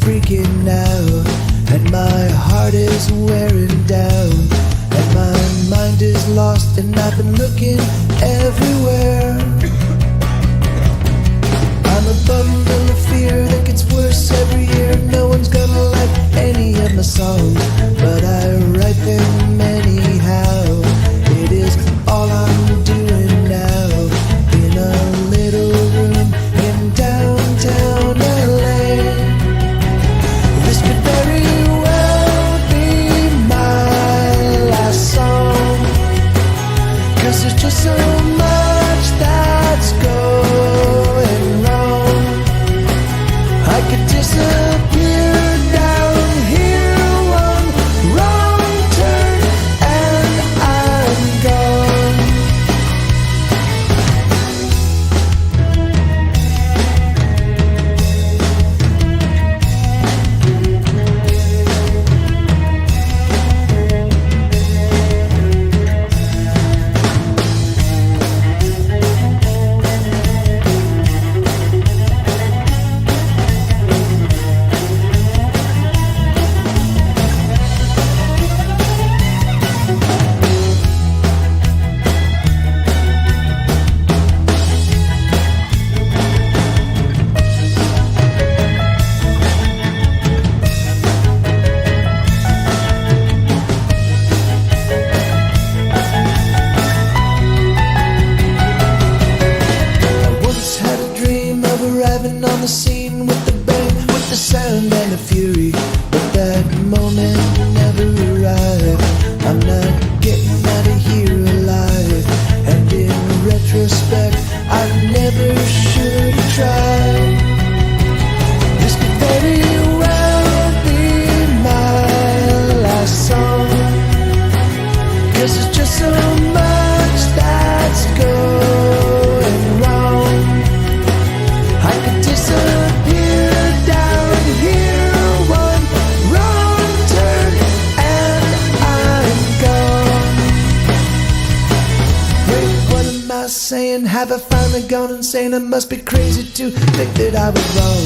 freaking out, and my heart is wearing down, and my mind is lost, and I've been looking everywhere. I'm a bundle of fear that gets worse every year. No one's gonna like any of my songs, but I write them anyhow. It is all I'm doing now, in a little room in downtown LA. This could very well be my last song, 'cause there's just so much that's going wrong. I could disappear down here, one wrong turn and I'm gone. Arriving on the scene with the bang, with the sound and the fury, but that moment never arrived. I'm not getting out of here alive, and in retrospect I never should have tried. This could very well be my last song, 'cause there's just so much that's going wrong. I could disappear down here, one wrong turn and I'm gone. Wait, what am I saying? Have I finally gone insane? I must be crazy to think that I was wrong,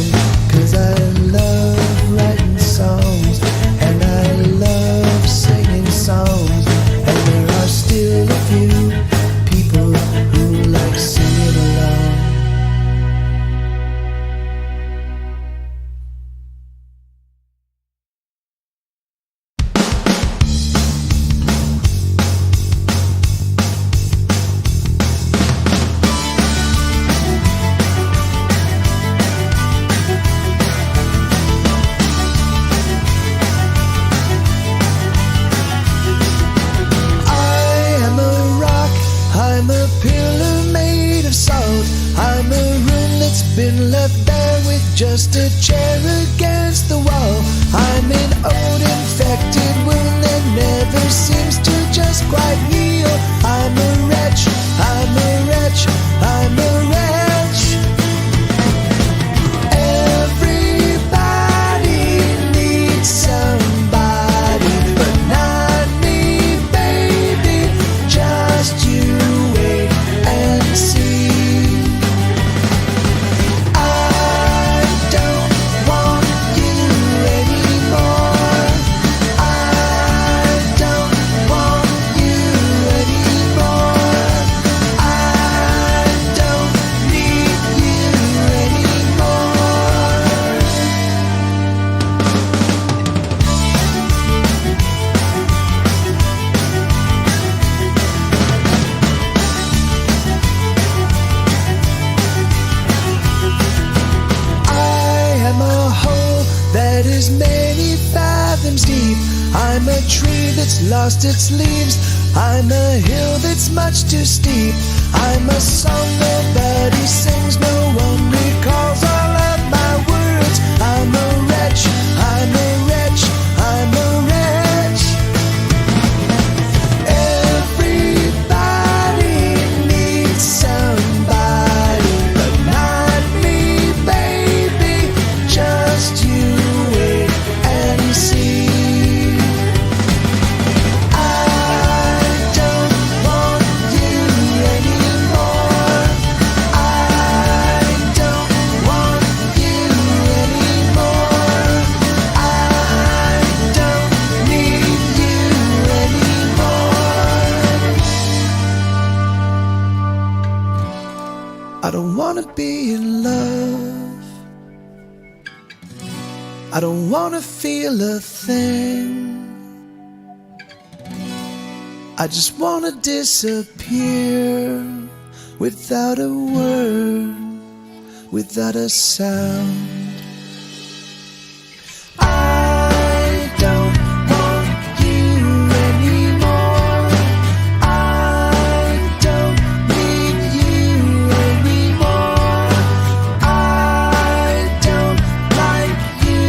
'cause I love writing songs and I love singing songs, and there are still a few people who like singing along. I'm a pillar made of salt. I'm a room that's been left there with just a chair against the wall. I'm an old infected wound that never seems to just quite heal. I'm a wretch, I'm a wretch, I'm a wretch. Everybody needs somebody, but not me, baby, just you. See, I don't want you anymore. I don't want you anymore. I don't need you anymore. That is many fathoms deep. I'm a tree that's lost its leaves. I'm a hill that's much too steep. I'm a song nobody sings, no one recalls all of my words. I'm a wretch, I'm a wretch, I'm a wretch. Everybody needs somebody, but not me, baby, just you. See, I don't want you anymore. I don't don't wanna feel a thing. I just wanna disappear without a word, without a sound. I don't want you anymore. I don't need you anymore. I don't like you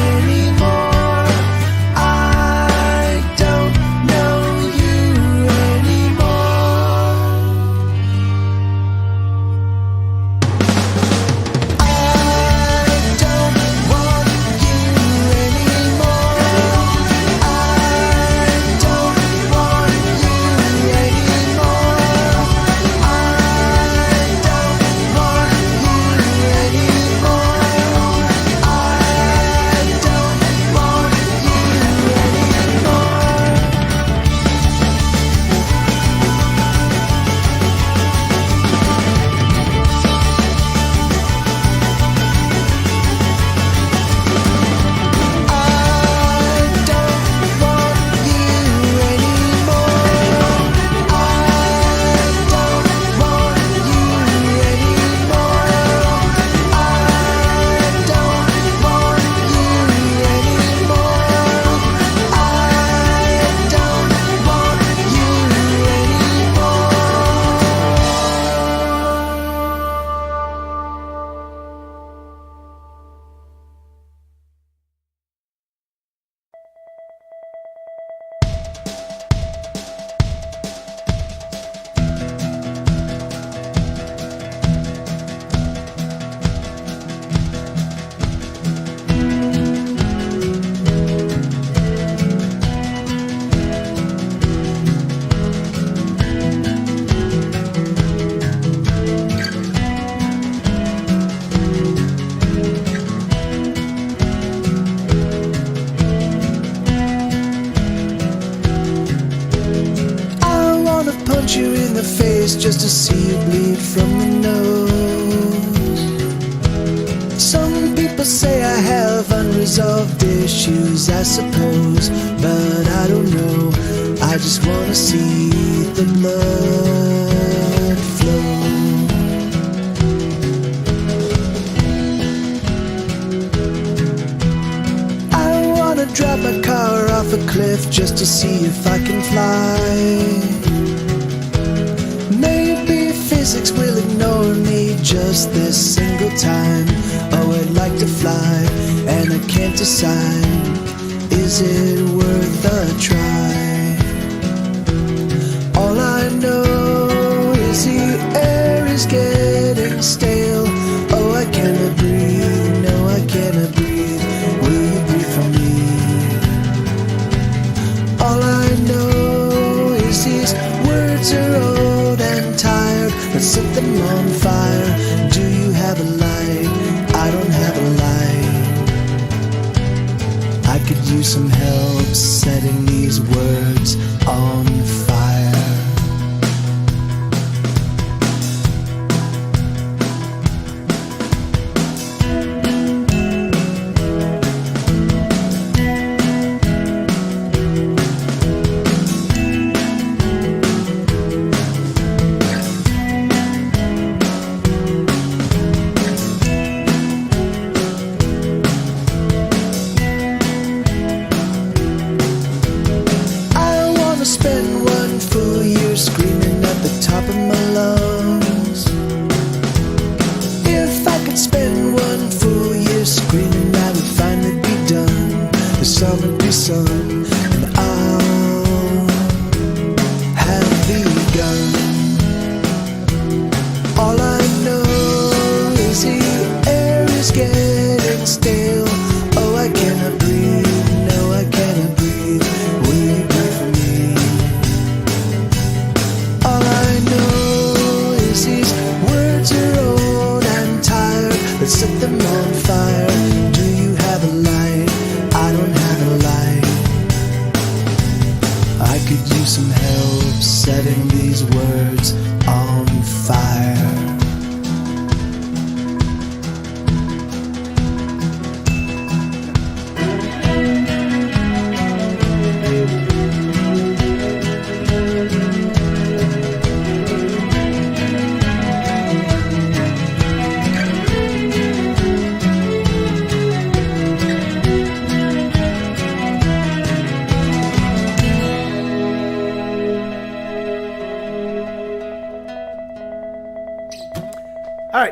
anymore. I don't know you anymore. I don't want you anymore. I don't want you anymore. I don't want you anymore. I don't want you punch you in the face just to see you bleed from the nose. Some people say I have unresolved issues, I suppose, but I don't know. I just wanna see the blood flow. I wanna drop my car off a cliff just to see if I can fly. Maybe physics will ignore me just this single time. Oh, I'd like to fly, and I can't decide. Is it worth a try? All I know is the air is getting stale. Oh, I cannot breathe, no, I cannot breathe. Will you breathe for me? All I know is these words are old and tired. Let's set them on fire. Do you have a light? I don't have a light. I could use some help setting these words on fire. Spend one full year screaming at the top of my lungs. If I could spend one full year screaming, I would finally be done. The song would be sung, and I'll have begun. All I know is the air is getting stale. Oh, I cannot breathe, no, I cannot breathe. Will you breathe for me? All I know is these words are old and tired. Let's set them on fire. Do you have a light? I don't have a light.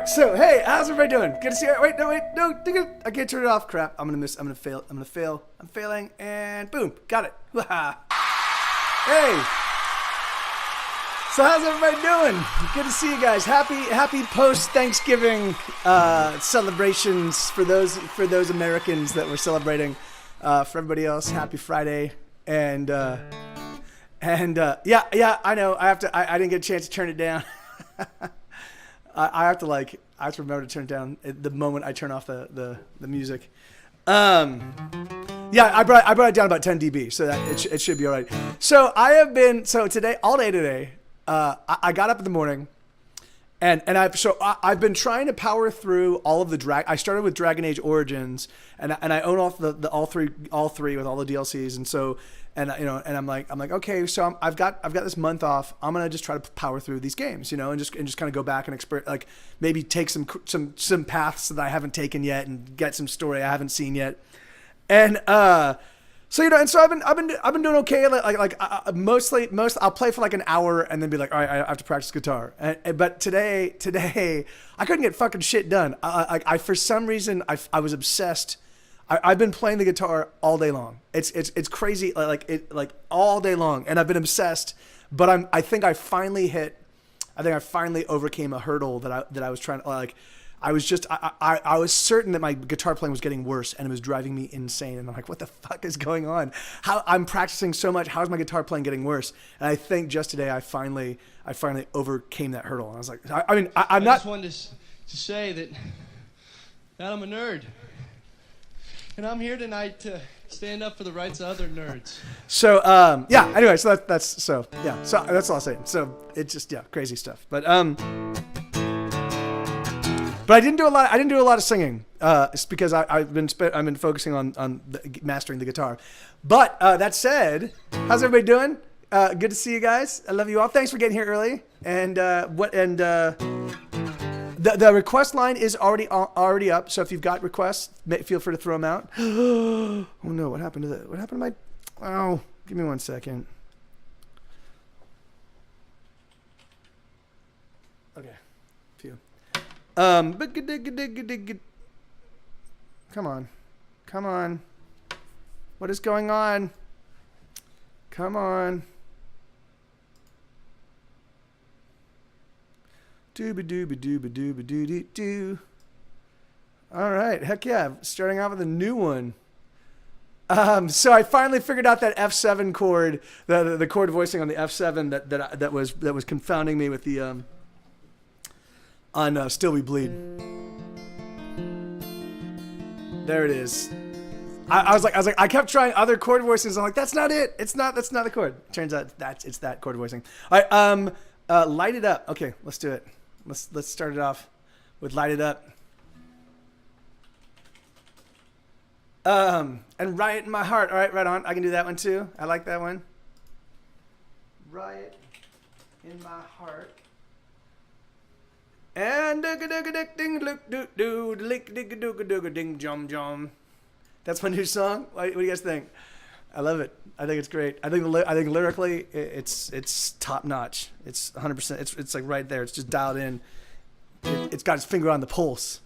right, so hey, how's everybody doing? Good to see you. Wait, no, I can't turn it off. Crap, I'm gonna fail. I'm failing, and boom, got it. Hey, so how's everybody doing? Good to see you guys. Happy post Thanksgiving celebrations for those Americans that were celebrating. For everybody else, happy Friday, and yeah, I know. I didn't get a chance to turn it down. I have to remember to turn it down at the moment I turn off the music. Yeah, I brought it down about 10 dB, so that it should be all right. So all day today, I got up in the morning, and I've been trying to power through all of the I started with Dragon Age Origins, and I own off the all three with all the DLCs, and so. And I'm like okay, so I've got this month off. I'm gonna just try to power through these games, and just kind of go back and like maybe take some paths that I haven't taken yet and get some story I haven't seen yet. And so I've been doing okay. Mostly I'll play for like an hour and then be like, all right, I have to practice guitar. But today I couldn't get fucking shit done. I for some reason I was obsessed. I've been playing the guitar all day long. It's crazy, like all day long, and I've been obsessed. But I think I finally overcame a hurdle that I was trying to like. I was certain that my guitar playing was getting worse, and it was driving me insane. And I'm like, what the fuck is going on? I'm practicing so much. How is my guitar playing getting worse? And I think just today I finally overcame that hurdle. And I was like, I just wanted to say that I'm a nerd. And I'm here tonight to stand up for the rights of other nerds. So yeah. Anyway, so that's all I'll say. So it's just crazy stuff. But I didn't do a lot of singing. It's because I've been focusing on mastering the guitar. But that said, how's everybody doing? Good to see you guys. I love you all. Thanks for getting here early. And The request line is already up, so if you've got requests, feel free to throw them out. Oh no, what happened to that? What happened to my... Oh, give me 1 second. Okay, phew. Come on. What is going on? Come on. Dooba-dooba-dooba-dooba-doo-doo-doo. All right, heck yeah, starting off with a new one. So I finally figured out that F7 chord, the chord voicing on the F7 that was confounding me with the on Still We Bleed. There it is. I was like, I kept trying other chord voicings. I'm like, that's not it. That's not the chord. Turns out it's that chord voicing. All right, Light It Up. Okay, let's do it. Let's start it off with Light It Up. And Riot in My Heart. All right, right on. I can do that one too. I like that one. Riot in My Heart. And ding jum jum. That's my new song. What do you guys think? I love it. I think it's great. I think lyrically, it's top notch. It's 100%. It's like right there. It's just dialed in. It's got its finger on the pulse.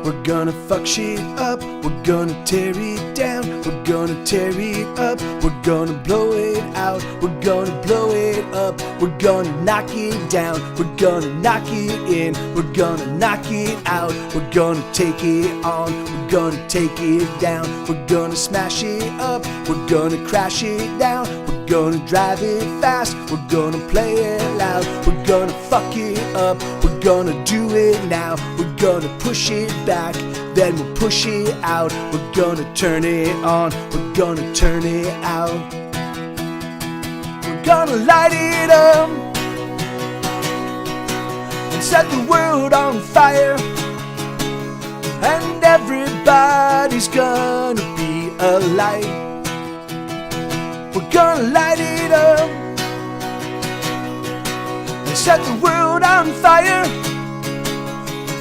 We're gonna fuck shit up. We're gonna tear it down. We're gonna tear it up. We're gonna blow it out. We're gonna blow it up. We're gonna knock it down. We're gonna knock it in. We're gonna knock it out. We're gonna take it on. We're gonna take it down. We're gonna smash it up. We're gonna crash it down. We're gonna drive it fast. We're gonna play it loud. We're gonna fuck it up. We're gonna do it now. We're gonna push it back, then we'll push it out. We're gonna turn it on. We're gonna turn it out. We're gonna light it up and set the world on fire. And everybody's gonna be alive. We're gonna light it up and set the world on fire.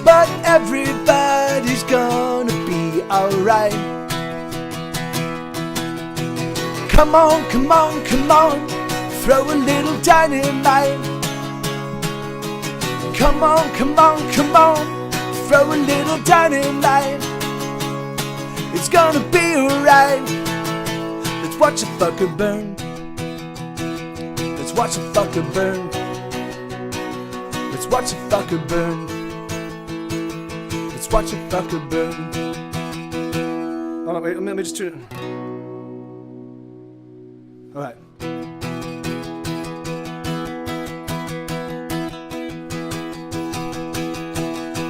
But everybody's gonna be alright. come on, come on, come on, throw a little dynamite. Come on, come on, come on, throw a little dynamite. It's gonna be alright. Let's watch a fucker burn. Let's watch a fucker burn. Let's watch a fucker burn. Let's watch a fucker burn. Hold on, wait, let me just tune it. Alright.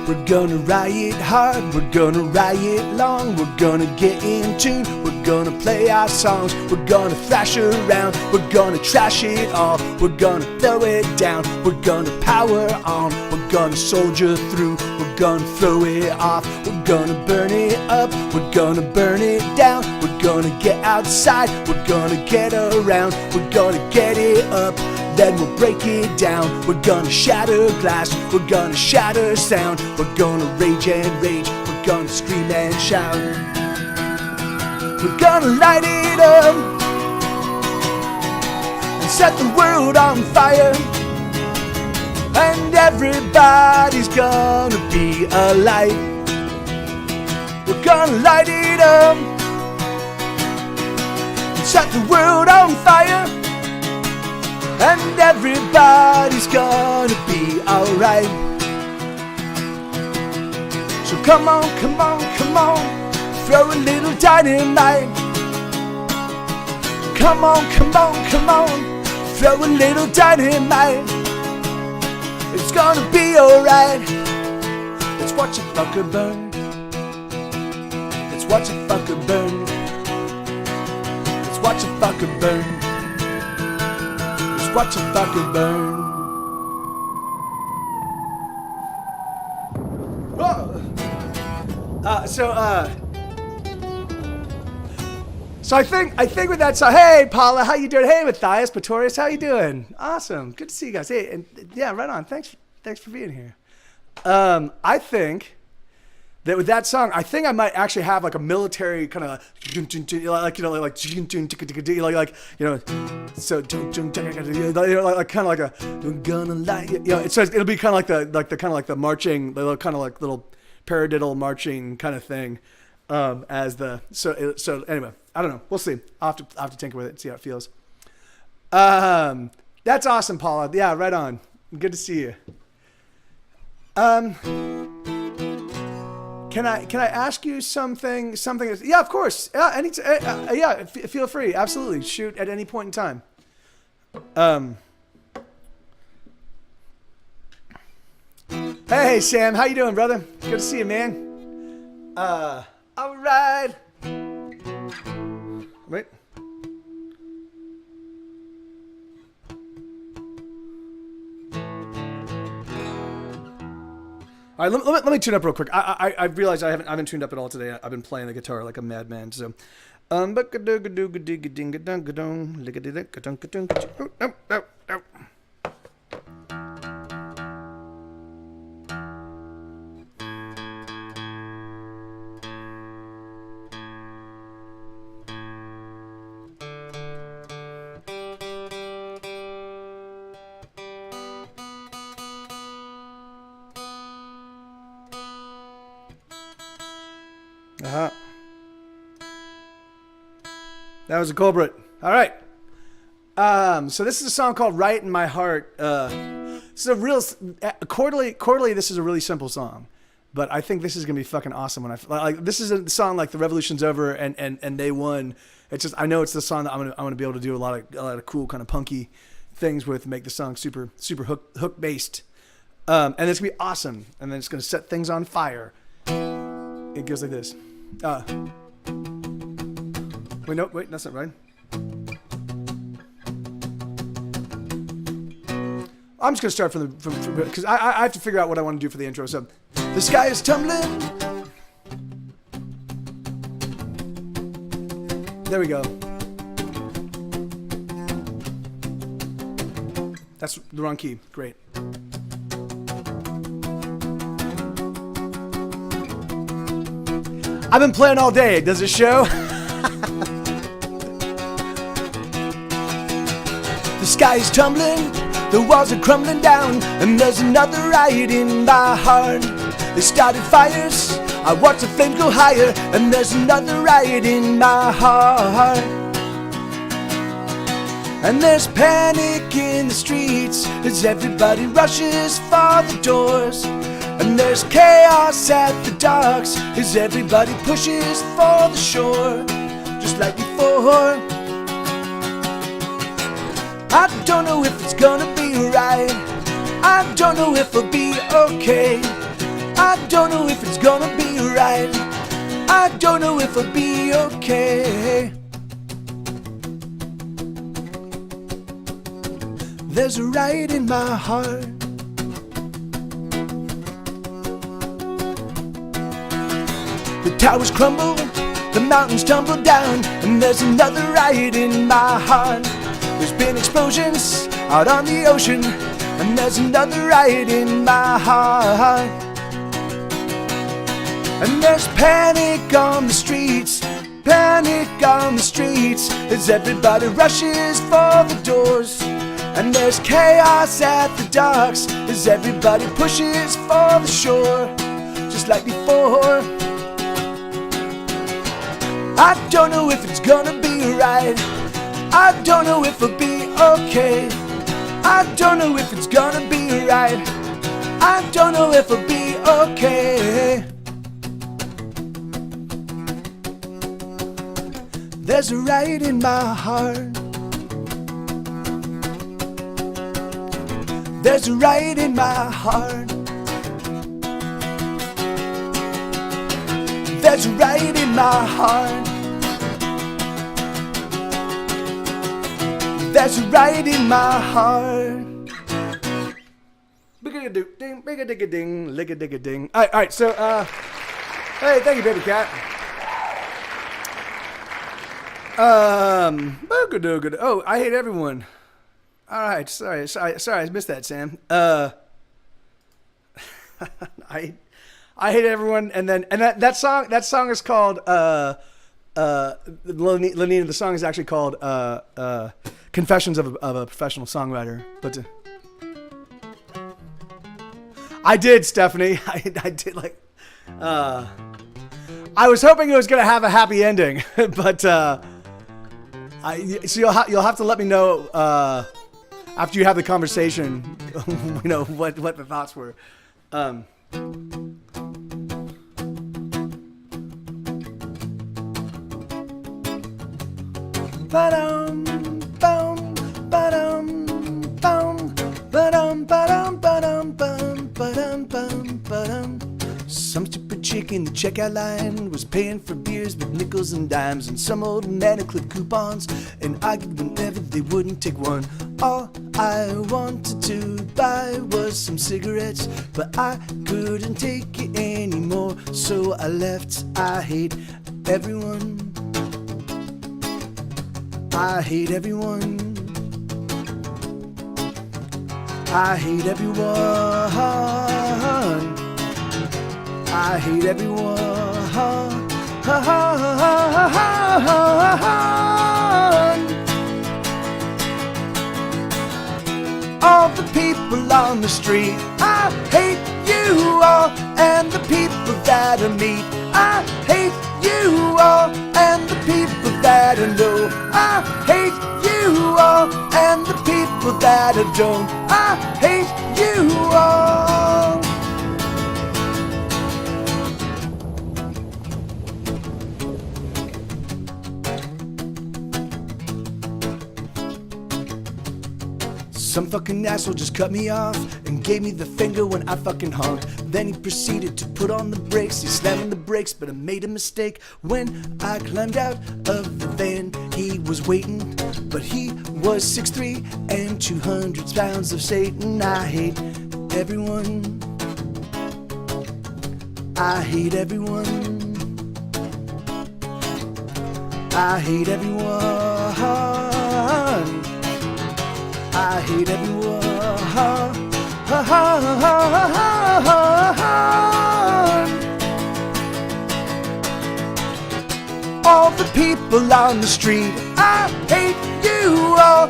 We're gonna riot hard, we're gonna riot long, we're gonna get in tune, we're gonna play our songs, we're gonna thrash around, we're gonna trash it all, we're gonna throw it down, we're gonna power on, we're gonna soldier through, we're gonna throw it off, we're gonna burn it up, we're gonna burn it down, we're gonna get outside, we're gonna get around, we're gonna get it up. Then we'll break it down. We're gonna shatter glass. We're gonna shatter sound. We're gonna rage and rage. We're gonna scream and shout. We're gonna light it up and set the world on fire. And everybody's gonna be alive. We're gonna light it up and set the world on fire. And everybody's gonna be alright. So come on, come on, come on, throw a little dynamite. Come on, come on, come on, throw a little dynamite. It's gonna be alright. Let's watch a fucker burn. Let's watch a fucker burn. Let's watch a fucker burn. Watch a fucker burn. Whoa. So I think with that song, hey Paula, how you doing? Hey Matthias, Pretorius, how you doing? Awesome, good to see you guys. Hey, and yeah, right on. Thanks for being here. I think that with that song, I think I might actually have like a military kind of like you know like so like kind of like a gonna light you know so it'll be kind of like the marching kind of like little paradiddle marching kind of thing as the so anyway I don't know, we'll see. I'll have to tinker with it and see how it feels. That's awesome, Paula. Yeah, right on. Good to see you. Can I ask you something? Yeah, of course. Yeah, feel free. Absolutely. Shoot at any point in time. Hey, Sam. How you doing, brother? Good to see you, man. All right. Wait. All right, let me tune up real quick. I realized I haven't tuned up at all today. I've been playing the guitar like a madman. So, that was a culprit. All right. So this is a song called "Right in My Heart." This is a real quarterly. This is a really simple song, but I think this is gonna be fucking awesome. When this is a song like the revolution's over and they won. It's just I know it's the song that I'm gonna be able to do a lot of cool kind of punky things with, make the song super hook based, and it's gonna be awesome. And then it's gonna set things on fire. It goes like this. Wait, that's not right. I'm just gonna start from because I have to figure out what I want to do for the intro. So, the sky is tumbling. There we go. That's the wrong key. Great. I've been playing all day. Does it show? sky is tumbling, the walls are crumbling down, and there's another riot in my heart. They started fires, I watched the flames go higher, and there's another riot in my heart. And there's panic in the streets as everybody rushes for the doors. And there's chaos at the docks as everybody pushes for the shore. Just like before, I don't know if it's gonna be right. I don't know if it'll be okay. I don't know if it's gonna be right. I don't know if it'll be okay. There's a riot in my heart. The towers crumble, the mountains tumble down, and there's another riot in my heart. There's been explosions out on the ocean, and there's another riot in my heart. And there's panic on the streets, panic on the streets, as everybody rushes for the doors. And there's chaos at the docks, as everybody pushes for the shore. Just like before, I don't know if it's gonna be right. I don't know if it'll be okay. I don't know if it's gonna be right. I don't know if it'll be okay. There's a riot in my heart. There's a riot in my heart. There's a riot in my heart. There's a riot in my heart. Big-a-ding, big-a-dig-a-ding, lick-a-dig-a-ding. All right, so, hey, thank you, baby cat. Oh, I hate everyone. All right, sorry, I missed that, Sam. I hate everyone, and that song is called Lenina. The song is actually called Confessions of a Professional Songwriter. But I did, Stephanie. I did like. I was hoping it was gonna have a happy ending, but so you'll have to let me know after you have the conversation. You know what the thoughts were. Ba-dum, bum, ba-dum, bum, ba-dum, ba-dum, ba-dum, bum, ba-dum, bum, ba-dum. Some stupid chick in the checkout line was paying for beers with nickels and dimes, and some old man who clipped coupons and argued whenever they wouldn't take one. All I wanted to buy was some cigarettes, but I couldn't take it anymore, so I left. I hate everyone. I hate everyone. I hate everyone. I hate everyone. All the people on the street, I hate you all, and the people that I meet, I hate you all, and the people that I know, I hate you all, and the people that I don't, I hate you all. Some fucking asshole just cut me off and gave me the finger when I fucking honked. Then he proceeded to put on the brakes. He slammed on the brakes, but I made a mistake. When I climbed out of the van, he was waiting, but he was 6'3" and 200 pounds of Satan. I hate everyone. I hate everyone. I hate everyone. I hate everyone. All the people on the street, I hate you all,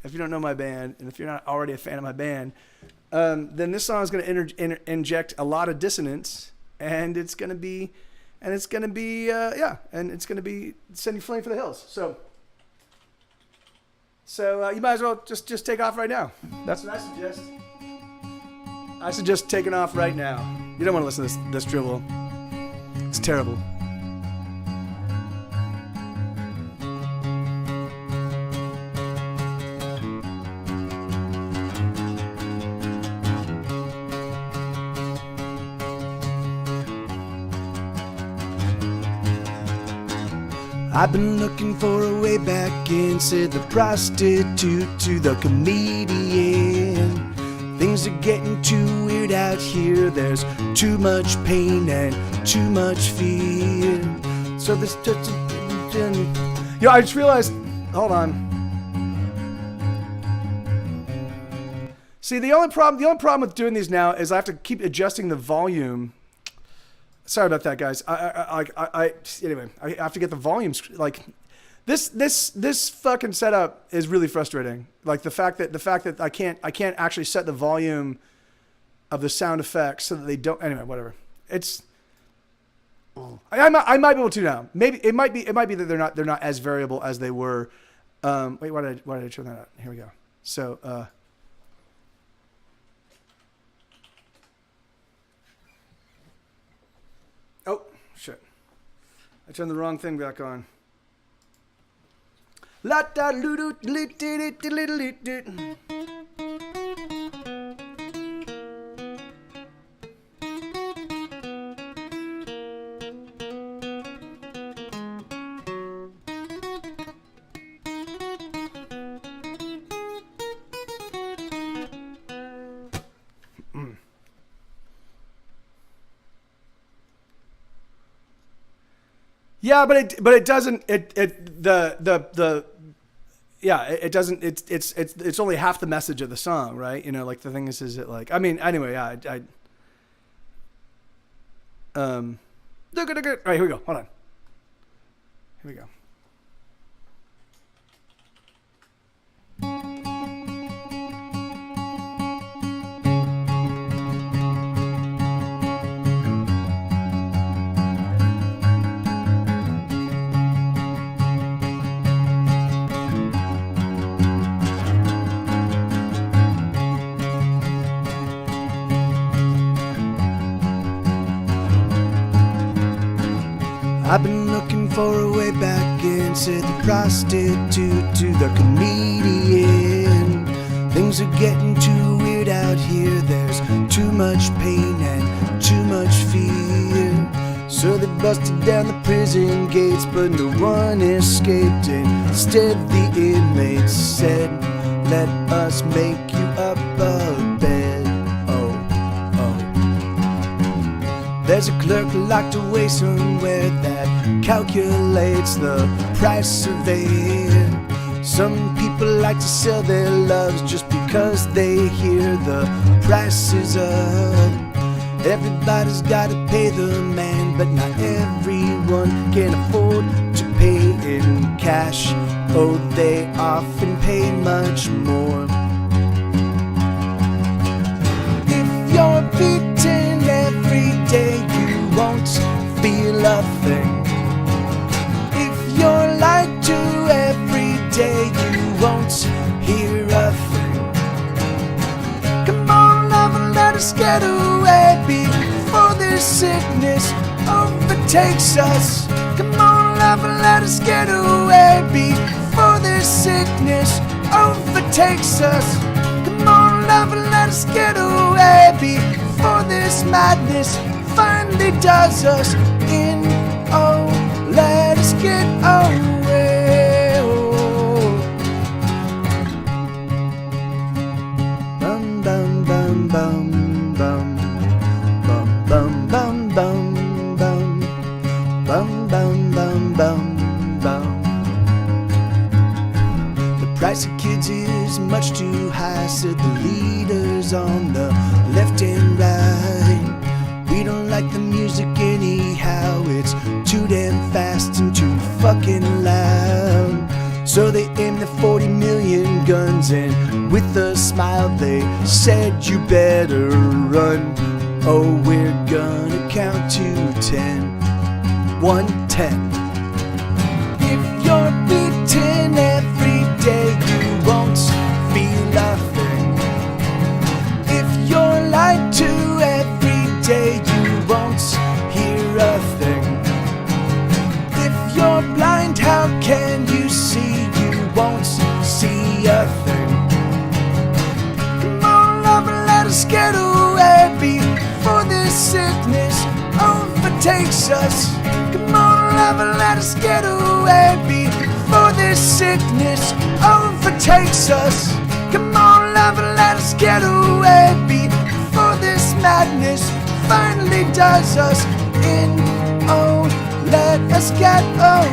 if you don't know my band, and if you're not already a fan of my band, then this song is going to inject a lot of dissonance, and it's going to be sending you flying for the hills. So you might as well just take off right now. That's what I suggest. I suggest taking off right now. You don't want to listen to this dribble. It's terrible. I've been looking for a way back in, said the prostitute to the comedian. Things are getting too weird out here. There's too much pain and too much fear. So this I just realized, hold on. See, the only problem with doing these now is I have to keep adjusting the volume. Sorry about that, guys. Anyway, I have to get the volume. Like, this fucking setup is really frustrating. Like the fact that I can't actually set the volume of the sound effects so that they don't. Anyway, whatever. It's. I might be able to now. Maybe it might be that they're not as variable as they were. Wait, why did I turn that up? Here we go. So. Oh, shit. I turned the wrong thing back on. La da lu du li di di di li li di. Yeah, but it doesn't it's only half the message of the song, right? You know, like the thing is it like, I mean, anyway, yeah, all right, here we go. Hold on. Here we go. I've been looking for a way back in, said the prostitute to the comedian. Things are getting too weird out here. There's too much pain and too much fear. So they busted down the prison gates, but no one escaped. Instead the inmates said, let us make you up a bed. There's a clerk locked away somewhere that calculates the price of air. Some people like to sell their loves just because they hear the price is up. Everybody's gotta pay the man, but not everyone can afford to pay in cash. Oh, they often pay much more. If you're beaten every day, you won't feel a thing. If you're lied to every day, you won't hear a thing. Come on, love, and let us get away before this sickness overtakes us. Come on, love, and let us get away before this sickness overtakes us. Come on, love, and let us get away before this madness finally does us in. Oh, let us get away. Oh. Bum bum bum bum bum bum bum bum bum bum bum bum bum bum bum. The price of kids is much too high, said the leaders on the left and right. We don't like the music anyhow, it's too damn fast and too fucking loud. So they aimed their 40 million guns, and with a smile they said, you better run. Oh, we're gonna count to 10. 1, 10. If you're beaten every day, you won't feel a thing. If you're lied to every day, you won't hear a thing. If you're blind, how can you see? You won't see a thing. Come on, love, let us get away before this sickness overtakes us. Come on, love, let us get away before this sickness overtakes us. Come on, love, let us get away before this madness finally does us in. Oh, let us get away.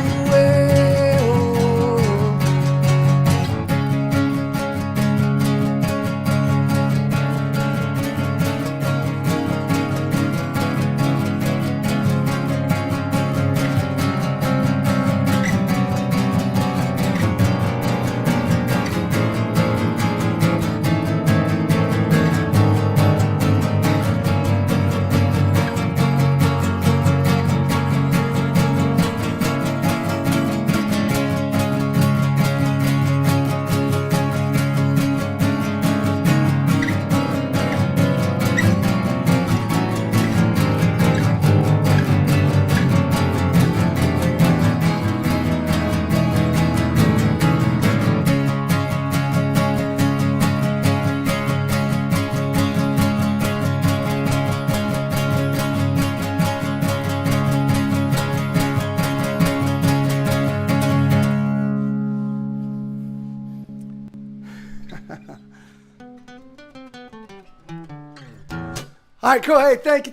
All right, cool. Hey, thank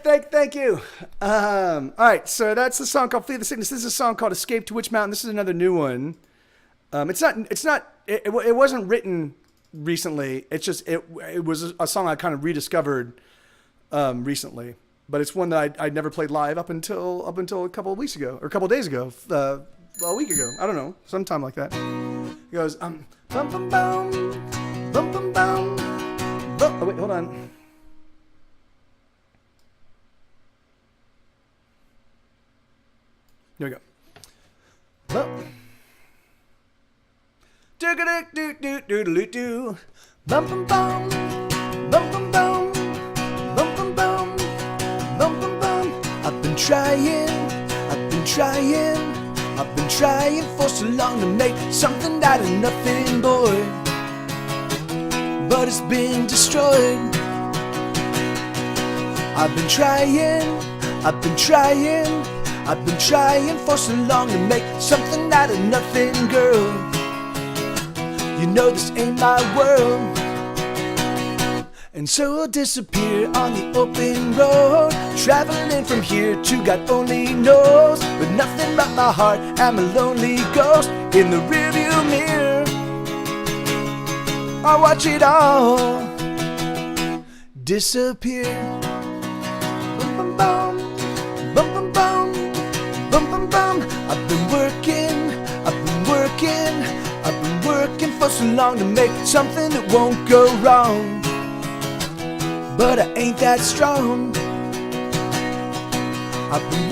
you. All right, so that's the song called "Flee the Sickness." This is a song called "Escape to Witch Mountain." This is another new one. It wasn't written recently. It's just it was a song I kind of rediscovered recently. But it's one that I'd never played live up until a couple of weeks ago or a couple of days ago, a week ago. I don't know, sometime like that. It goes bum bum bum bum bum bum. Oh wait, hold on. Here we go. Well. Do-ga-do-do-do-do-do-do. Bum bum bum. Bum bum bum. Bum bum bum. Bum bum bum. I've been trying for so long to make something out of nothing, boy. But it's been destroyed. I've been trying for so long to make something out of nothing, girl. You know this ain't my world. And so I'll disappear on the open road, traveling from here to God only knows, with nothing but my heart and my lonely ghost in the rearview mirror. I watch it all disappear. Bum bum bum, bum bum bum, bum bum bum. I've been working for so long to make something that won't go wrong. But I ain't that strong. I've been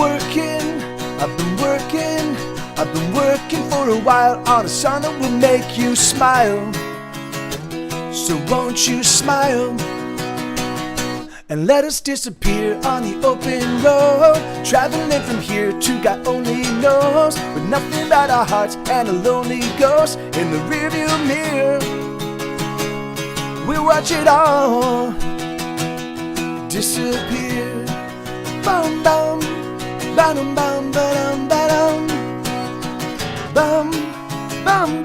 working for a while on a song that will make you smile. So won't you smile and let us disappear on the open road, traveling from here to God only knows, with nothing but our hearts and a lonely ghost in the rearview mirror. We'll watch it all disappear. Bum bum, bum bum bum bum, bum bum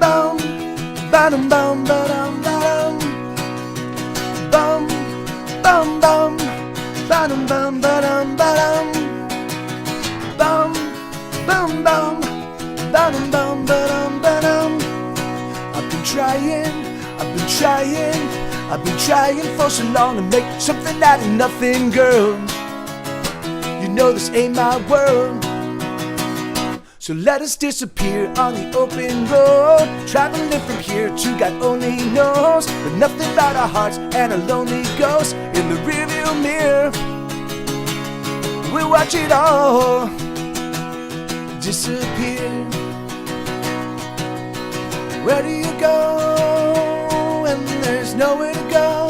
bum, bum bum bum bum, bum bum bum, bum bum bum bum, bum bum bum, bum bum bum bum. I've been trying for so long to make something out of nothing, girl. You know this ain't my world. So So let us disappear on the open road, traveling from here to God only knows, with nothing but our hearts and a lonely ghost in the rearview mirror. We'll watch it all disappear. Where do you go when there's nowhere to go?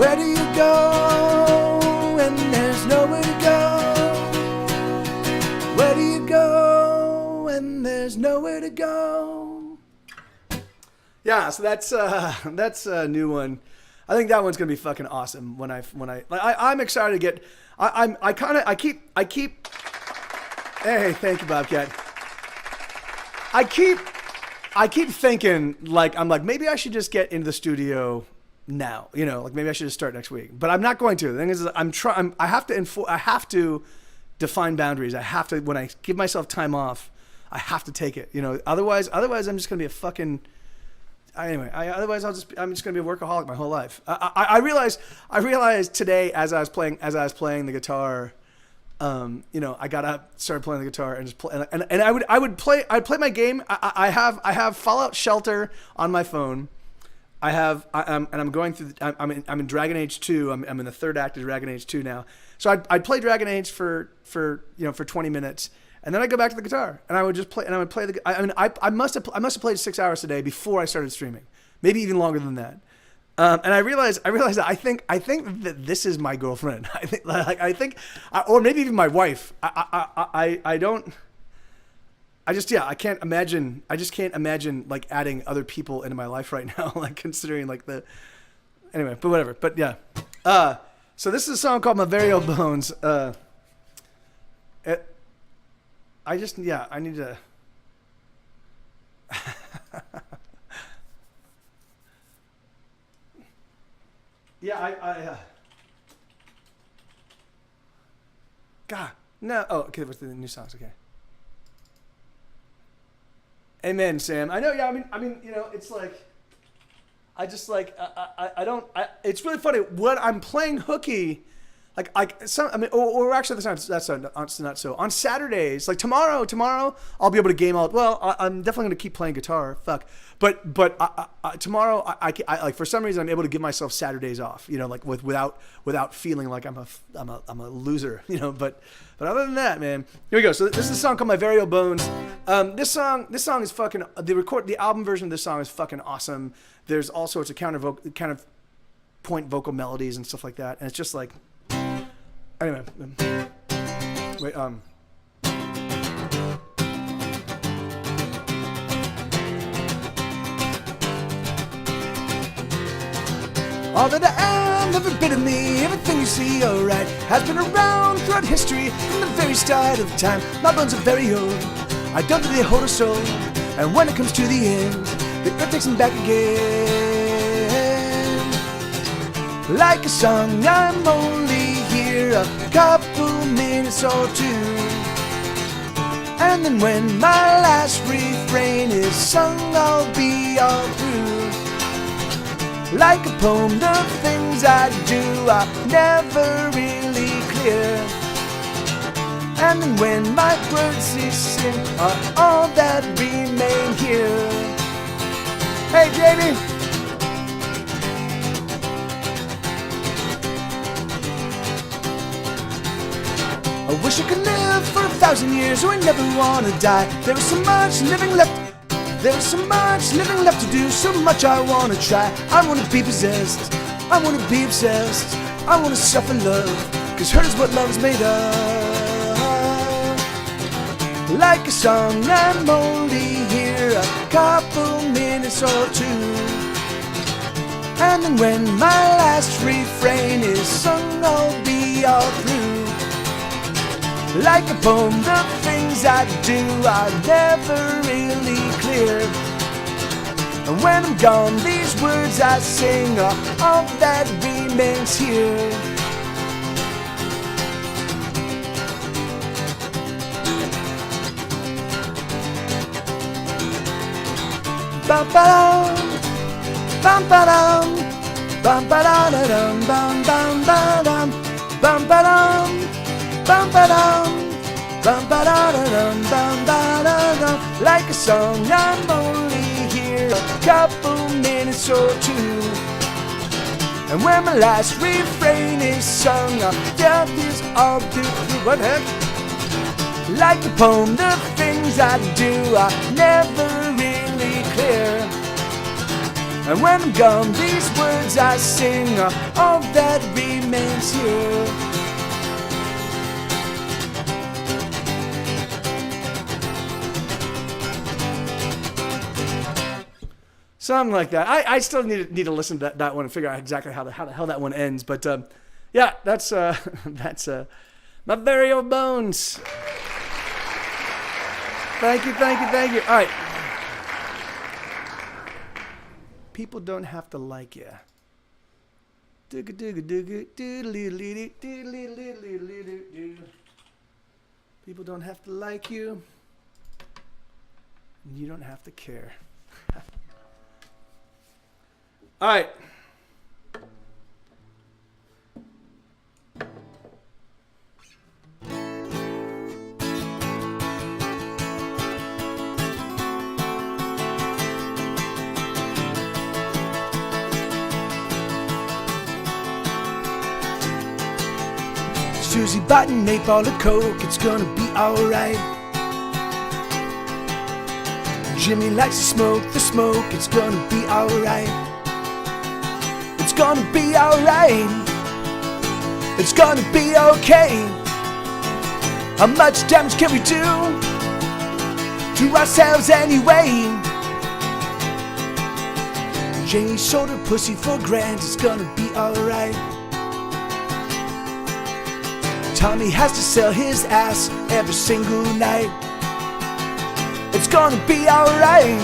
Where do you go when there's nowhere to go? Where do you go when there's nowhere to go? Yeah, so that's a new one. I think that one's gonna be fucking awesome. I'm excited to get. I keep. Hey, thank you, Bobcat. I keep thinking I'm like maybe I should just get into the studio now. You know, like maybe I should just start next week. But I'm not going to. The thing is, I have to define boundaries. I have to, when I give myself time off, I have to take it. You know, otherwise I'm just gonna be a fucking. Anyway, otherwise I'm just gonna be a workaholic my whole life. I realized today as I was playing the guitar, you know, I got up, started playing the guitar, and just play, and I'd play my game. I have Fallout Shelter on my phone. I'm going through. I'm in Dragon Age 2. I'm in the third act of Dragon Age 2 now. So I'd play Dragon Age for 20 minutes. And then I go back to the guitar, and I would just play, and I would play I must have played 6 hours today before I started streaming, maybe even longer than that. And I realized that I think that this is my girlfriend. I think, or maybe even my wife. I can't imagine. I just can't imagine like adding other people into my life right now. Like considering like anyway, but whatever. But yeah. So this is a song called My Very Old Bones. I need to. God, no. Oh, okay. What's the new songs? Okay. Amen, Sam. I know. Yeah. I mean, you know, it's like, I just like, I don't. It's really funny when I'm playing hooky. Or actually, that's not so. On Saturdays, like tomorrow, I'll be able to game out. Well, I'm definitely going to keep playing guitar. Fuck. But tomorrow, I like for some reason I'm able to give myself Saturdays off. You know, like without feeling like I'm a loser. You know, but other than that, man, here we go. So this is a song called My Very Old Bones. This song is fucking. The album version of this song is fucking awesome. There's all sorts of counterpoint vocal melodies and stuff like that, and it's just like. Anyway, wait, all that I am, every bit of me, everything you see, alright, has been around throughout history from the very start of time. My bones are very old, I don't think they hold a soul, and when it comes to the end, the earth takes them back again. Like a song, I'm only here a couple minutes or two, and then when my last refrain is sung, I'll be all through. Like a poem, the things I do are never really clear, and then when my words cease are all that remain here. Hey, Jamie! I wish I could live for 1,000 years, so I never wanna die. There is so much living left. There is so much living left to do, so much I wanna try. I wanna be possessed, I wanna be obsessed, I wanna suffer love, cause hurt is what love is made of. Like a song, I'm only here a couple minutes or two, and then when my last refrain is sung, I'll be all through. Like a poem, the things I do are never really clear, and when I'm gone, these words I sing are all that remains here. Bum ba dum, bum ba dum, bum ba da dum, bum bum ba dum, bum ba dum. Bum ba dum, bum ba da da dum bum ba da dum. Like a song, I'm only here a couple minutes or two. And when my last refrain is sung, death is all through. What the heck? Like the poem, the things I do are never really clear. And when I'm gone, these words I sing are all that remains here. Something like that. I still need to listen to that one and figure out exactly how the hell that one ends. But yeah, that's my very old bones. Thank you. All right. People don't have to like you. People don't have to like you. And you don't have to care. All right. Susie bought an 8-ball of Coke, it's gonna be alright. Jimmy likes to smoke the smoke, it's gonna be alright. It's gonna be alright. It's gonna be okay. How much damage can we do to ourselves anyway? Janie sold her pussy for $1,000, it's gonna be alright. Tommy has to sell his ass every single night. It's gonna be alright.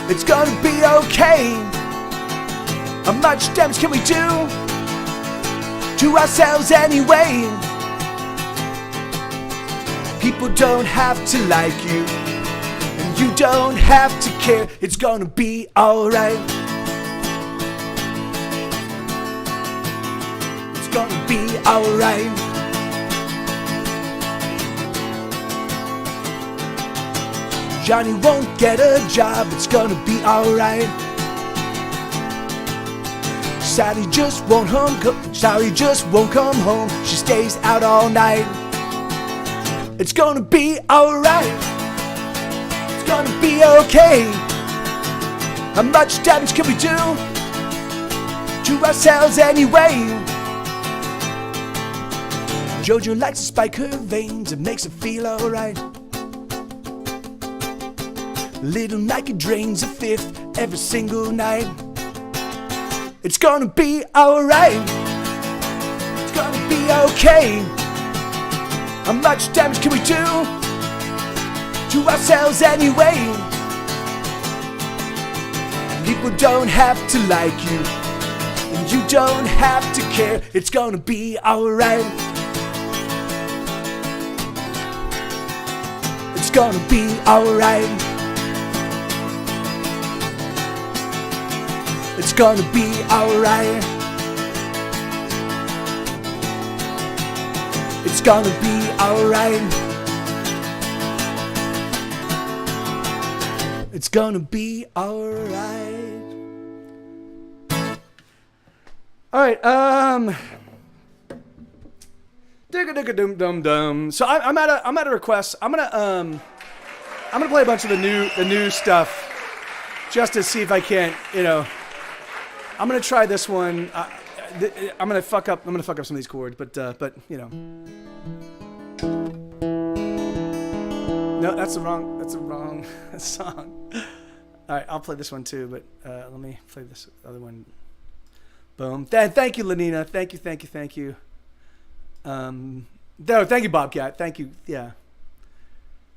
It's gonna be okay. How much damage can we do to ourselves anyway? People don't have to like you, and you don't have to care. It's gonna be alright. It's gonna be alright. Johnny won't get a job, it's gonna be alright. Sally just won't come home, she stays out all night. It's gonna be alright. It's gonna be okay. How much damage can we do to ourselves anyway? Jojo likes to spike her veins, it makes her feel alright. Little Nike drains a fifth every single night. It's gonna be alright. It's gonna be okay. How much damage can we do to ourselves anyway? People don't have to like you, and you don't have to care. It's gonna be alright. It's gonna be alright. It's gonna be alright. It's gonna be alright. It's gonna be alright. Alright, Digga-digga-dum-dum-dum. So I'm at a request. I'm gonna play a bunch of the new stuff just to see if I can't, I'm gonna try this one. I'm gonna fuck up some of these chords, but no, that's the wrong song. All right, I'll play this one too, but let me play this other one. Boom. Thank you, Lenina. Thank you. No, thank you, Bobcat. Thank you. Yeah.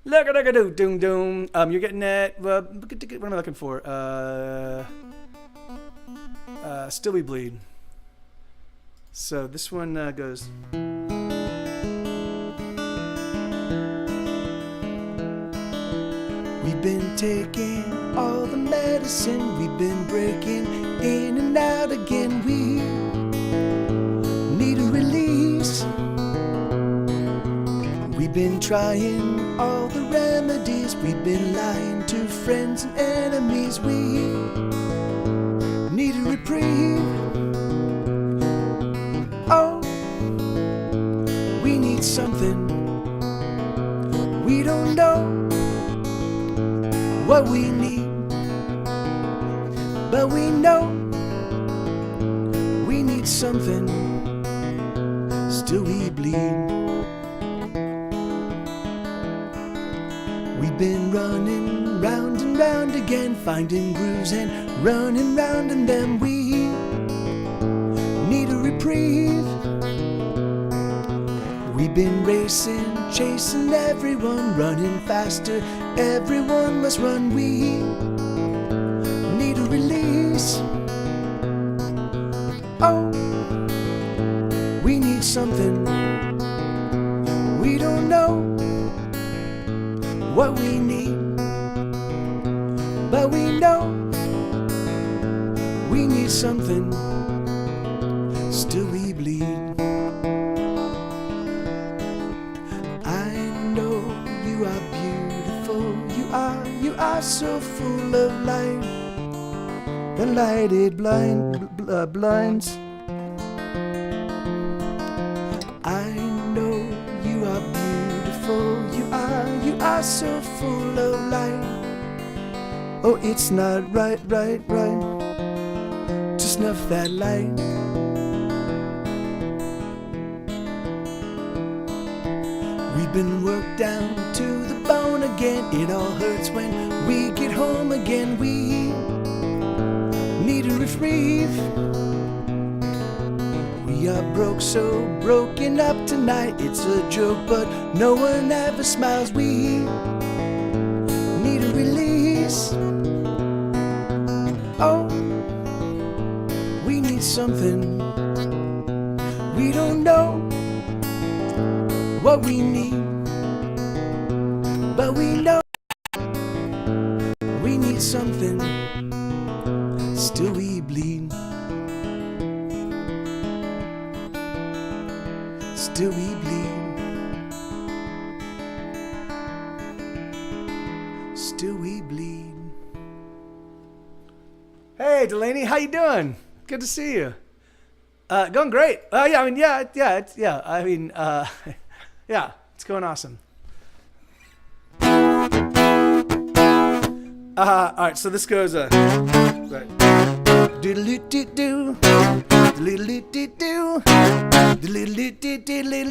Look at it, doom doom. You're getting that. What am I looking for? Still We Bleed. So this one goes. We've been taking all the medicine, we've been breaking in and out again. We need a release. We've We've been trying all the remedies. We've been lying to friends and enemies. We need a reprieve. Oh, we need something. We don't know what we need, but we know we need something. Still we bleed. We've been running round and round again, finding grooves and running round in them. We need a reprieve. We've been racing, chasing everyone, running faster. Everyone must run. We need a release. Oh, we need something. We don't know what we need, but we know we need something. Still we bleed. I know you are beautiful. You are so full of light. The light it blinds. I know you are beautiful. You are so full of light. Oh, it's not right to snuff that light. We've been worked down to the bone again. It all hurts when we get home again. We need a reprieve. We are broke, so broken up tonight. It's a joke, but no one ever smiles. We need a release. Oh, we need something. We don't know what we need, but we know we need something. Still we bleed. Still we bleed. Still we bleed. Hey, Delaney, how you doing? Good to see you. Going great. Yeah, I mean, yeah. I mean, yeah, it's going awesome. All right, so this goes. Right. Diddle-dee-dee-doo. Diddle-dee-dee-doo. Diddle-dee-dee-dee-doo.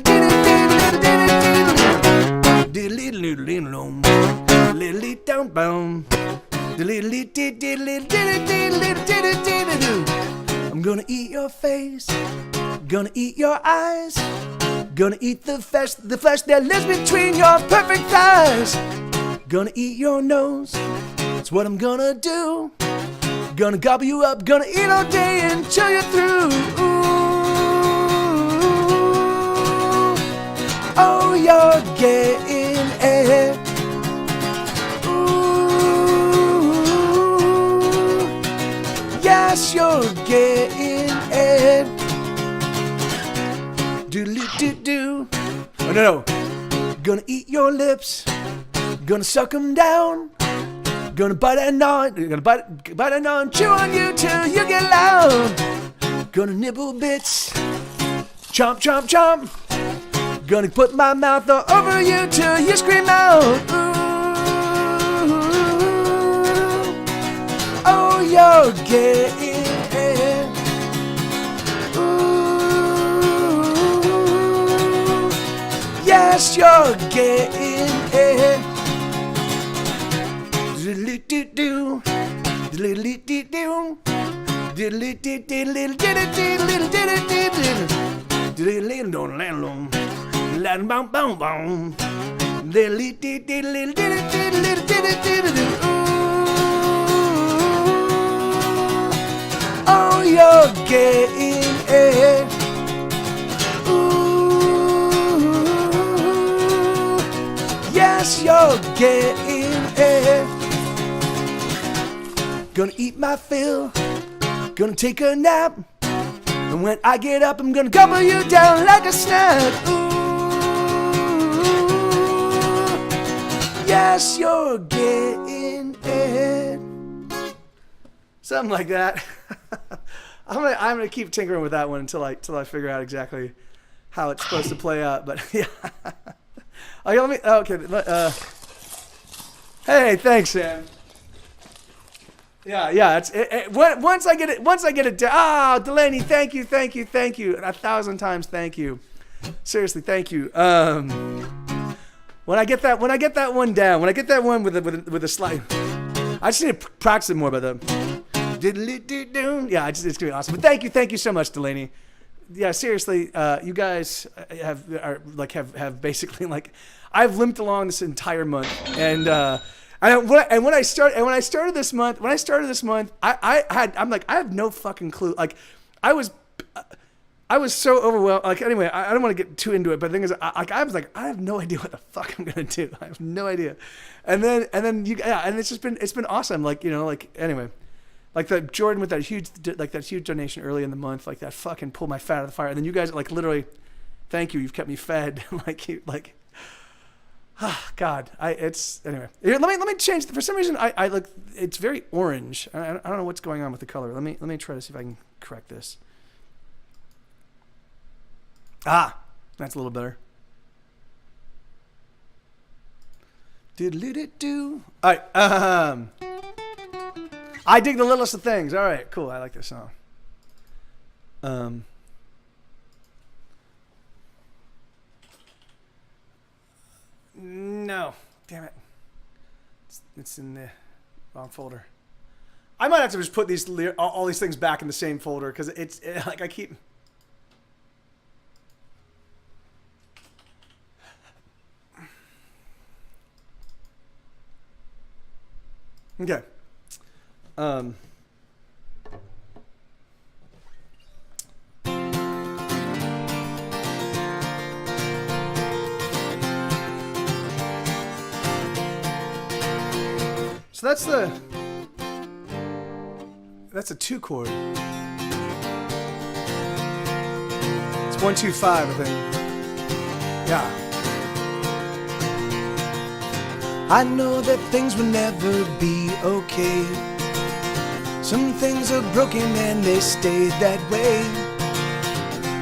Diddle-dee-dee-doo. Diddle-dee-dum-bum. Diddle-dee-dee-dee-dee-dee-dee-dee-dee-doo. I'm gonna eat your face, gonna eat your eyes, gonna eat the flesh that lives between your perfect thighs. Gonna eat your nose, that's what I'm gonna do. Gonna gobble you up, gonna eat all day until you're through. Ooh. Oh, you're getting it. Ooh. Yes, you're getting it. Doodly-doo-doo. Oh, no. Gonna eat your lips, gonna suck them down. Gonna bite and gnaw, and chew on you till you get loud. Gonna nibble bits, chomp, chomp, chomp. Gonna put my mouth all over you till you scream out. Ooh. Oh, you're getting it. Ooh. Yes, you're getting it. Diddle-dee-doo, diddle-dee-doo, diddle-dee-dee-doo, oh, you're getting it. Ooh, yes, you're getting it. Gonna eat my fill, gonna take a nap, and when I get up, I'm gonna gobble you down like a snack. Ooh. yes, you're getting it. Something like that. I'm gonna keep tinkering with that one until I figure out exactly how it's supposed to play out. But yeah. Okay, let me. Okay. Hey, thanks, Sam. Yeah. Once I get it down. Ah, Delaney, thank you, 1,000 times, thank you. Seriously, thank you. When I get that one down, when I get that one with a slide, I just need to practice it more. But yeah, it's gonna be awesome. But thank you so much, Delaney. Yeah, seriously, you guys have basically like I've limped along this entire month, and when I started this month, I have no fucking clue. Like I was so overwhelmed. Like anyway, I don't want to get too into it, but the thing is, I was like, I have no idea what the fuck I'm gonna do. I have no idea. And then and it's been awesome. Like anyway. Like the Jordan with that huge donation early in the month, like that fucking pulled my fat out of the fire. And then you guys like literally, thank you, you've kept me fed. God, anyway. Here, let me change. For some reason, I like it's very orange. I don't know what's going on with the color. Let me try to see if I can correct this. That's a little better. Doodle-doo-doo-doo. All right. I dig the littlest of things. All right, cool. I like this song. No, damn it. It's in the wrong folder. I might have to just put all these things back in the same folder because like I keep. Okay. So that's a 2 chord. It's 1, 2, 5, I think. Yeah. I know that things will never be okay. Some things are broken and they stay that way.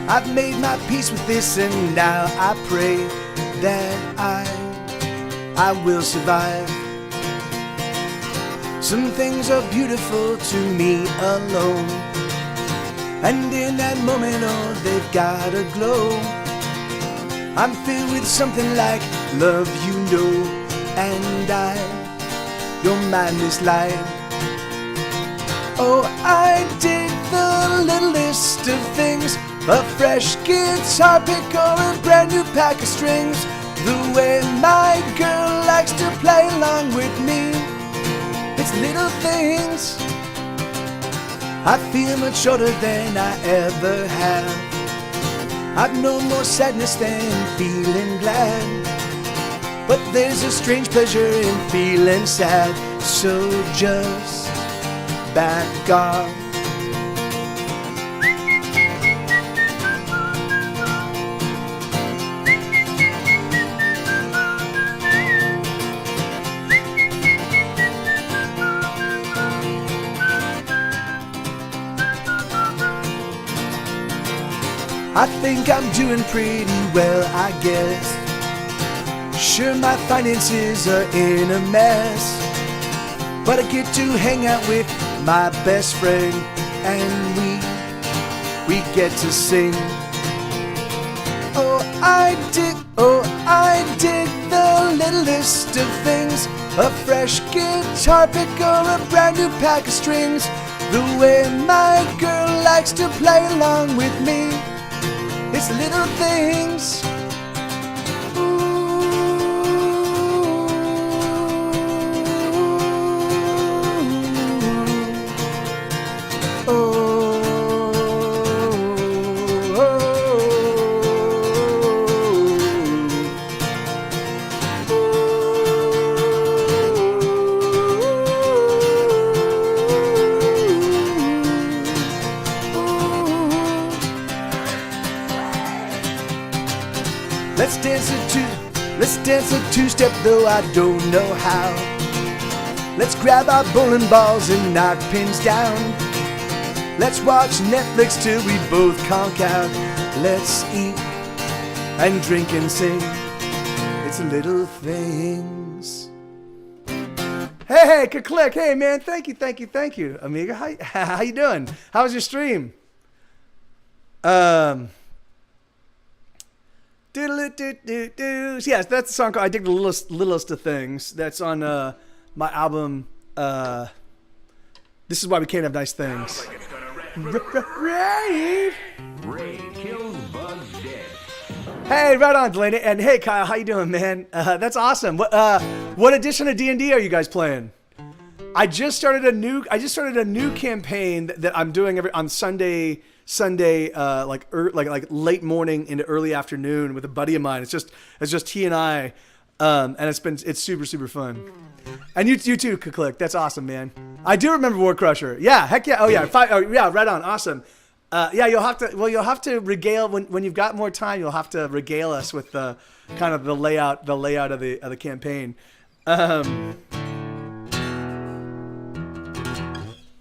I've made my peace with this and now I pray that I will survive. Some things are beautiful to me alone, and in that moment, oh, they've got a glow. I'm filled with something like love, you know, and you're my light. Oh, I dig the littlest of things, a fresh guitar pick or a brand new pack of strings. The way my girl likes to play along with me, it's little things. I feel much older than I ever have. I've known more sadness than feeling glad, but there's a strange pleasure in feeling sad. So just back off. I think I'm doing pretty well, I guess. Sure, my finances are in a mess, but I get to hang out with my best friend, and we get to sing. Oh, I dig the littlest of things, a fresh guitar pick or a brand new pack of strings. The way my girl likes to play along with me, it's little things. Let's dance a two-step, though I don't know how. Let's grab our bowling balls and knock pins down. Let's watch Netflix till we both conk out. Let's eat and drink and sing. It's little things. Hey, click. Hey, man, thank you, amiga. How you doing? How was your stream? Yes, that's the song called I Dig the Littlest of Things. That's on my album, This Is Why We Can't Have Nice Things. Ray kills bugs dead. Hey, right on, Delaney. And hey, Kyle, how you doing, man? That's awesome. What edition of D&D are you guys playing? I just started a new campaign that I'm doing on Sunday, like late morning into early afternoon with a buddy of mine. It's just he and I, and it's super super fun. And you too, Click. That's awesome, man. I do remember War Crusher. Yeah, heck yeah. Oh yeah, yeah, right on. Awesome. Yeah, you'll have to regale when you've got more time. You'll have to regale us with the kind of the layout of the campaign.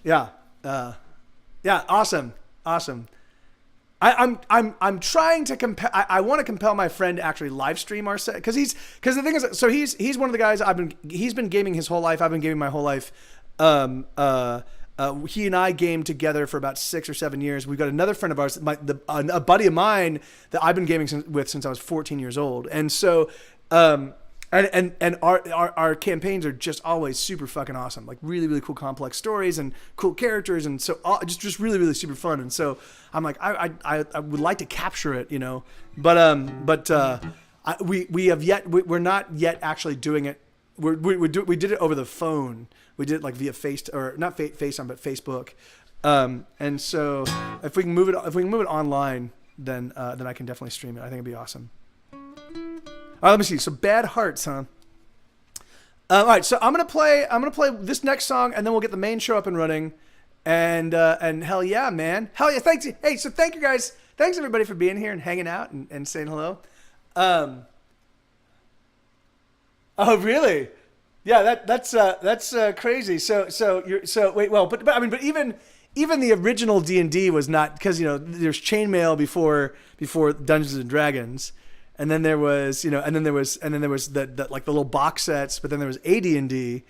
Yeah, awesome. I'm trying to compel. I want to compel my friend to actually live stream our set because the thing is, so he's one of the guys he's been gaming his whole life. I've been gaming my whole life. He and I gamed together for about 6 or 7 years. We've got another friend of ours, a buddy of mine that I've been gaming since I was 14 years old. And so, and our campaigns are just always super fucking awesome. Like really, really cool, complex stories and cool characters. And so just really, really super fun. And so I'm like, I would like to capture it, you know, but we're not yet actually doing it. We did it over the phone. We did it like via not FaceTime, but Facebook. And so if we can move it online, then I can definitely stream it. I think it'd be awesome. All right, let me see. So Bad Hearts, huh? All right, so I'm gonna play this next song, and then we'll get the main show up and running. And hell yeah, man, hell yeah! Thanks. Hey, so thank you guys. Thanks everybody for being here and hanging out and saying hello. Oh really? Yeah, that's crazy. But even the original D&D was not, because there's chainmail before Dungeons and Dragons, and then there was the like the little box sets, but then there was AD&D,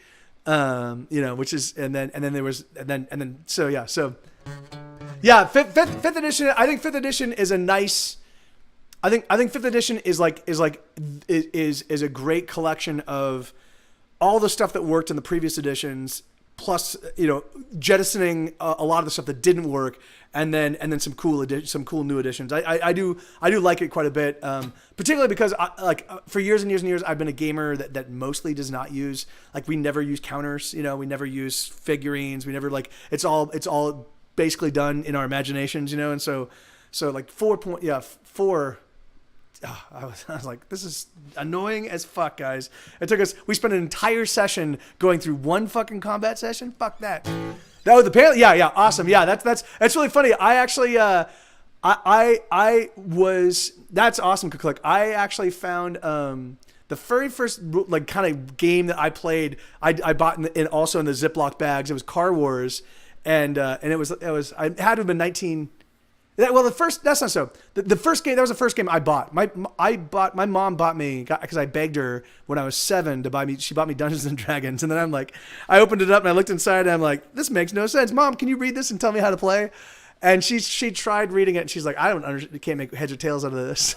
which is and then fifth edition. I think fifth edition is a nice. I think fifth edition is a great collection of all the stuff that worked in the previous editions, plus jettisoning a lot of the stuff that didn't work, and then some cool new additions. I do like it quite a bit, particularly because for years and years and years I've been a gamer that mostly does not use, like, we never use counters, we never use figurines, we never, like, it's all basically done in our imaginations, and so like 4. I was like, this is annoying as fuck, guys. We spent an entire session going through one fucking combat session. Fuck that. That was the panel. Yeah, awesome. Yeah, that's really funny. I actually, that's awesome, Click. I actually found the very first like kind of game that I played. I bought also in the Ziploc bags. It was Car Wars, and it was I had to have been 19. Well, that's not so. The first game, that was the first game I bought. My mom bought me, because I begged her when I was 7 to buy me. She bought me Dungeons and Dragons, and then I opened it up and I looked inside and I'm like, this makes no sense. Mom, can you read this and tell me how to play? And she tried reading it and she's like, I don't understand. Can't make heads or tails out of this.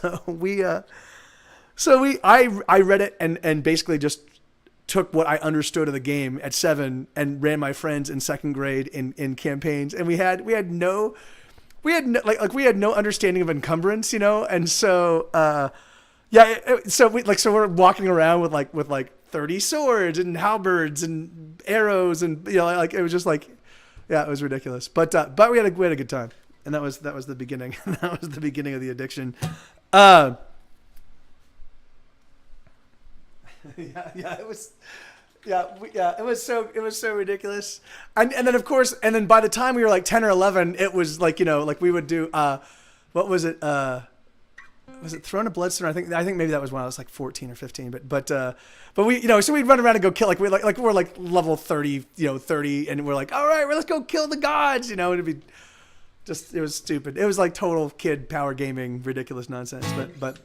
So I read it and basically just took what I understood of the game at 7 and ran my friends in 2nd grade in campaigns, and we had no understanding of encumbrance, and so so we're walking around with 30 swords and halberds and arrows, and it was just like, it was ridiculous, but we had a good time, and that was the beginning. That was the beginning of the addiction. It was. It was so ridiculous, and then of course, and then by the time we were like 10 or 11, it was like we would do what was it? was it Throne of Bloodstone? I think maybe that was when I was like 14 or 15. But we, so we'd run around and go kill, we're like level 30, 30, and we're like, all right, well, let's go kill the gods, and it'd be just, it was stupid. It was like total kid power gaming, ridiculous nonsense. But.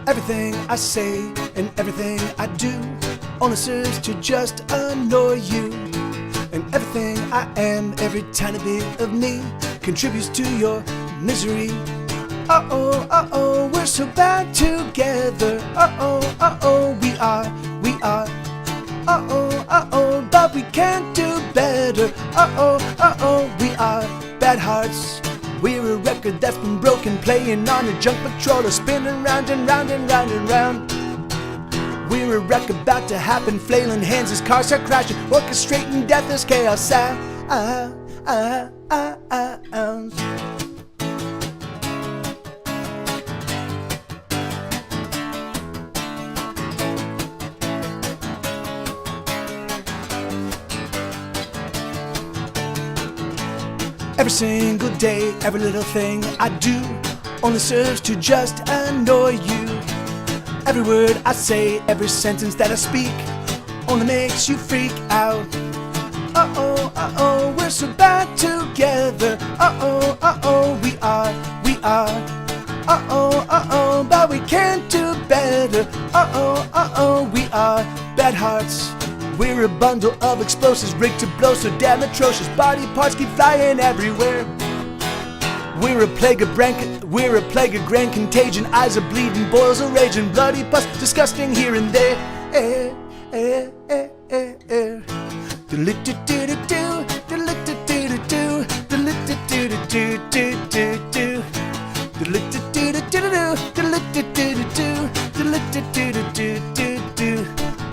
Everything I say and everything I do only serves to just annoy you. And everything I am, every tiny bit of me, contributes to your misery. Uh-oh, we're so bad together. Uh-oh, we are. Uh-oh, but we can't do better. Uh-oh, we are bad hearts. We're a record that's been broken, playing on a junk patroller, spinning round and round and round and round. We're a wreck about to happen, flailing hands as cars are crashing, orchestrating death as chaos sounds. Every single day, every little thing I do only serves to just annoy you. Every word I say, every sentence that I speak only makes you freak out. Uh-oh, we're so bad together. Uh-oh, we are. Uh-oh, but we can't do better. Uh-oh, we are bad hearts. We're a bundle of explosives rigged to blow so damn atrocious. Body parts keep flying everywhere. We're a plague of grand contagion. Eyes are bleeding, boils are raging, bloody pus disgusting here and there.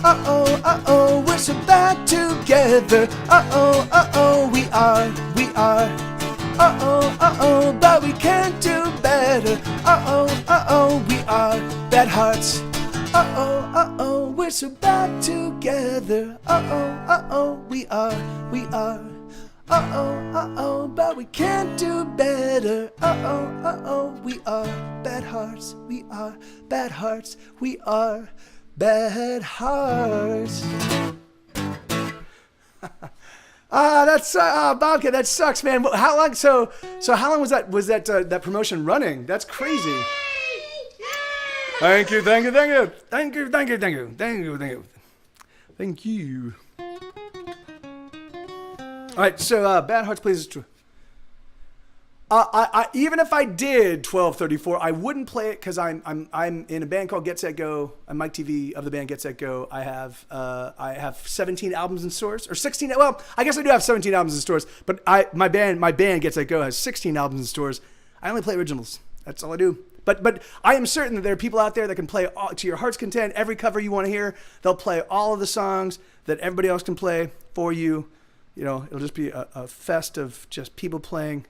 Uh-oh, we're so bad together. Uh-oh, we are. Uh-oh, but we can't do better. Uh-oh, we are bad hearts. Uh-oh, we're so bad together. Uh-oh, we are. Uh-oh, but we can't do better. Uh-oh, we are bad hearts. We are bad hearts. We are bad hearts. Bobcat, that sucks, man. How long? So how long was that promotion running? That's crazy. Thank you. All right, so Bad Hearts plays true. I even if I did 1234, I wouldn't play it because I'm in a band called Get Set Go. I'm Mike TV of the band Get Set Go. I have 17 albums in stores, or 16. Well, I guess I do have 17 albums in stores, but my band Get Set Go has 16 albums in stores. I only play originals. That's all I do. But I am certain that there are people out there that can play to your heart's content every cover you want to hear. They'll play all of the songs that everybody else can play for you. You know, it'll just be a fest of just people playing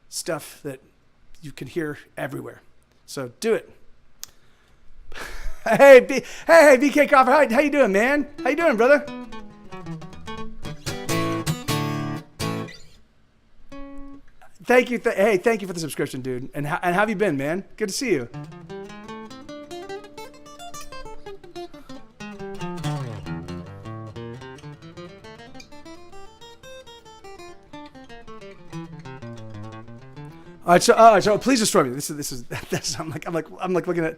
stuff that you can hear everywhere. So do it. Hey, BK Crawford, how you doing, man? How you doing, brother? Thank you. Thank you for the subscription, dude. And how have you been, man? Good to see you. All right, so please destroy me. This is I'm like looking at.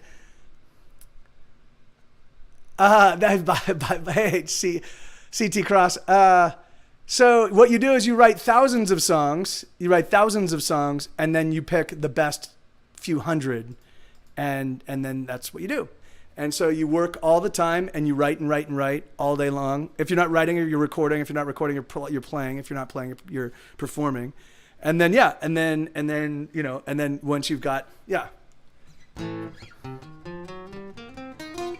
Hey, CT Cross. So what you do is you write thousands of songs. And then you pick the best few hundred, and then that's what you do. And so you work all the time, and you write and write and write all day long. If you're not writing, you're recording. If you're not recording, you're playing. If you're not playing, you're performing. And then and then once you've got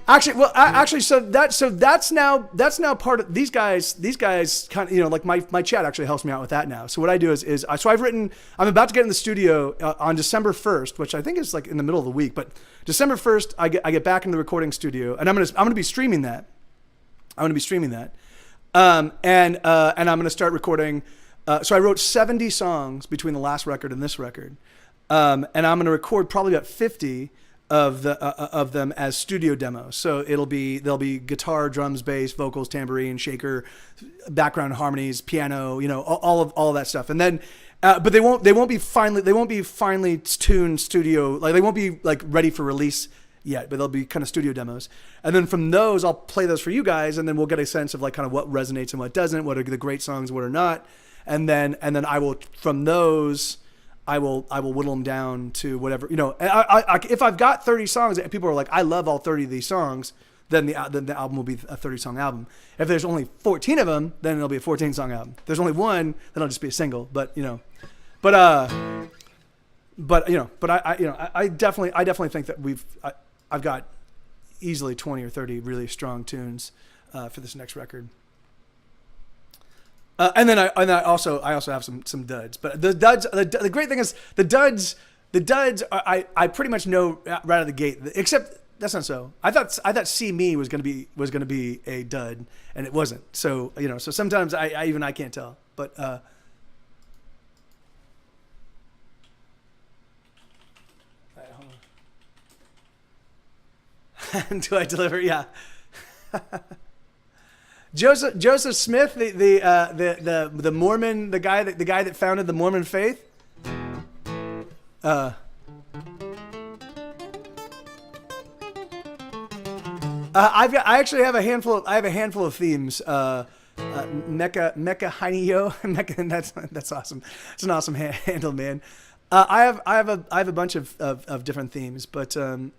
Actually, well, actually, so that's now part of these guys. These guys kind of, like my chat actually helps me out with that now. So what I do is so I'm about to get in the studio on December 1st, which I think is like in the middle of the week. But December 1st, I get back in the recording studio, and I'm gonna be streaming that. And I'm gonna start recording. So I wrote 70 songs between the last record and this record, and I'm gonna record probably about 50 of them as studio demos. So there'll be guitar, drums, bass, vocals, tambourine, shaker, background harmonies, piano, all of that stuff. And then, but they won't be finely tuned studio, like they won't be like ready for release yet, but they'll be kind of studio demos. And then from those, I'll play those for you guys, and then we'll get a sense of like kind of what resonates and what doesn't, what are the great songs, what are not. And then I will, from those, I will whittle them down to whatever, I if I've got 30 songs and people are like, I love all 30 of these songs, then the album will be a 30 song album. If there's only 14 of them, then it'll be a 14 song album. If there's only one, then it'll just be a single. But I definitely think that I've got easily 20 or 30 really strong tunes for this next record. And then I also have some duds, but the duds, the great thing is the duds I pretty much know right out of the gate, except that's not so. I thought See Me was gonna be a dud, and it wasn't. So so sometimes I can't tell, but do I deliver? Yeah. Joseph Smith, the Mormon, the guy that founded the Mormon faith. I actually have a handful of themes. Mecca Heinio. That's awesome. It's an awesome handle, man. I have a bunch of different themes, but so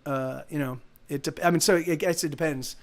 I guess it depends.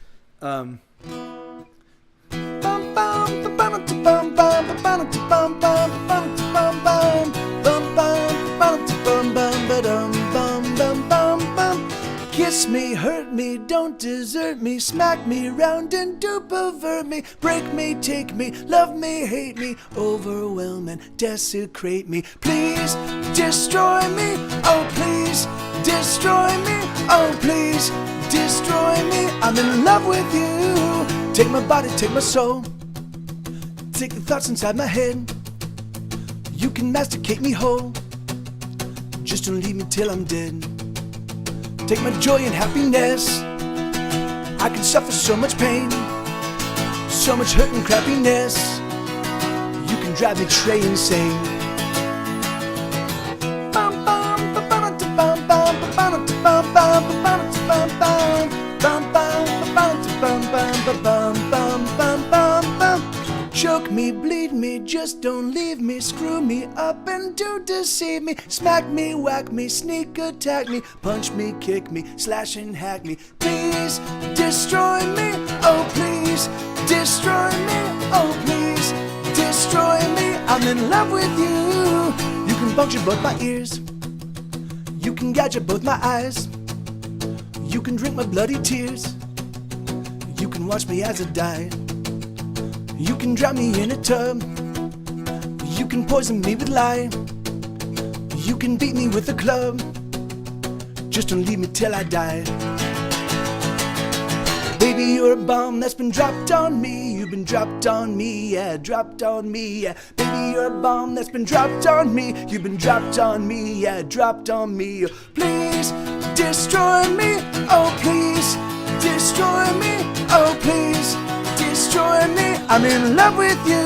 Kiss me, hurt me, don't desert me, smack me round and do pervert me, break me, take me, love me, hate me, overwhelm and desecrate me. Please destroy me, oh please destroy me, oh please destroy me. I'm in love with you. Take my body, take my soul, take the thoughts inside my head. You can masticate me whole, just don't leave me till I'm dead. Take my joy and happiness, I can suffer so much pain, so much hurt and crappiness. You can drive me tray insane. Choke me, bleed me, just don't leave me, screw me up and do deceive me, smack me, whack me, sneak attack me, punch me, kick me, slash and hack me. Please destroy me, oh please destroy me, oh please destroy me. I'm in love with you. You can puncture both my ears, you can gouge out both my eyes, you can drink my bloody tears, you can watch me as I die. You can drown me in a tub, you can poison me with lye, you can beat me with a club, just don't leave me till I die. Baby, you're a bomb that's been dropped on me, you've been dropped on me, yeah, dropped on me, yeah. Baby, you're a bomb that's been dropped on me, you've been dropped on me, yeah, dropped on me. Please destroy me, oh please destroy me, oh please destroy me. I'm in love with you.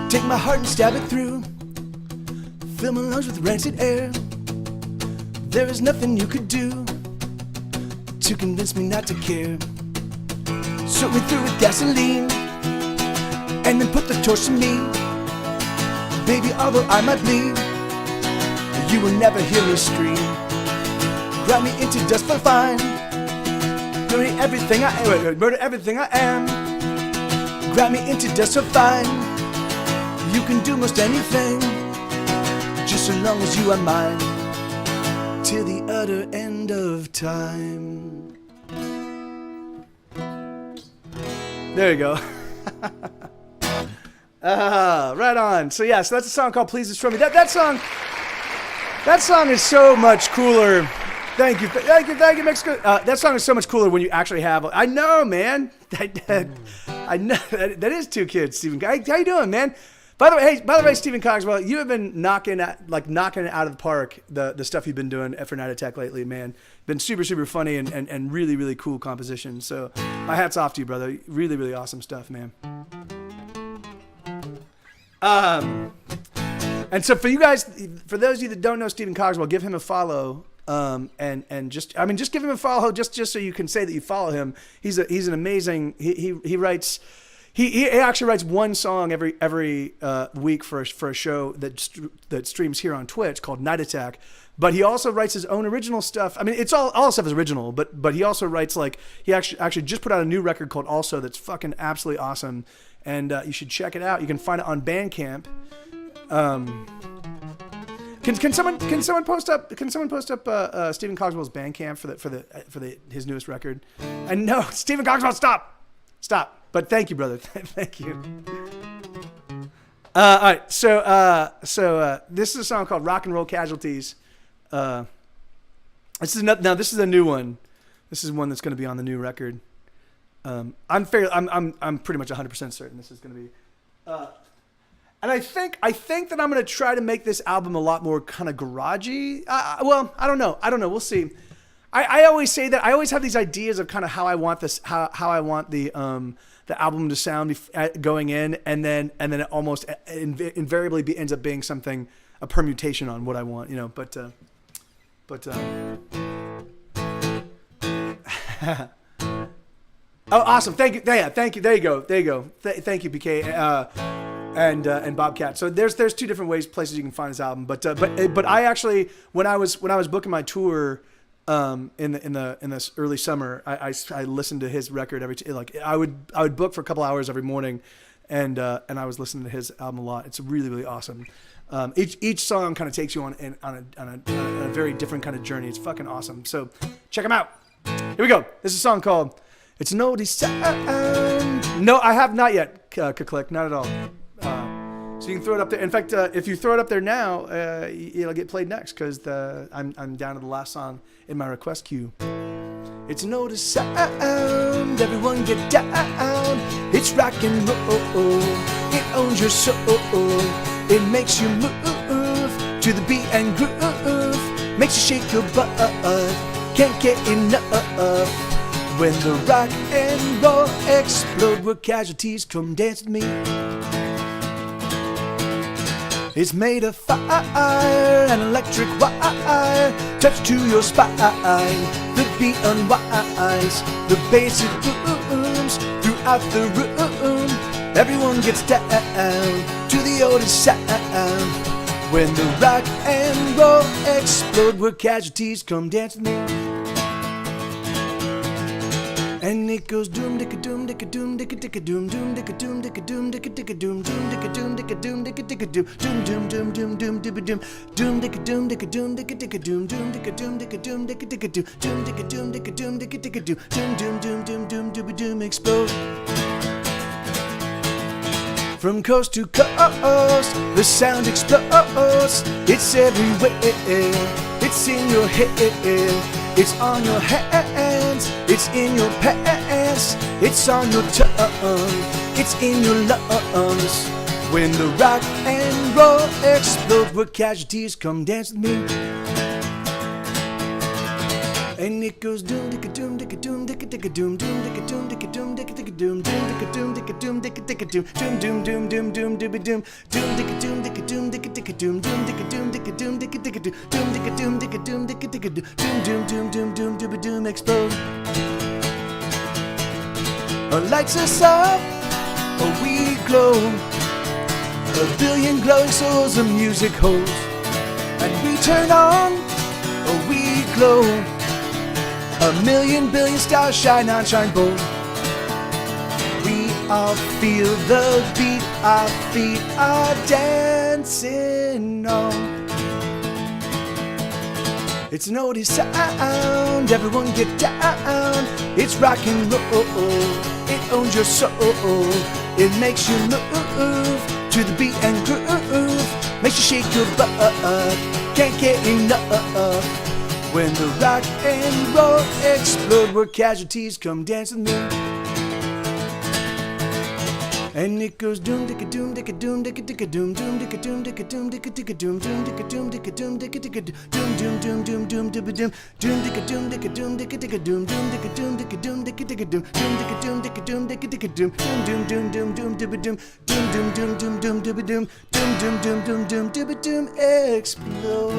Take my heart and stab it through, fill my lungs with rancid air. There is nothing you could do to convince me not to care. Soak me through with gasoline and then put the torch to me. Baby, although I might bleed, you will never hear me scream. Grind me into dust for fine, murder everything I am, murder everything I am. Grind me into dust so fine, you can do most anything, just so long as you are mine, till the utter end of time. There you go. Right on. So yeah, so that's a song called "Please Destroy Me." That song is so much cooler. Thank you, Mexico. That song is so much cooler when you actually have. I know, man. I know that is two kids, Stephen. How you doing, man? By the way, Stephen Cogswell, you have been knocking it out of the park. The stuff you've been doing for Night Attack lately, man. Been super, super funny and really, really cool composition. So my hat's off to you, brother. Really, really awesome stuff, man. And so for you guys, for those of you that don't know Stephen Cogswell, give him a follow. And just give him a follow just so you can say that you follow him. He's an amazing. He writes. He actually writes one song every week for a show that streams here on Twitch called Night Attack. But he also writes his own original stuff. I mean, it's all his stuff is original. But he also writes he actually just put out a new record called Also that's fucking absolutely awesome. And you should check it out. You can find it on Bandcamp. Can someone post up Stephen Cogswell's Bandcamp for his newest record? And no, Stephen Cogswell, stop. But thank you, brother. Thank you. All right, so this is a song called "Rock and Roll Casualties." This is a new one. This is one that's going to be on the new record. I'm pretty much 100% certain this is going to be. And I think that I'm going to try to make this album a lot more kind of garagey. Well, I don't know. We'll see. I always say that I always have these ideas of kind of how I want this, how I want the album to sound going in, and then it almost invariably ends up being a permutation on what I want, you know. But oh, awesome! Thank you. Yeah, thank you. There you go. Thank you, BK. And Bobcat. So there's two different places you can find this album. But I actually when I was booking my tour in this early summer, I listened to his record I would book for a couple hours every morning, and I was listening to his album a lot. It's really, really awesome. Each song kind of takes you on a very different kind of journey. It's fucking awesome. So check them out. Here we go. This is a song called "It's No Sound." No, I have not yet. Click, not at all. So you can throw it up there. In fact, if you throw it up there now, it'll get played next because I'm down to the last song in my request queue. It's no sound, everyone get down. It's rock and roll, it owns your soul. It makes you move to the beat and groove. Makes you shake your butt, can't get enough. When the rock and roll explode, where casualties come dance with me. It's made of fire and electric wire, touch to your spine. The beat unwinds, the bass it booms throughout the room. Everyone gets down to the oldest sound. When the rock and roll explode, where casualties come dance with me. And it goes doom dicka doom dicka doom dicka dicka doom doom dicka doom dicka doom dicka dicka doom doom dicka doom dicka doom dicka dicka doom doom doom doom doom doom doom doom dicka doom dicka doom dicka dicka doom doom dicka doom dicka doom dicka dicka doom doom dicka doom dicka doom dicka dicka doom doom doom doom doom doom doom explode. From coast to coast, the sound explodes. It's everywhere. It's in your head. It's on your hands. It's in your pants. It's on your tongue. It's in your lungs. When the rock and roll explode, where casualties come dance with me. And it goes doom dicka doom dicka doom dicka dicka doom doom dicka doom dicka doom dicka dicka doom doom dicka doom dicka doom dicka dicka doom doom doom doom doom doom doom doom dicka doom dicka doom dicka dicka doom doom dicka doom dicka doom dicka dicka doom dicka doom dicka doom dicka dicka doom doom doom doom doom doom doom explode. Lights us up, we glow. A billion glowing souls of music holds, and we turn on, we glow. A million billion stars shine on, shine bold. We all feel the beat, our feet are dancing on. It's an oldie sound, everyone get down. It's rock and roll, it owns your soul. It makes you move to the beat and groove. Makes you shake your butt, can't get enough. When the rock and roll explode, where casualties come dance with me. And it goes doom dicka doom dicka doom dicka dicka doom doom dicka doom dicka doom dicka dicka doom doom dicka doom dicka doom dicka dicka doom doom doom doom doom dibba doom doom dicka doom dicka doom dicka dicka doom doom dicka doom dicka doom dicka dicka doom doom dicka doom dicka doom dicka dicka doom doom doom doom doom dibba doom doom doom doom doom doom dibba doom doom doom doom doom doom dibba doom explode.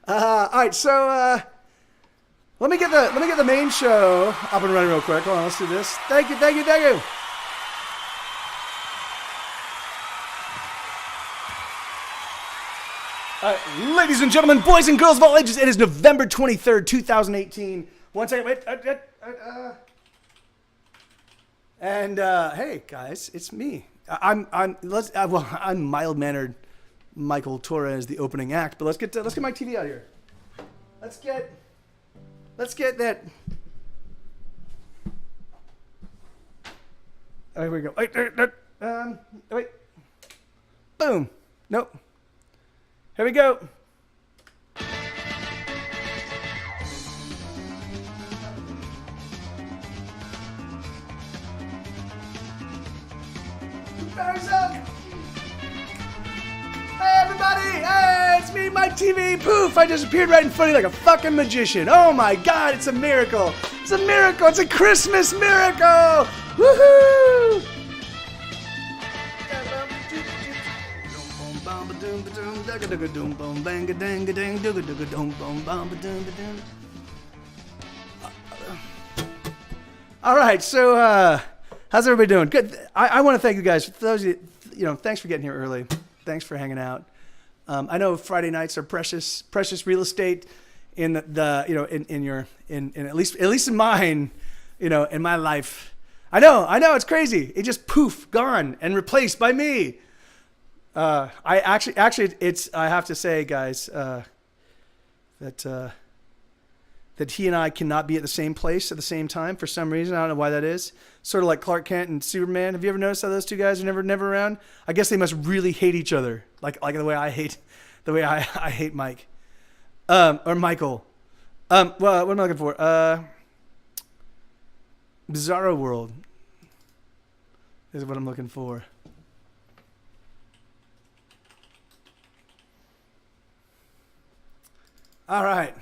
All right, so let me get the main show up and running real quick. Hold on, let's do this. Thank you. All right, ladies and gentlemen, boys and girls of all ages, it is November 23rd, 2018. One second, wait. And hey guys, it's me. I'm mild-mannered Michael Torres, the opening act. But let's get my TV out here. Let's get that. Oh, here we go. Wait. Boom. Nope. Here we go. Powers up. Hey everybody! Hey, it's me, Mike TV. Poof! I just appeared right in front of you like a fucking magician. Oh my God! It's a miracle! It's a miracle! It's a Christmas miracle! Woohoo! All right, so how's everybody doing? Good. I want to thank you guys. For those of you, thanks for getting here early. Thanks for hanging out. I know Friday nights are precious real estate in at least in mine, in my life. I know it's crazy. It just poof, gone and replaced by me. I have to say, guys, that he and I cannot be at the same place at the same time for some reason. I don't know why that is. Sort of like Clark Kent and Superman. Have you ever noticed how those two guys are never around? I guess they must really hate each other, like the way I hate Mike, or Michael. Well, what am I looking for? Bizarro World is what I'm looking for. All right.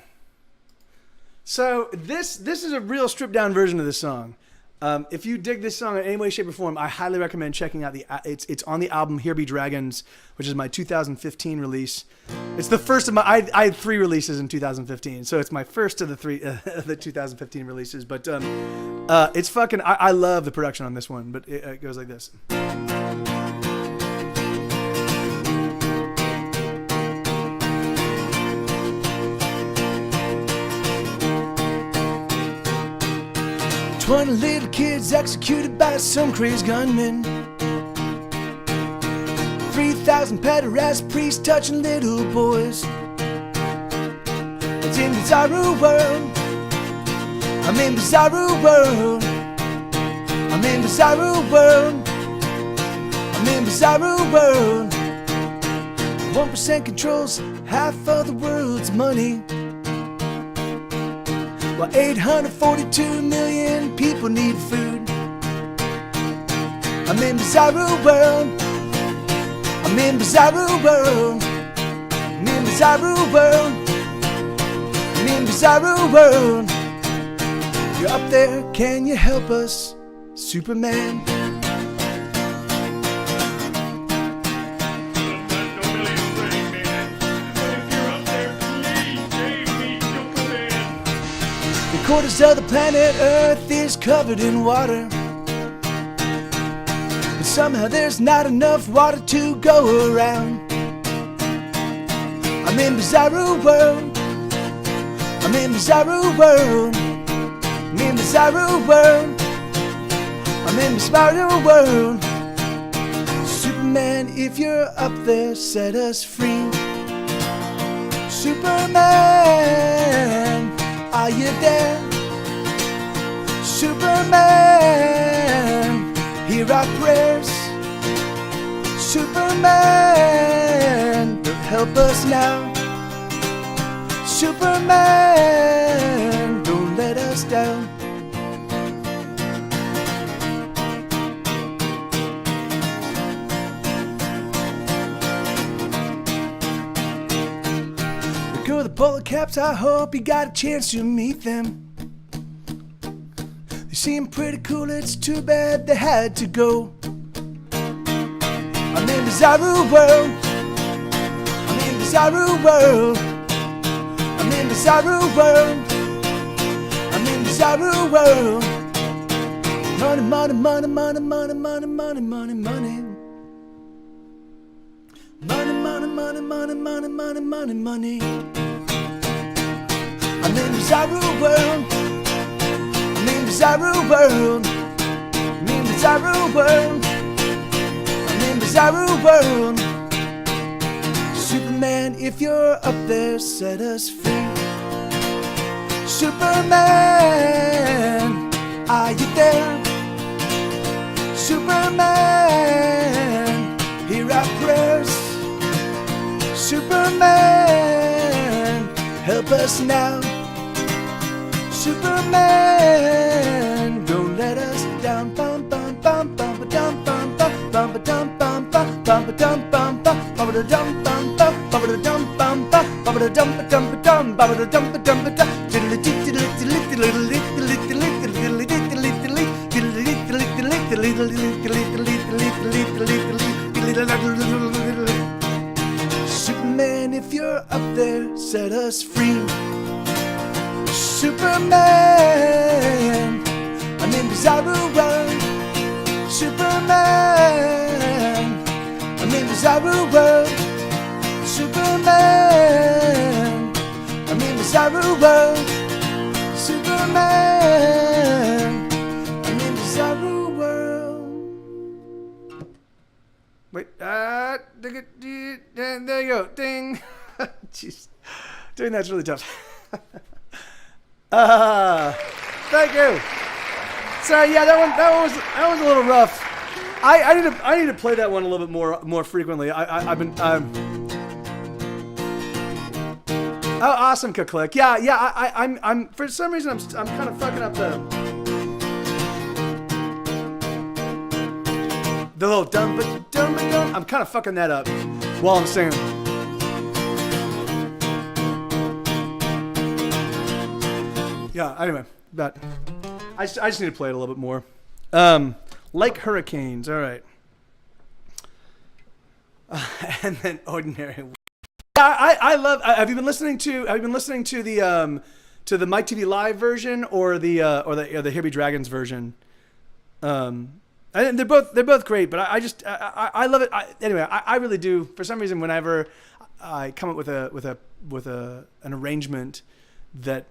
So this is a real stripped down version of this song. If you dig this song in any way, shape, or form, I highly recommend checking out it's on the album Here Be Dragons, which is my 2015 release. It's the first of I had 3 releases in 2015, so it's my first of the 2015 releases. But it's fucking. I love the production on this one, but it goes like this. 20 little kids executed by some crazy gunman. 3,000 pederast priests touching little boys. It's in Bizarro World. I'm in Bizarro World. I'm in Bizarro World. I'm in Bizarro World. 1% controls half of the world's money, while 842 million people need food. I'm in Bizarro World. I'm in Bizarro World. I'm in Bizarro World. I'm in Bizarro World. You're up there, can you help us, Superman? Quarters of the planet Earth is covered in water, but somehow there's not enough water to go around. I'm in Bizarro World. I'm in Bizarro World. I'm in Bizarro World. I'm in Bizarro World. Superman, if you're up there, set us free. Superman, are you there? Superman, hear our prayers. Superman, help us now. Superman, don't let us down. The girl with the polo caps, I hope you got a chance to meet them. They seem pretty cool, it's too bad they had to go. I'm in Bizarro World. I'm in Bizarro World. I'm in Bizarro World. I'm in Bizarro World. Money, money, money, money, money, money, money, money, money. Money, money, money, money, money, money, money, money. I'm in Bizarro World. I'm in Bizarro World. I'm in Bizarro World. I'm in Bizarro World. Superman, if you're up there, set us free. Superman, are you there? Superman, hear our prayers. Superman, help us now. Superman, don't let us down. Bum bum bum bum ba dum bum bum bum ba dum bum bum bum ba dum bum bum bum ba dum bum bum bum ba dum bum bum bum ba dum ba dum ba dum ba dum ba dum ba dum. Superman, if you're up there, set us free. Superman, I'm in Bizarro World. Superman, I'm in Bizarro World. Superman, I'm in Bizarro World. Superman, I'm in Bizarro World. Wait, there you go, ding. Jeez, doing that's really tough. Thank you. Sorry, yeah, that was a little rough. I need to play that one a little bit more frequently. I've been oh, awesome, Click. Yeah, I'm for some reason I'm kind of fucking up the little dum. I'm kind of fucking that up while I'm singing. Yeah, anyway, but I just need to play it a little bit more. Like Hurricanes, all right. And then Ordinary. I love. Have you been listening to the Mike TV Live version or the Here Be Dragons version? And they're both great, but I love it. Anyway, I really do. For some reason, whenever I come up with an arrangement that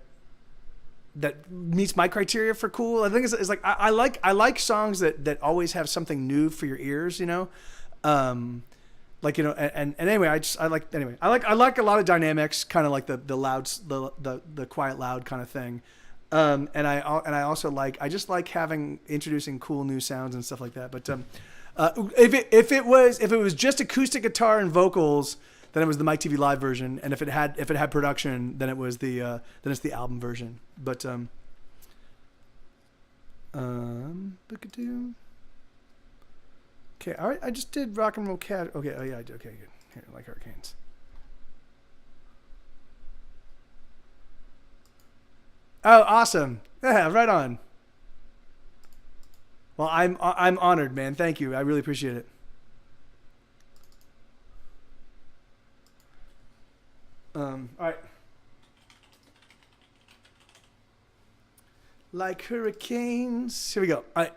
meets my criteria for cool, I think it's like I like songs that always have something new for your ears, you know. Like, you know, and anyway, I like a lot of dynamics, kind of like the loud, the quiet loud kind of thing. And I also like introducing cool new sounds and stuff like that. But if it was just acoustic guitar and vocals, then it was the Mike TV Live version. And if it had production, then it's the album version. But okay, all right. I just did Rock and Roll Cat. Okay, oh yeah, I did. Okay, good. Here, Like Hurricanes. Oh, awesome! Yeah, right on. Well, I'm honored, man. Thank you. I really appreciate it. All right. Like Hurricanes. Here we go. All right.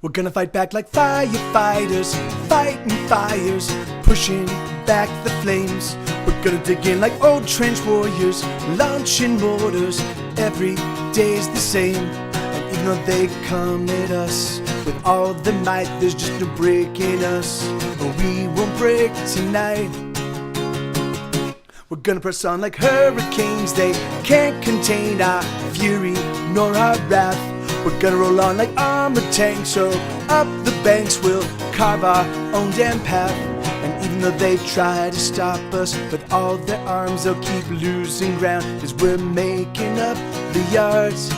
We're gonna fight back like firefighters, fighting fires, pushing back the flames. We're gonna dig in like old trench warriors, launching mortars. Every day's the same, and even though they come at us with all their might, there's just no breaking us. But we won't break tonight. We're gonna press on like hurricanes. They can't contain our fury nor our wrath. We're gonna roll on like armored tanks. So up the banks we'll carve our own damn path. And even though they try to stop us with all their arms, they'll keep losing ground, 'cause we're making up the yards.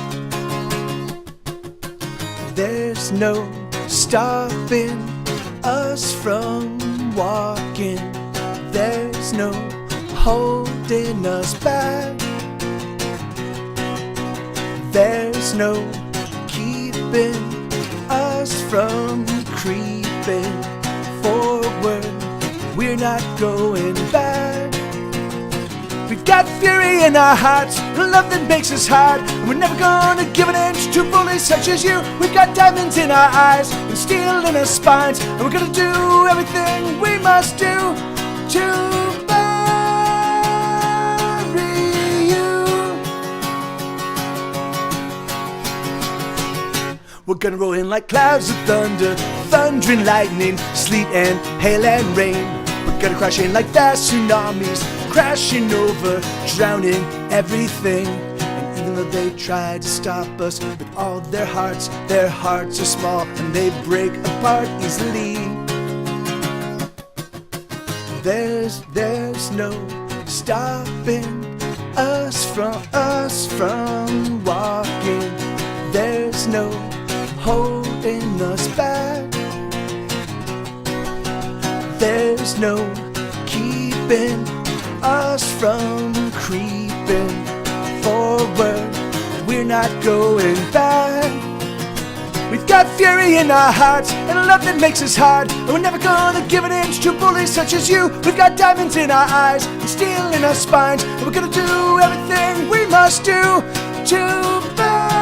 There's no stopping us from walking. There's no holding us back. There's no keeping us from creeping forward. We're not going back. We've got fury in our hearts, love that makes us hard, and we're never gonna give an inch to bullies such as you. We've got diamonds in our eyes and steel in our spines, and we're gonna do everything we must do to bury you. We're gonna roll in like clouds of thunder, thunder and lightning, sleet and hail and rain. We're gonna crash in like vast tsunamis, crashing over, drowning everything. And even though they try to stop us with all their hearts are small and they break apart easily. There's no stopping us from walking. There's no holding us back. There's no keeping us from creeping forward. We're not going back. We've got fury in our hearts and a love that makes us hard, and we're never gonna give an inch to bullies such as you. We've got diamonds in our eyes and steel in our spines, and we're gonna do everything we must do to bury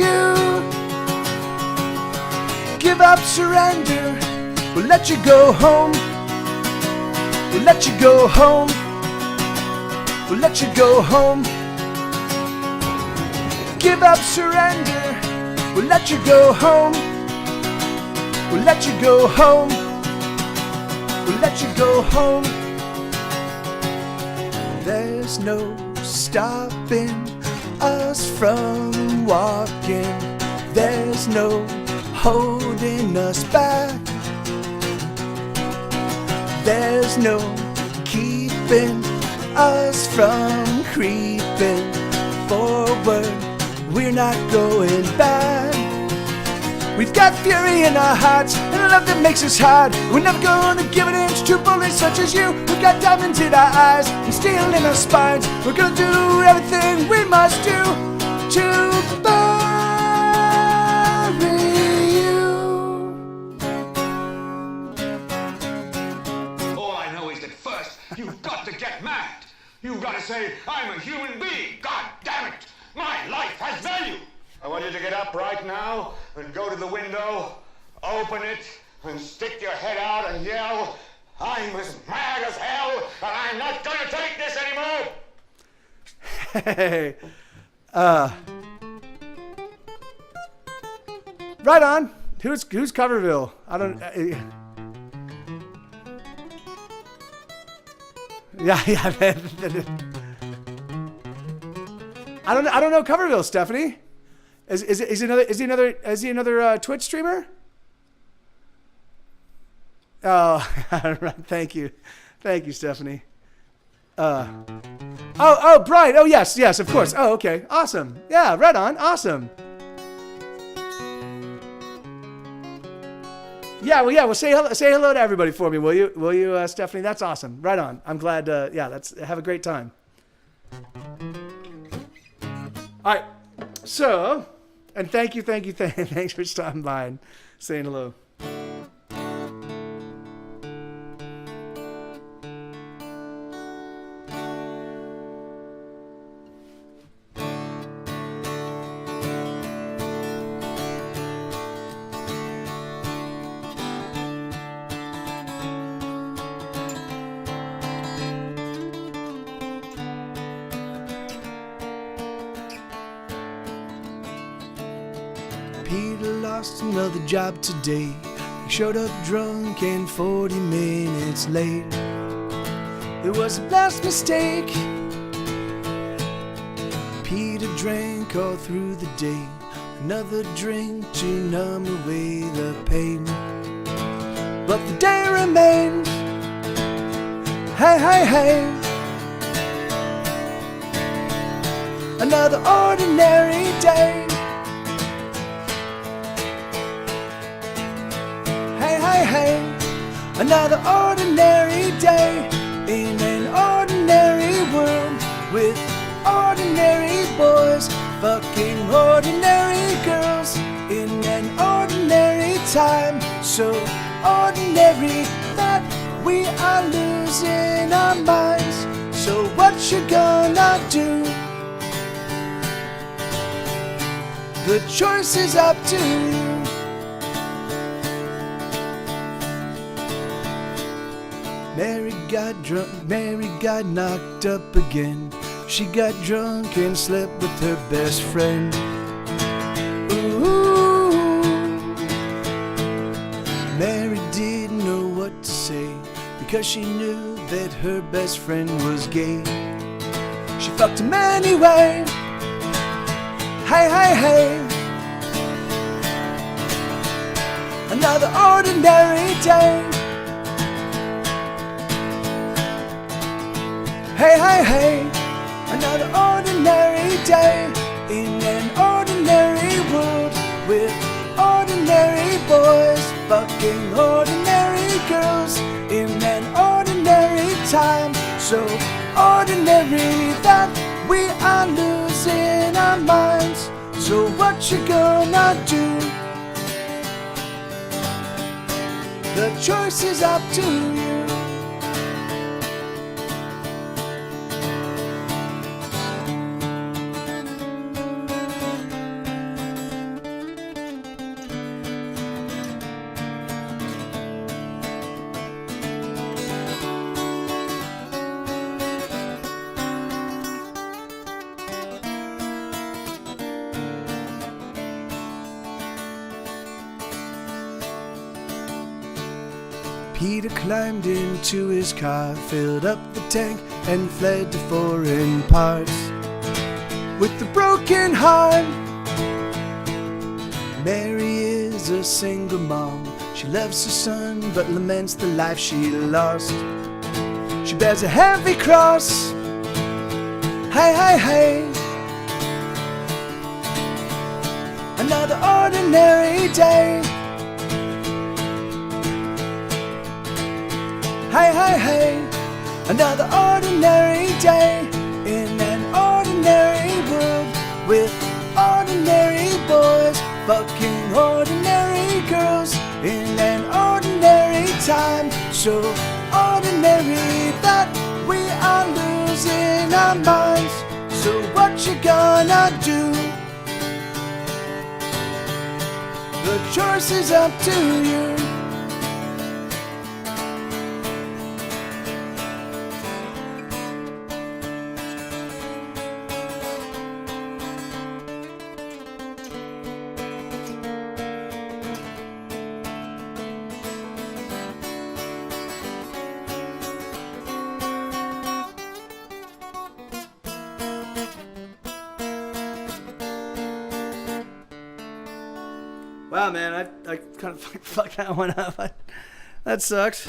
you. Give up, surrender. We'll let you go home. We'll let you go home. We'll let you go home. Give up, surrender. We'll let you go home. We'll let you go home. We'll let you go home. There's no stopping us from walking. There's no holding us back. There's no keeping us from creeping forward. We're not going back. We've got fury in our hearts and a love that makes us hard. We're never gonna give an inch to bullies such as you. We've got diamonds in our eyes and steel in our spines. We're gonna do everything we must do to bury you. All I know is that first, you've got to get mad. You've got to say, I'm a human being. God damn it. My life has value. I want you to get up right now and go to the window, open it, and stick your head out and yell, I'm as mad as hell, and I'm not going to take this anymore. Hey, right on. Who's Coverville? I don't. Yeah. I don't know Coverville, Stephanie. Is he another Twitch streamer? Oh, thank you, Stephanie. Oh, Brian. Oh, yes, of course. Oh, okay, awesome. Yeah, right on, awesome. Yeah, well, say hello to everybody for me, will you, Stephanie? That's awesome. Right on. I'm glad. Have a great time. All right. So, and thank you. Thanks for stopping by and saying hello. Peter lost another job today. He showed up drunk and 40 minutes late. It was a blast mistake. Peter drank all through the day, another drink to numb away the pain. But the day remained. Hey, hey, hey. Another ordinary day. Hey, hey, hey. Another ordinary day in an ordinary world with ordinary boys fucking ordinary girls in an ordinary time. So ordinary that we are losing our minds. So what you gonna do? The choice is up to you. Mary got drunk, Mary got knocked up again. She got drunk and slept with her best friend. Ooh. Mary didn't know what to say because she knew that her best friend was gay. She fucked him anyway. Hey, hey, hey. Another ordinary day. Hey, hey, hey. Another ordinary day in an ordinary world with ordinary boys fucking ordinary girls in an ordinary time. So ordinary that we are losing our minds. So what you gonna do? The choice is up to you. Peter climbed into his car, filled up the tank, and fled to foreign parts. With a broken heart, Mary is a single mom. She loves her son, but laments the life she lost. She bears a heavy cross. Hey, hey, hey. Another ordinary day. Hey, hey, hey. Another ordinary day in an ordinary world with ordinary boys fucking ordinary girls in an ordinary time. So ordinary that we are losing our minds. So what you gonna do? The choice is up to you. Wow, man, I kind of fucked that one up. That sucks.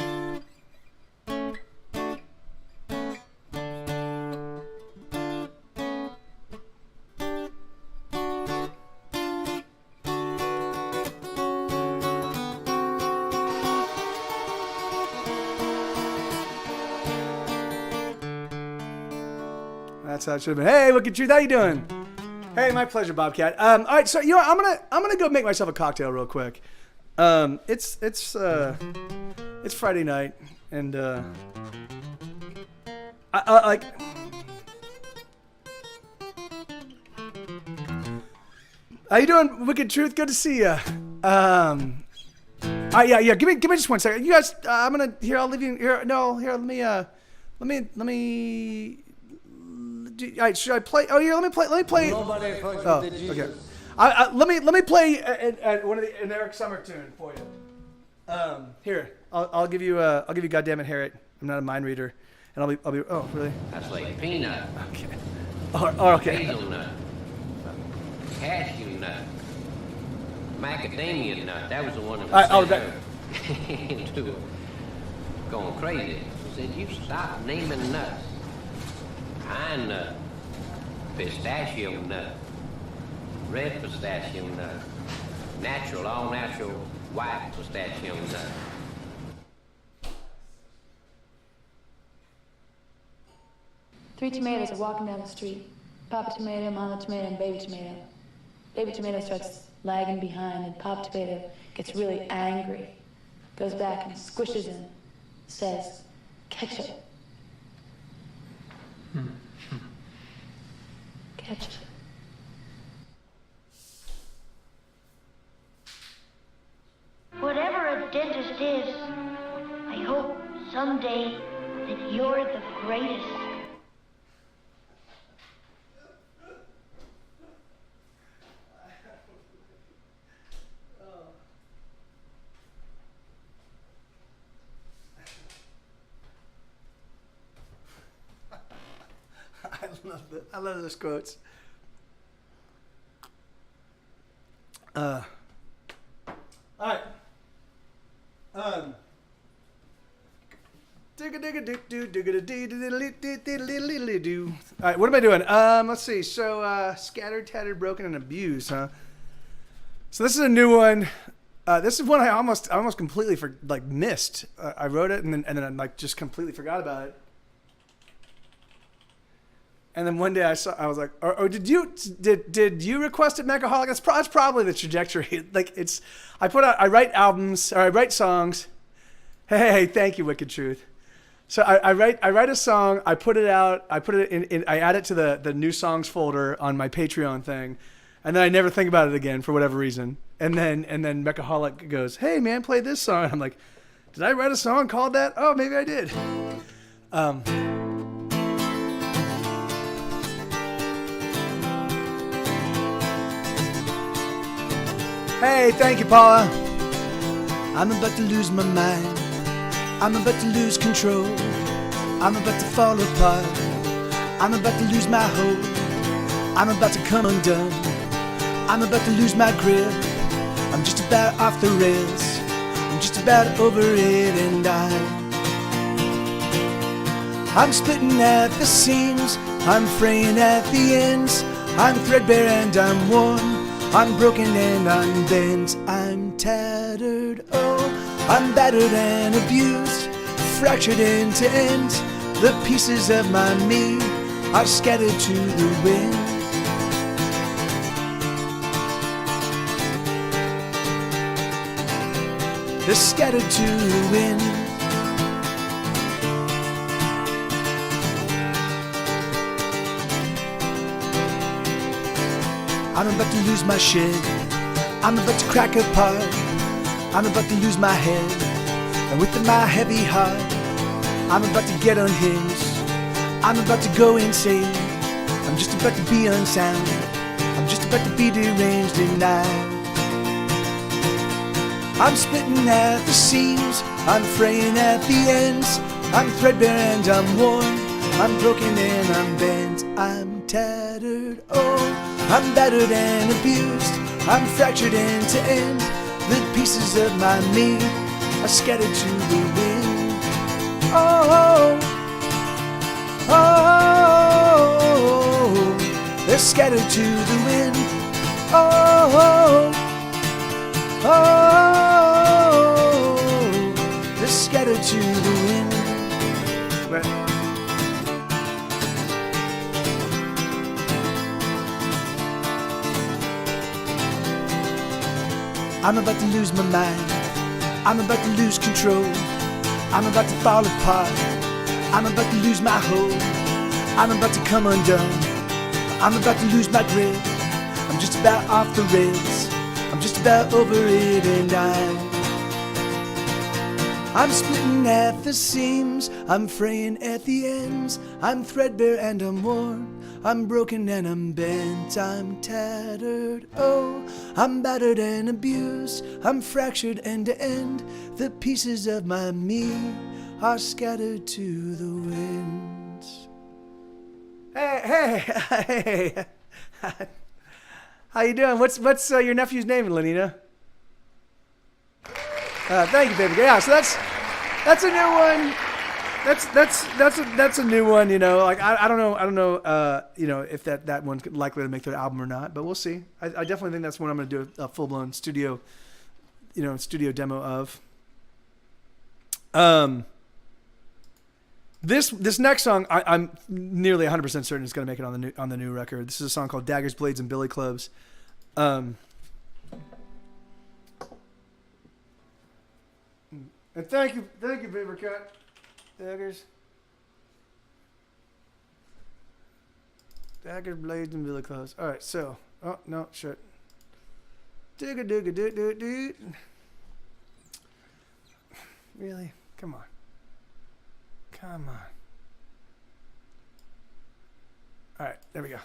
That's how it should have been. Hey, look at you. How you doing? Hey, my pleasure, Bobcat. All right, so you know, I'm gonna go make myself a cocktail real quick. It's Friday night, and I like. How you doing, Wicked Truth? Good to see you. Yeah. Give me just 1 second. You guys, I'm gonna here. I'll leave you here. No, here. Let me. All right, should I play? Oh, here. Let me play. Oh, okay. Let me play an Eric Summer tune for you. Here, I'll give you Goddamn It, Harriet. I'm not a mind reader, and I'll be. Oh, really? That's like peanut, Okay. Oh, okay. hazelnut, cashew nut, macadamia nut. That was the one that was sent her into going crazy. She said, "You stop naming nuts. Pine nut, pistachio nut, red pistachio nut, natural, all natural white pistachio nut." Three tomatoes are walking down the street. Papa tomato, mama tomato, and baby tomato. Baby tomato starts lagging behind, and Papa tomato gets really angry. Goes back and squishes him. Says, ketchup. Ketchup. Whatever a dentist is, I hope someday that you're the greatest. I love those quotes. All right. All right, what am I doing? Let's see. So, scattered, tattered, broken, and abused, huh? So this is a new one. This is one I almost completely missed. I wrote it and then I just completely forgot about it. And then one day I was like, "Oh, did you request it, Mechaholic?" That's probably the trajectory. I write albums or I write songs. Hey, thank you, Wicked Truth. So I write a song. I put it out. I put it in. I add it to the new songs folder on my Patreon thing, and then I never think about it again for whatever reason. And then Mechaholic goes, "Hey man, play this song." I'm like, "Did I write a song called that? Oh, maybe I did." Hey, thank you, Paula. I'm about to lose my mind. I'm about to lose control. I'm about to fall apart. I'm about to lose my hope. I'm about to come undone. I'm about to lose my grip. I'm just about off the rails. I'm just about over it, and I'm splitting at the seams. I'm fraying at the ends. I'm threadbare and I'm worn. I'm broken and I'm bent, I'm tattered, oh, I'm battered and abused, fractured end to end. The pieces of my me are scattered to the wind. They're scattered to the wind. I'm about to lose my shit. I'm about to crack apart. I'm about to lose my head. And with my heavy heart, I'm about to get unhinged. I'm about to go insane. I'm just about to be unsound. I'm just about to be deranged, and I'm splitting at the seams. I'm fraying at the ends. I'm threadbare and I'm worn. I'm broken and I'm bent. I'm tattered, oh, I'm battered and abused. I'm fractured end to end. The pieces of my me are scattered to the wind. Oh, oh, oh, they're scattered to the wind. Oh, oh, oh, they're scattered to the wind. Right. I'm about to lose my mind. I'm about to lose control. I'm about to fall apart. I'm about to lose my hold. I'm about to come undone. I'm about to lose my grip. I'm just about off the rails. I'm just about over it, and I'm splitting at the seams. I'm fraying at the ends. I'm threadbare and I'm worn. I'm broken and I'm bent, I'm tattered, oh, I'm battered and abused, I'm fractured end to end. The pieces of my me are scattered to the winds. Hey. How you doing? What's your nephew's name, Lenina? Thank you, baby. Yeah, so that's a new one. That's a new one. You know, like I don't know. You know, if that one's likely to make their album or not, but we'll see. I definitely think that's one I'm going to do a full blown studio demo of. This next song, I'm nearly 100% certain is going to make it on the new record. This is a song called Daggers, Blades, and Billy Clubs. And thank you, Paper Cut. Daggers, Blades, and Billy Clubs. All right, so, oh no, shit. Digga. Really? Come on. All right, there we go.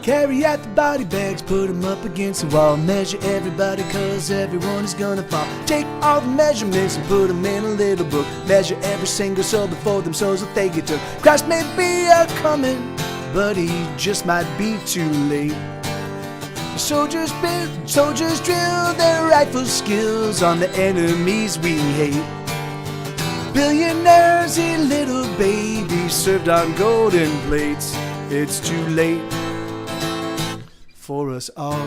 Carry out the body bags, put them up against the wall. Measure everybody, cause everyone is gonna fall. Take all the measurements and put them in a little book. Measure every single soul before them souls that they get took. Christ may be a-coming, but he just might be too late. Soldiers drill their rifle skills on the enemies we hate. Billionaires eat little babies served on golden plates. It's too late for us all.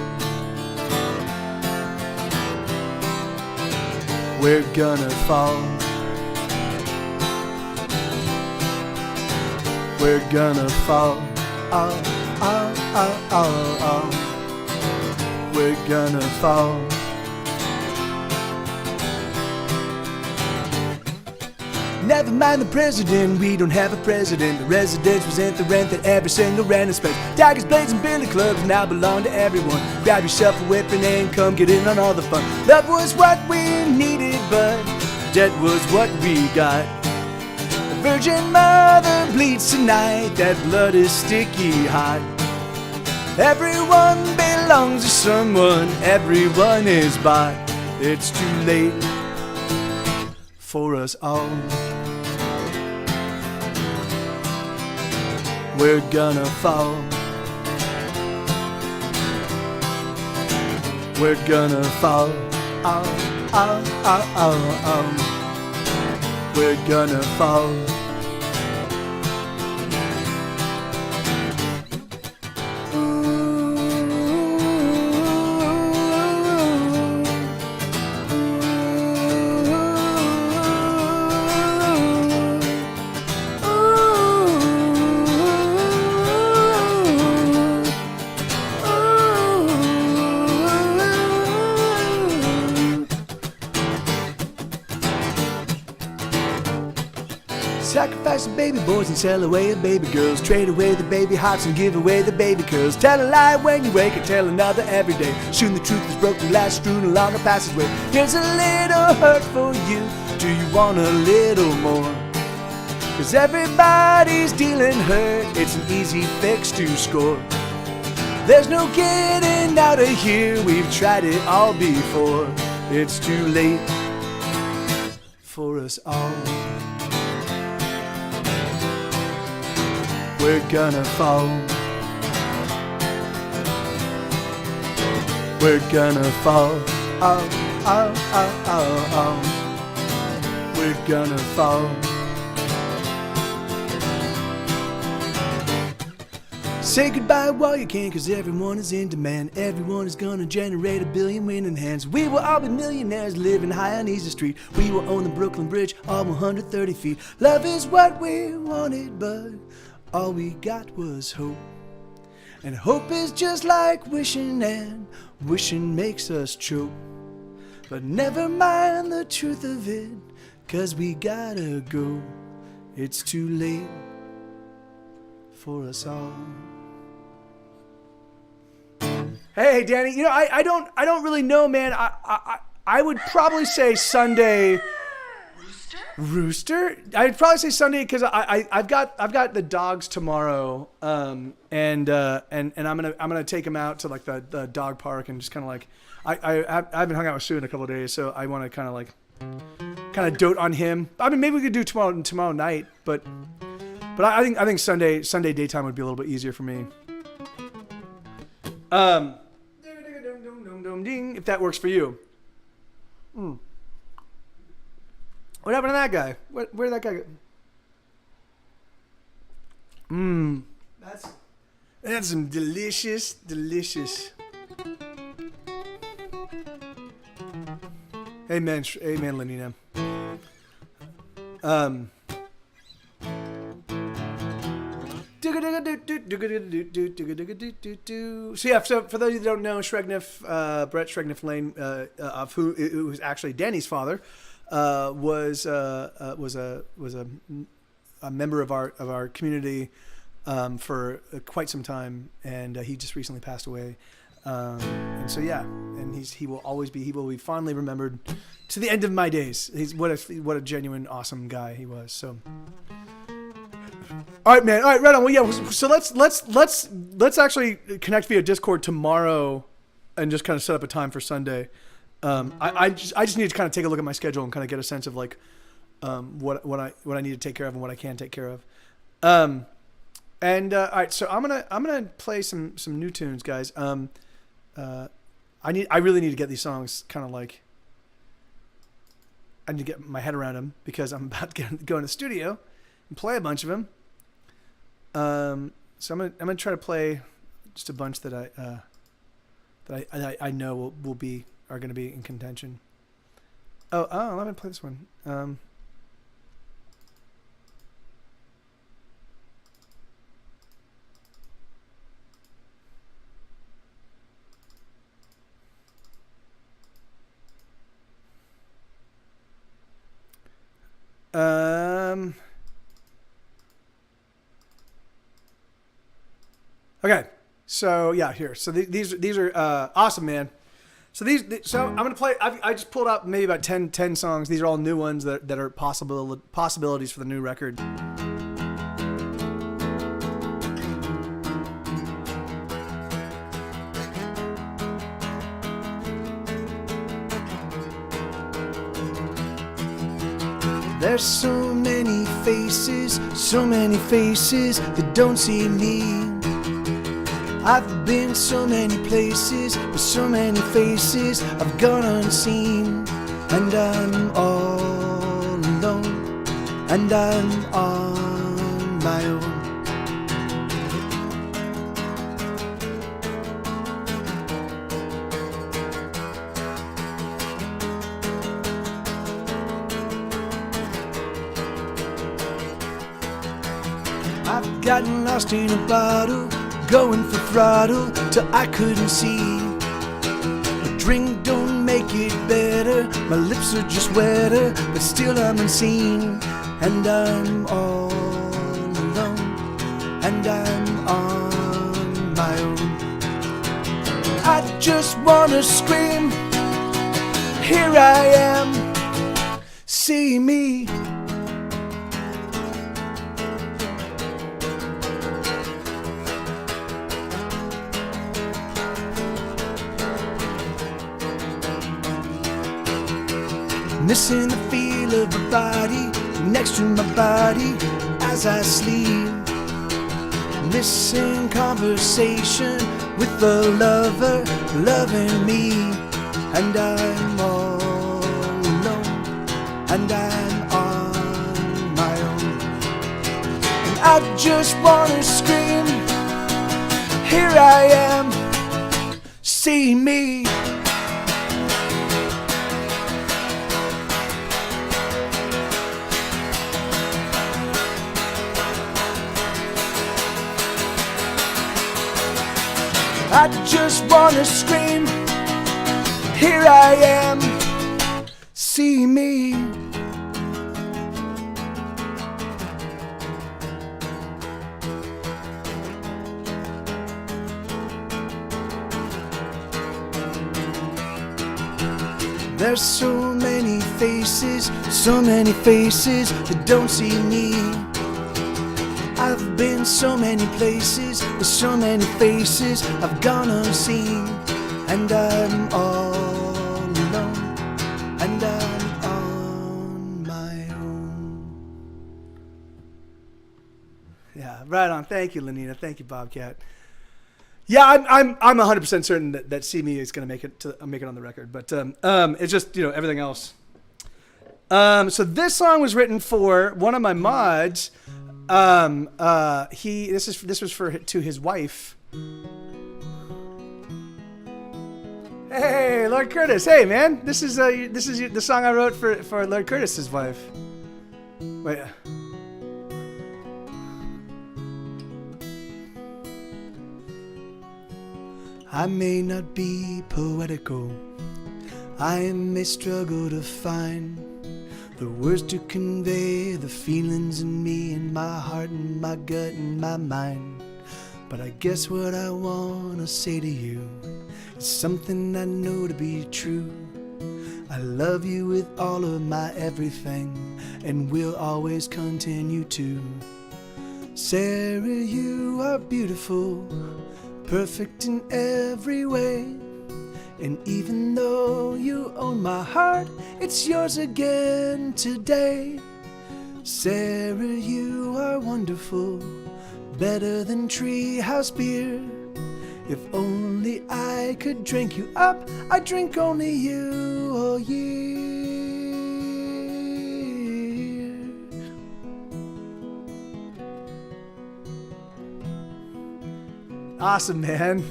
We're gonna fall. We're gonna fall. We're gonna fall. Never mind the president, we don't have a president. The residents present the rent that every single random spends. Daggers, blades, and billy clubs now belong to everyone. Grab yourself a weapon and come get in on all the fun. Love was what we needed, but debt was what we got. The Virgin Mother bleeds tonight, that blood is sticky hot. Everyone belongs to someone, everyone is bought. It's too late for us all. We're gonna fall. We're gonna fall. We're gonna fall. Sacrifice the baby boys and sell away the baby girls. Trade away the baby hearts and give away the baby curls. Tell a lie when you wake and tell another every day. Soon the truth is broken glass strewn along a passageway. Here's a little hurt for you. Do you want a little more? Cause everybody's dealing hurt. It's an easy fix to score. There's no getting out of here. We've tried it all before. It's too late for us all. We're gonna fall. We're gonna fall. We're gonna fall. Say goodbye while you can, cause everyone is in demand. Everyone is gonna generate 1 billion winning hands. We will all be millionaires living high on Easy Street. We will own the Brooklyn Bridge, all 130 feet. Love is what we wanted, but all we got was hope. And hope is just like wishing, and wishing makes us choke. But never mind the truth of it, 'cause we gotta go. It's too late for us all. Hey, Danny, you know, I don't really know, man. I would probably say Sunday. Rooster? I'd probably say Sunday because I've got the dogs tomorrow, and I'm gonna take them out to like the dog park and just kind of like I haven't hung out with Sue in a couple of days, so I want to kind of dote on him. I mean, maybe we could do tomorrow night, but I think Sunday daytime would be a little bit easier for me. If that works for you. What happened to that guy? Where did that guy go? That's some delicious. Amen, Lenina. So yeah, so for those who don't know, Shregniff, Brett Shregniff Lane, of who was actually Danny's father, was a member of our community for quite some time, and he just recently passed away. And so yeah, and he will be fondly remembered to the end of my days. He's what a genuine awesome guy he was. So. All right, man. All right, right on. Well, yeah. So let's actually connect via Discord tomorrow, and just kind of set up a time for Sunday. I just need to kind of take a look at my schedule and kind of get a sense of like what I need to take care of and what I can take care of. All right, so I'm gonna play some new tunes, guys. I really need to get these songs kind of like. I need to get my head around them because I'm about to go in the studio and play a bunch of them. So I'm gonna try to play just a bunch that I know are gonna be in contention. Oh, let me play this one. Okay, so yeah, here. So these are awesome, man. So so I'm gonna play. I just pulled up maybe about 10 songs. These are all new ones that are possibilities for the new record. There's so many faces that don't see me. I've been so many places with so many faces I've gone unseen, and I'm all alone, and I'm on my own. I've gotten lost in a bottle, going for throttle till I couldn't see. A drink don't make it better, my lips are just wetter, but still I'm unseen, and I'm all alone, and I'm on my own. I just wanna scream, here I am, see me. Missing the feel of my body next to my body as I sleep. Missing conversation with the lover loving me, and I'm all alone, and I'm on my own. And I just wanna scream, here I am, see me. I just wanna scream, here I am, see me. There's so many faces that don't see me. I've been so many places with so many faces I've gone unseen, and I'm all alone, and I'm on my own. Yeah, right on. Thank you, Lenina. Thank you, Bobcat. Yeah, I'm 100% certain that See Me is going to make it on the record, but it's just, you know, everything else. So this song was written for one of my mods. This was to his wife. Hey, Lord Curtis. Hey, man, this is the song I wrote for Lord Curtis's wife. Wait. I may not be poetical, I may struggle to find the words to convey the feelings in me, in my heart, and my gut, and my mind. But I guess what I wanna say to you is something I know to be true. I love you with all of my everything, and will always continue to. Sarah, you are beautiful, perfect in every way, and even though you own my heart, it's yours again today. Sarah, you are wonderful, better than treehouse beer. If only I could drink you up, I'd drink only you all year. Awesome, man.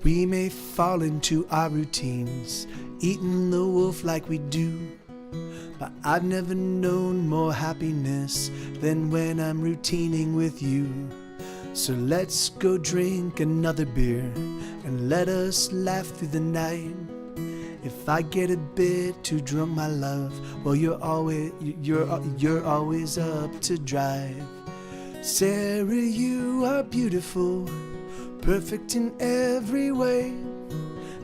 We may fall into our routines, eating the wolf like we do, but I've never known more happiness than when I'm routining with you. So let's go drink another beer and let us laugh through the night. If I get a bit too drunk, my love, well, you're always up to drive. Sarah, you are beautiful, perfect in every way,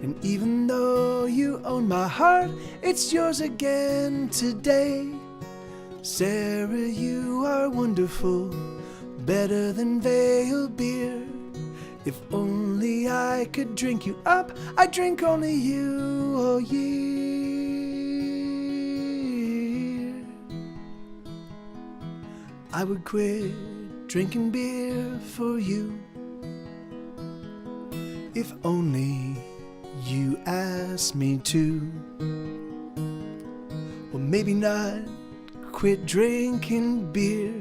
and even though you own my heart, it's yours again today. Sarah, you are wonderful, better than Veil beer. If only I could drink you up, I'd drink only you all year. I would quit drinking beer for you, if only you asked me to. Or maybe not quit drinking beer,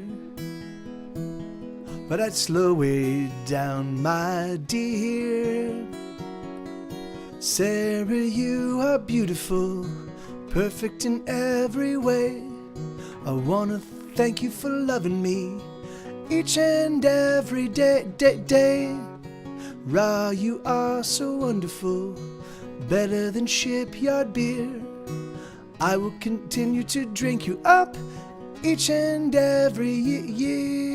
but I'd slow it down, my dear. Sarah, you are beautiful, perfect in every way. I wanna thank you for loving me each and every day. Ra, you are so wonderful, better than shipyard beer. I will continue to drink you up each and every year.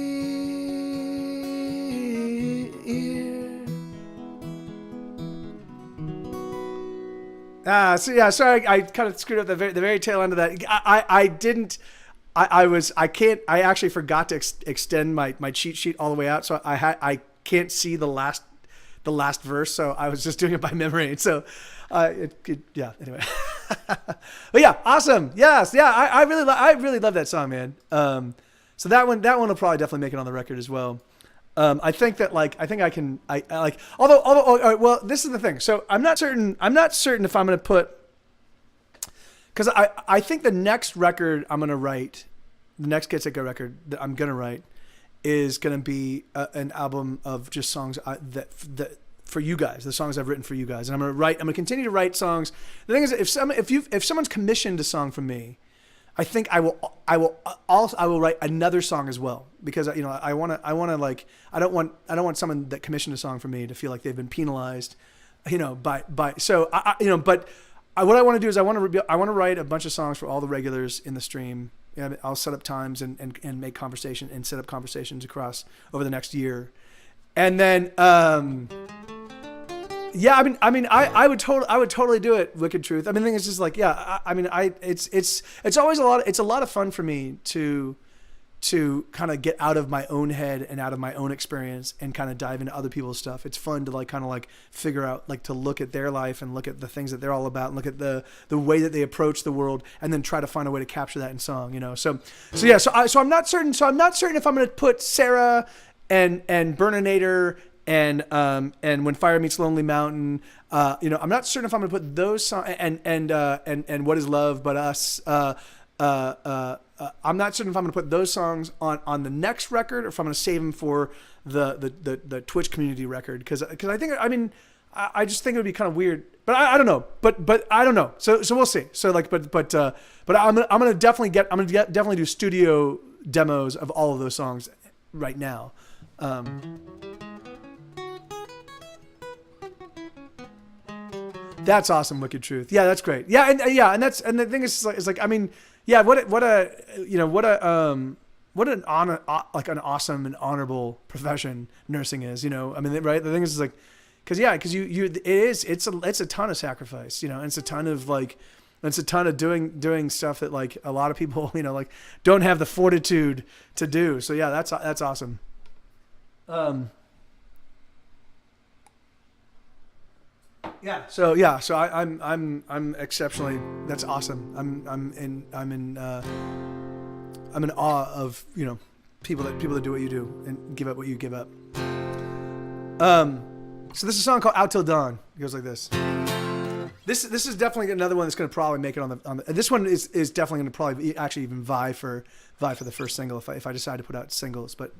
Sorry, I kind of screwed up the very tail end of that. I actually forgot to extend my cheat sheet all the way out, so I can't see the last verse, so I was just doing it by memory. So, anyway. But yeah, awesome. Yes, yeah, I really love that song, man. So that one will probably definitely make it on the record as well. I think that although this is the thing. So I'm not certain if I'm going to put, because I think the next record I'm going to write, the next Get Set Go record that I'm going to write, is going to be an album of just songs that for you guys, the songs I've written for you guys, and I'm going to continue to write songs. The thing is, if someone's commissioned a song from me, I think I will write another song as well, because I want to like, I don't want someone that commissioned a song for me to feel like they've been penalized, by so but what I want to do is I want to write a bunch of songs for all the regulars in the stream. I'll set up times and make conversation and set up conversations across over the next year, and then I would totally do it. Wicked Truth. I mean, the thing is just like, it's always a lot of fun for me to kind of get out of my own head and out of my own experience and kind of dive into other people's stuff. It's fun to like kind of like figure out, like, to look at their life and look at the things that they're all about and look at the way that they approach the world and then try to find a way to capture that in song, So I'm not certain if I'm going to put Sarah and Burninator and When Fire Meets Lonely Mountain, I'm not certain if I'm going to put those songs and What Is Love But Us. I'm not certain if I'm going to put those songs on the next record or if I'm going to save them for the Twitch community record, because I think, I just think it would be kind of weird, but I don't know, but I don't know. So we'll see. So like, but I'm gonna definitely do studio demos of all of those songs right now. That's awesome, Wicked Truth. Yeah, that's great. Yeah, and the thing is like yeah, what an honor, like an awesome and honorable profession nursing is, right? The thing is like, because it's a ton of sacrifice, and it's a ton of doing stuff that like a lot of people, like don't have the fortitude to do. So yeah, that's awesome. So I'm exceptionally, that's awesome. I'm in awe of, people that do what you do and give up what you give up. So this is a song called Out Till Dawn. It goes like this. This is definitely another one that's going to probably make it on the this one is definitely going to probably actually even vie for the first single if I decide to put out singles, but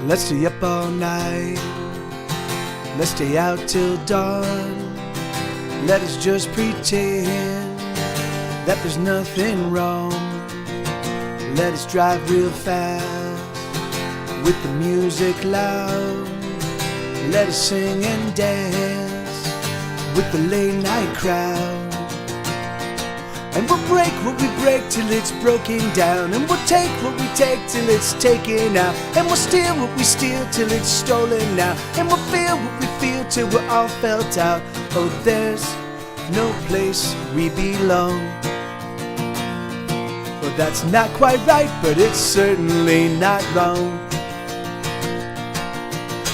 let's stay up all night. Let's stay out till dawn. Let us just pretend that there's nothing wrong. Let us drive real fast with the music loud. Let us sing and dance with the late night crowd. And we'll break what we break till it's broken down. And we'll take what we take till it's taken out. And we'll steal what we steal till it's stolen now. And we'll feel what we feel till we're all felt out. Oh, there's no place we belong. Well, that's not quite right, but it's certainly not wrong.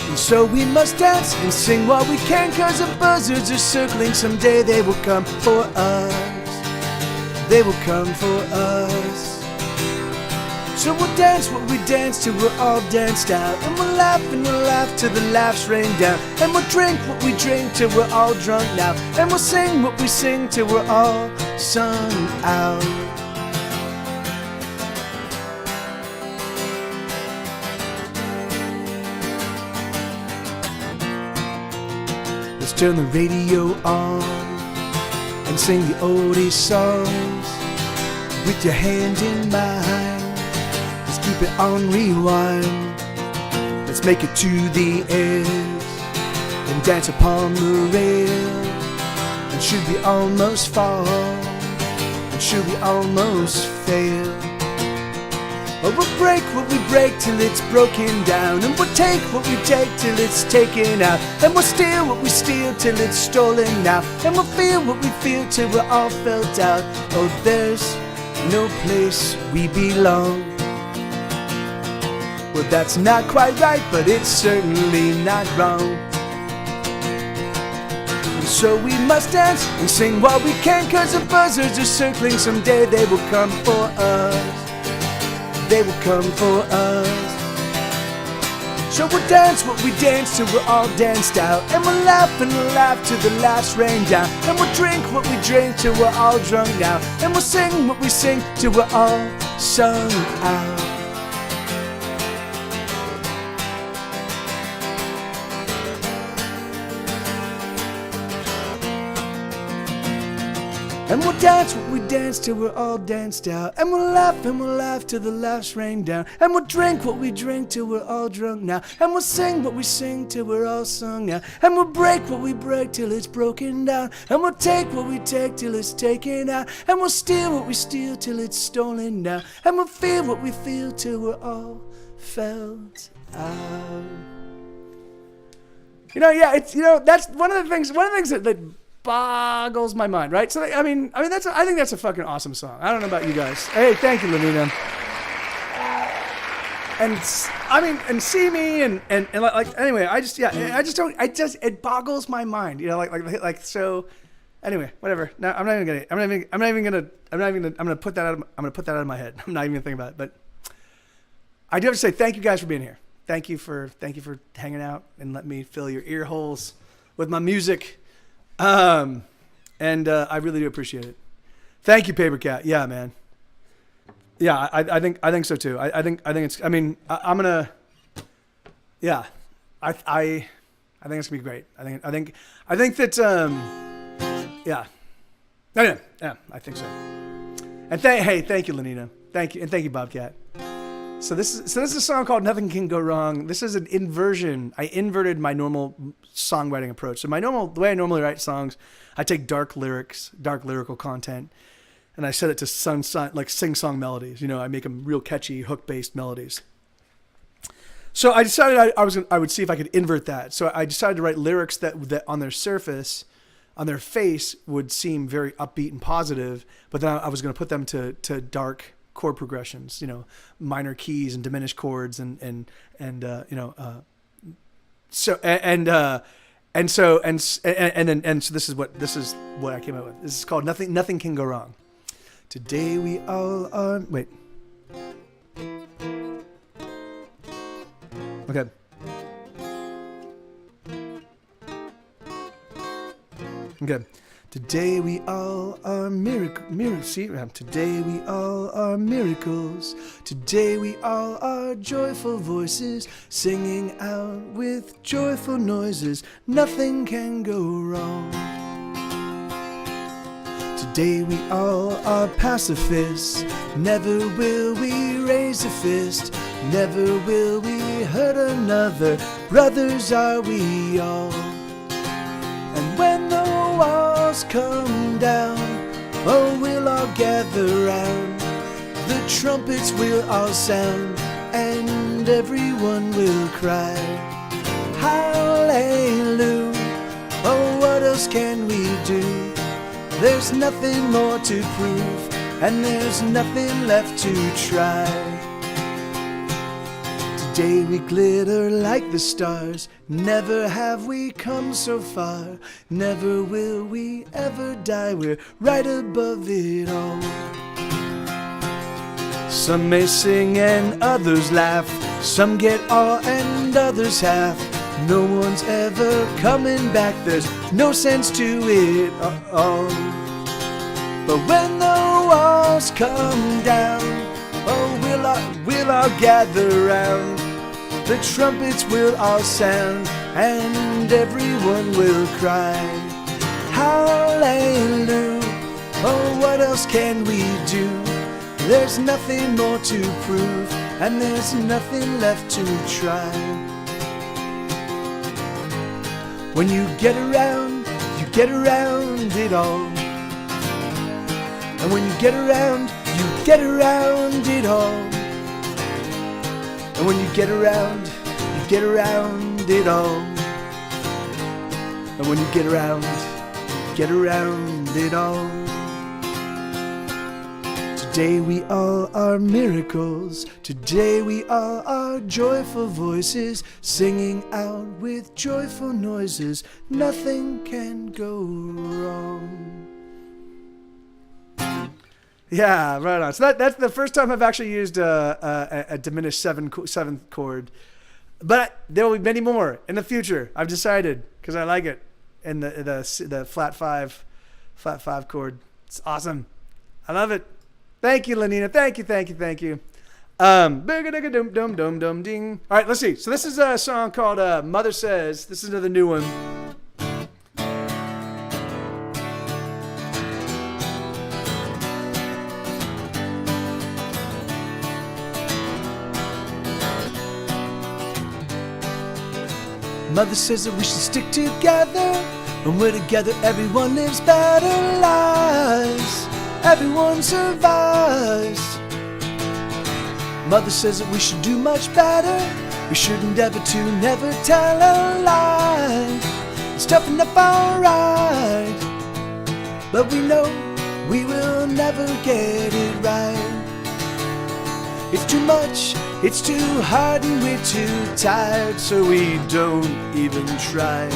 And so we must dance and sing while we can, 'cause the buzzards are circling. Someday they will come for us. They will come for us. So we'll dance what we dance till we're all danced out. And we'll laugh till the laughs rain down. And we'll drink what we drink till we're all drunk now. And we'll sing what we sing till we're all sung out. Let's turn the radio on and sing the oldie songs with your hand in mine. Let's keep it on rewind. Let's make it to the end and dance upon the rail. And should we almost fall, and should we almost fail, or we'll break what we break till it's broken down. And we'll take what we take till it's taken out. And we'll steal what we steal till it's stolen now. And we'll feel what we feel till we're all felt out. Oh, there's no place we belong. Well, that's not quite right, but it's certainly not wrong. And so we must dance and sing while we can, 'cause the buzzards are circling. Someday they will come for us. They will come for us. So we'll dance what we dance till we're all danced out. And we'll laugh till the laughs rain down. And we'll drink what we drink till we're all drunk now. And we'll sing what we sing till we're all sung out. And we'll dance what we dance till we're all danced out. And we'll laugh till the laughs rain down. And we'll drink what we drink till we're all drunk now. And we'll sing what we sing till we're all sung now. And we'll break what we break till it's broken down. And we'll take what we take till it's taken out. And we'll steal what we steal till it's stolen now. And we'll feel what we feel till we're all felt out. You know, yeah, it's, you know, that's one of the things that boggles my mind, right? So I think that's a fucking awesome song. I don't know about you guys. Hey, thank you, Lanina. And see me and like anyway, it boggles my mind, you know, like so. Anyway, whatever. No, I'm gonna put that out of my head. I'm not even gonna think about it. But I do have to say thank you guys for being here. Thank you for hanging out and letting me fill your ear holes with my music. I really do appreciate it. Thank you, Paper Cat. Yeah, man. Yeah, I think so too. I think it's. I mean, I'm gonna. Yeah, I think it's gonna be great. I think that. Yeah. Yeah, I think so. And thank you, Lanina. Thank you, Bobcat. So this is a song called "Nothing Can Go Wrong." This is an inversion. I inverted my normal songwriting approach. So the way I normally write songs, I take dark lyrical content, and I set it to sing-song melodies. You know, I make them real catchy, hook-based melodies. So I decided I would see if I could invert that. So I decided to write lyrics that on their surface, on their face, would seem very upbeat and positive, but then I was going to put them to dark chord progressions, you know, minor keys and diminished chords so this is what I came up with. This is called Nothing Can Go Wrong. Today we all are. Wait. Okay. Okay. Today we all are Today we all are miracles. Today we all are joyful voices, singing out with joyful noises. Nothing can go wrong. Today we all are pacifists. Never will we raise a fist. Never will we hurt another. Brothers are we all. And when the walls come down, oh, we'll all gather round. The trumpets will all sound, and everyone will cry, hallelujah. Oh, what else can we do? There's nothing more to prove, and there's nothing left to try. Today we glitter like the stars. Never have we come so far. Never will we ever die. We're right above it all. Some may sing and others laugh. Some get all and others half. No one's ever coming back. There's no sense to it all. But when the walls come down, oh, we'll all gather round. The trumpets will all sound, and everyone will cry, hallelujah. Oh, what else can we do? There's nothing more to prove, and there's nothing left to try. When you get around it all. And when you get around it all. And when you get around it all. And when you get around it all. Today we all are miracles. Today we all are joyful voices, singing out with joyful noises. Nothing can go wrong. Yeah, right on. So that's the first time I've actually used a diminished seventh chord, but there will be many more in the future. I've decided because I like it, and the flat five chord. It's awesome. I love it. Thank you, Lanina. Thank you. Ding. All right, let's see. So this is a song called "Mother Says." This is another new one. Mother says that we should stick together. When we're together, everyone lives better lives. Everyone survives. Mother says that we should do much better. We should endeavor to never tell a lie. It's tough enough, alright, but we know we will never get it right. It's too much, it's too hard, and we're too tired, so we don't even try.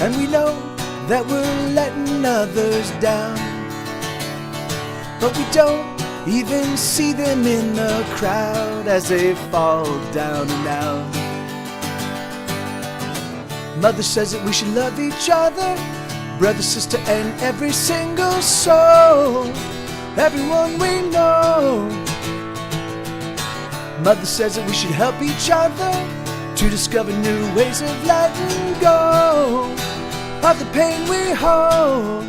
And we know that we're letting others down, but we don't even see them in the crowd as they fall down and out. Mother says that we should love each other, brother, sister, and every single soul, everyone we know. Mother says that we should help each other to discover new ways of letting go of the pain we hold,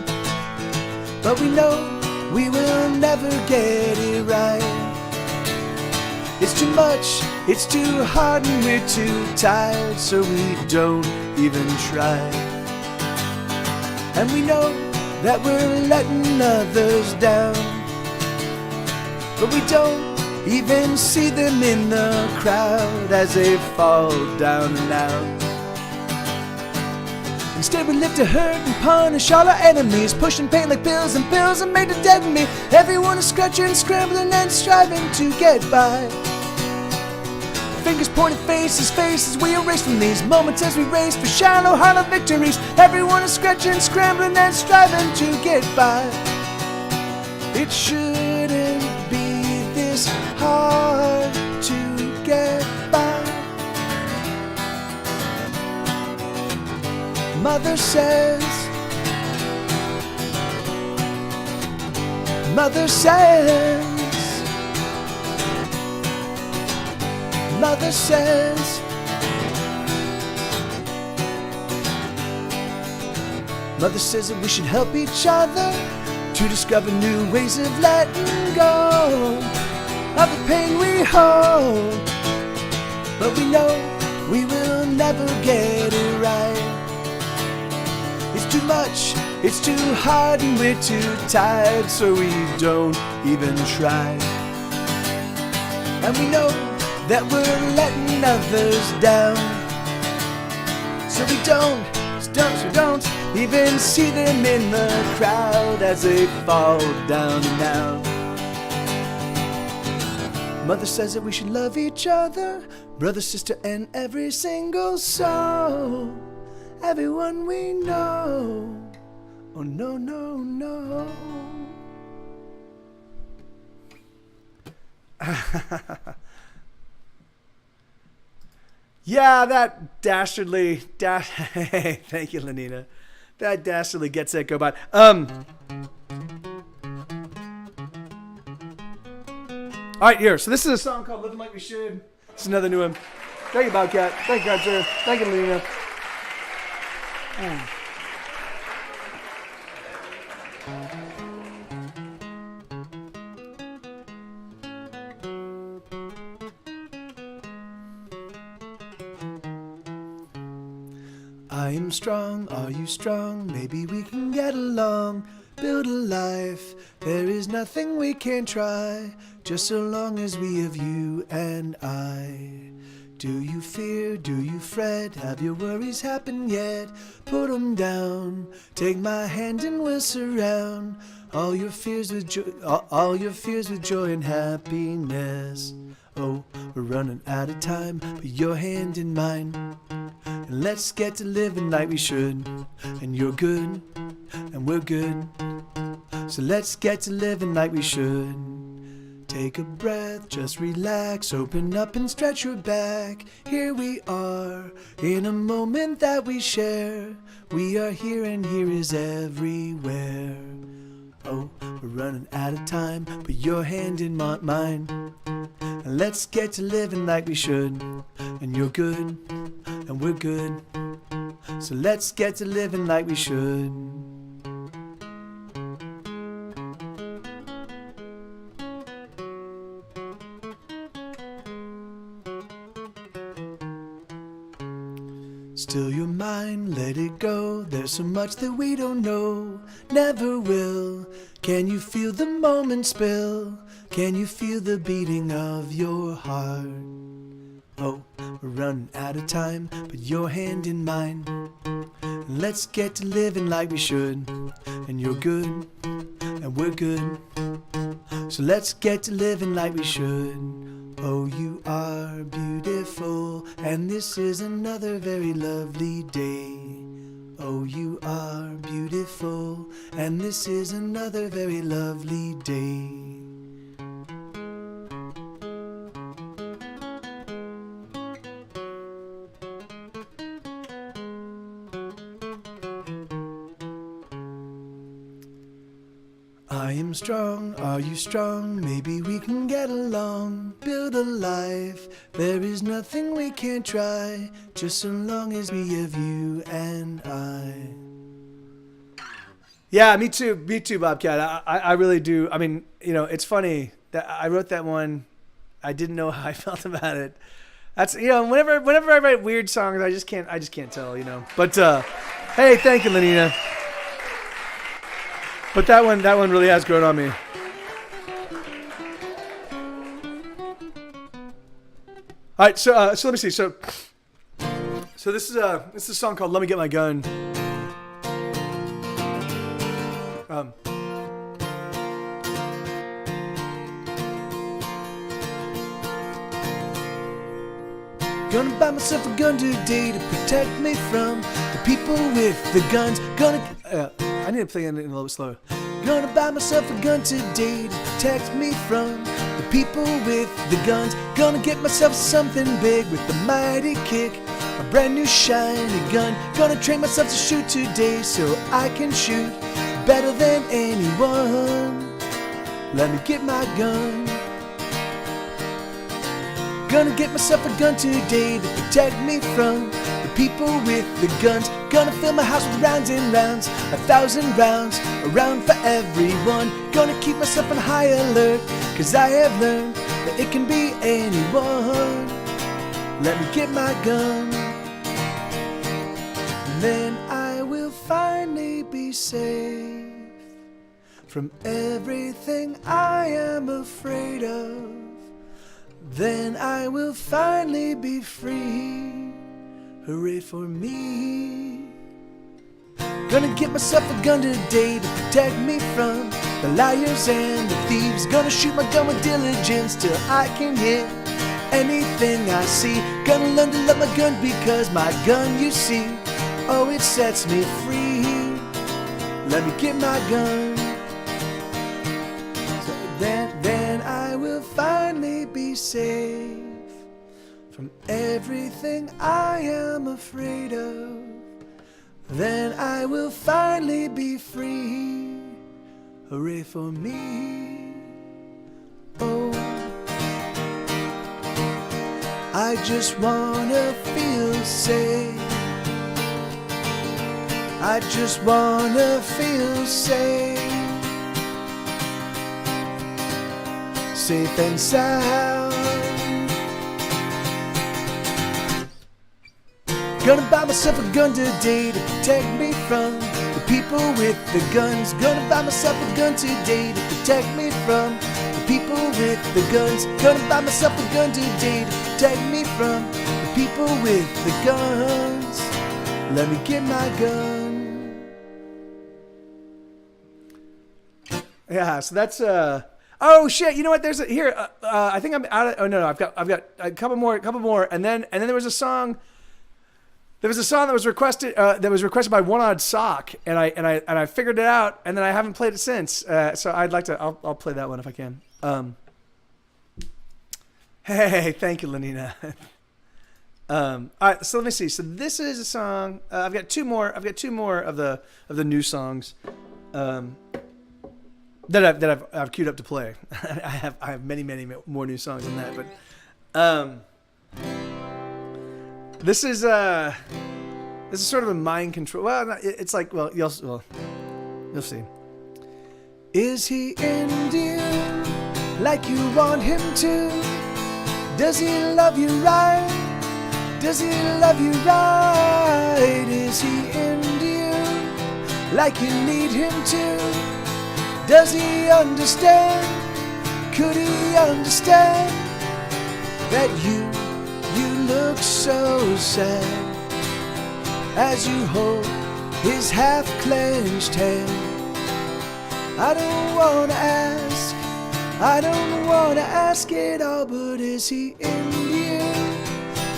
but we know we will never get it right. It's too much, it's too hard, and we're too tired, so we don't even try. And we know that we're letting others down, but we don't even see them in the crowd as they fall down and out. Instead we live to hurt and punish all our enemies, pushing pain like pills and pills and made to deaden me. Everyone is scratching, scrambling and striving to get by. Fingers pointed, faces we erase from these moments as we race for shallow, hollow victories. Everyone is scratching, scrambling and striving to get by. It shouldn't be this hard to get by. Mother says, Mother says, Mother says, Mother says that we should help each other to discover new ways of letting go of the pain we hold, but we know we will never get it right. It's too much, it's too hard, and we're too tired, so we don't even try. And we know that we're letting others down, so we don't even see them in the crowd as they fall down and out. Mother says that we should love each other, brother, sister, and every single soul, everyone we know. Oh no, no, no. Yeah, that dastardly, thank you, Lenina. That dastardly Get Set Go Bot. All right, here. So this is a song called "Living Like We Should." This is another new one. Thank you, Bobcat. Thank you, Sir. Thank you, Lenina. I am strong, are you strong? Maybe we can get along, build a life. There is nothing we can't try, just so long as we have you and I. Do you fear, do you fret? Have your worries happened yet? Put them down, take my hand and we'll surround all your fears with joy and happiness. Oh, we're running out of time, put your hand in mine, and let's get to living like we should. And you're good, and we're good, so let's get to living like we should. Take a breath, just relax, open up and stretch your back. Here we are, in a moment that we share. We are here and here is everywhere. Oh, we're running out of time, put your hand in mine, and let's get to living like we should. And you're good, and we're good, so let's get to living like we should. Still your mind, let it go. There's so much that we don't know, never will. Can you feel the moment spill? Can you feel the beating of your heart? Oh, we're running out of time, but your hand in mine. Let's get to living like we should. And you're good, and we're good. So let's get to living like we should. Oh, you are beautiful, and this is another very lovely day. Oh, you are beautiful, and this is another very lovely day. I am strong, are you strong? Maybe we can get along, build a life. There is nothing we can't try, just so long as we have you and I. Yeah, me too, Bobcat. I really do. I mean, you know, it's funny that I wrote that one. I didn't know how I felt about it. That's, you know, whenever I write weird songs, I just can't tell, you know. But hey, thank you, Lenina. But that one really has grown on me. All right, so let me see. So this is a song called "Let Me Get My Gun." Gonna buy myself a gun today to protect me from the people with the guns. I need to play it a little bit slower. Gonna buy myself a gun today to protect me from the people with the guns. Gonna get myself something big with the mighty kick, a brand new shiny gun. Gonna train myself to shoot today so I can shoot better than anyone. Let me get my gun. Gonna get myself a gun today to protect me from the people with the guns. Gonna fill my house with rounds and rounds, 1,000 rounds, a round for everyone. Gonna keep myself on high alert, cause I have learned that it can be anyone. Let me get my gun, and then I will finally be safe from everything I am afraid of. Then I will finally be free. Hooray for me. Gonna get myself a gun today to protect me from the liars and the thieves. Gonna shoot my gun with diligence till I can hit anything I see. Gonna learn to love my gun because my gun, you see, oh, it sets me free. Let me get my gun. So then I will finally be safe from everything I am afraid of. Then I will finally be free. Hooray for me. Oh, I just wanna feel safe. I just wanna feel safe. Safe and sound. Gonna buy myself a gun today to protect me from the people with the guns. Gonna buy myself a gun today to protect me from the people with the guns. Gonna buy myself a gun today to protect me from the people with the guns. Let me get my gun. Yeah, so that's oh shit! You know what? There's a, here. I think I'm out of. Oh no, I've got a couple more, and then there was a song. There was a song that was requested by One Odd Sock, and I figured it out, and then I haven't played it since. So I'd like to. I'll play that one if I can. Hey, thank you, Lenina. All right, so let me see. So this is a song. I've got two more of the new songs. That I've queued up to play. I have many more new songs than that, but this is sort of a mind control. Well, it's like you'll see. Is he into you like you want him to? Does he love you right? Does he love you right? Is he into you like you need him to? Does he understand? Could he understand that you look so sad as you hold his half-clenched hand? I don't wanna ask it all, but is he into you?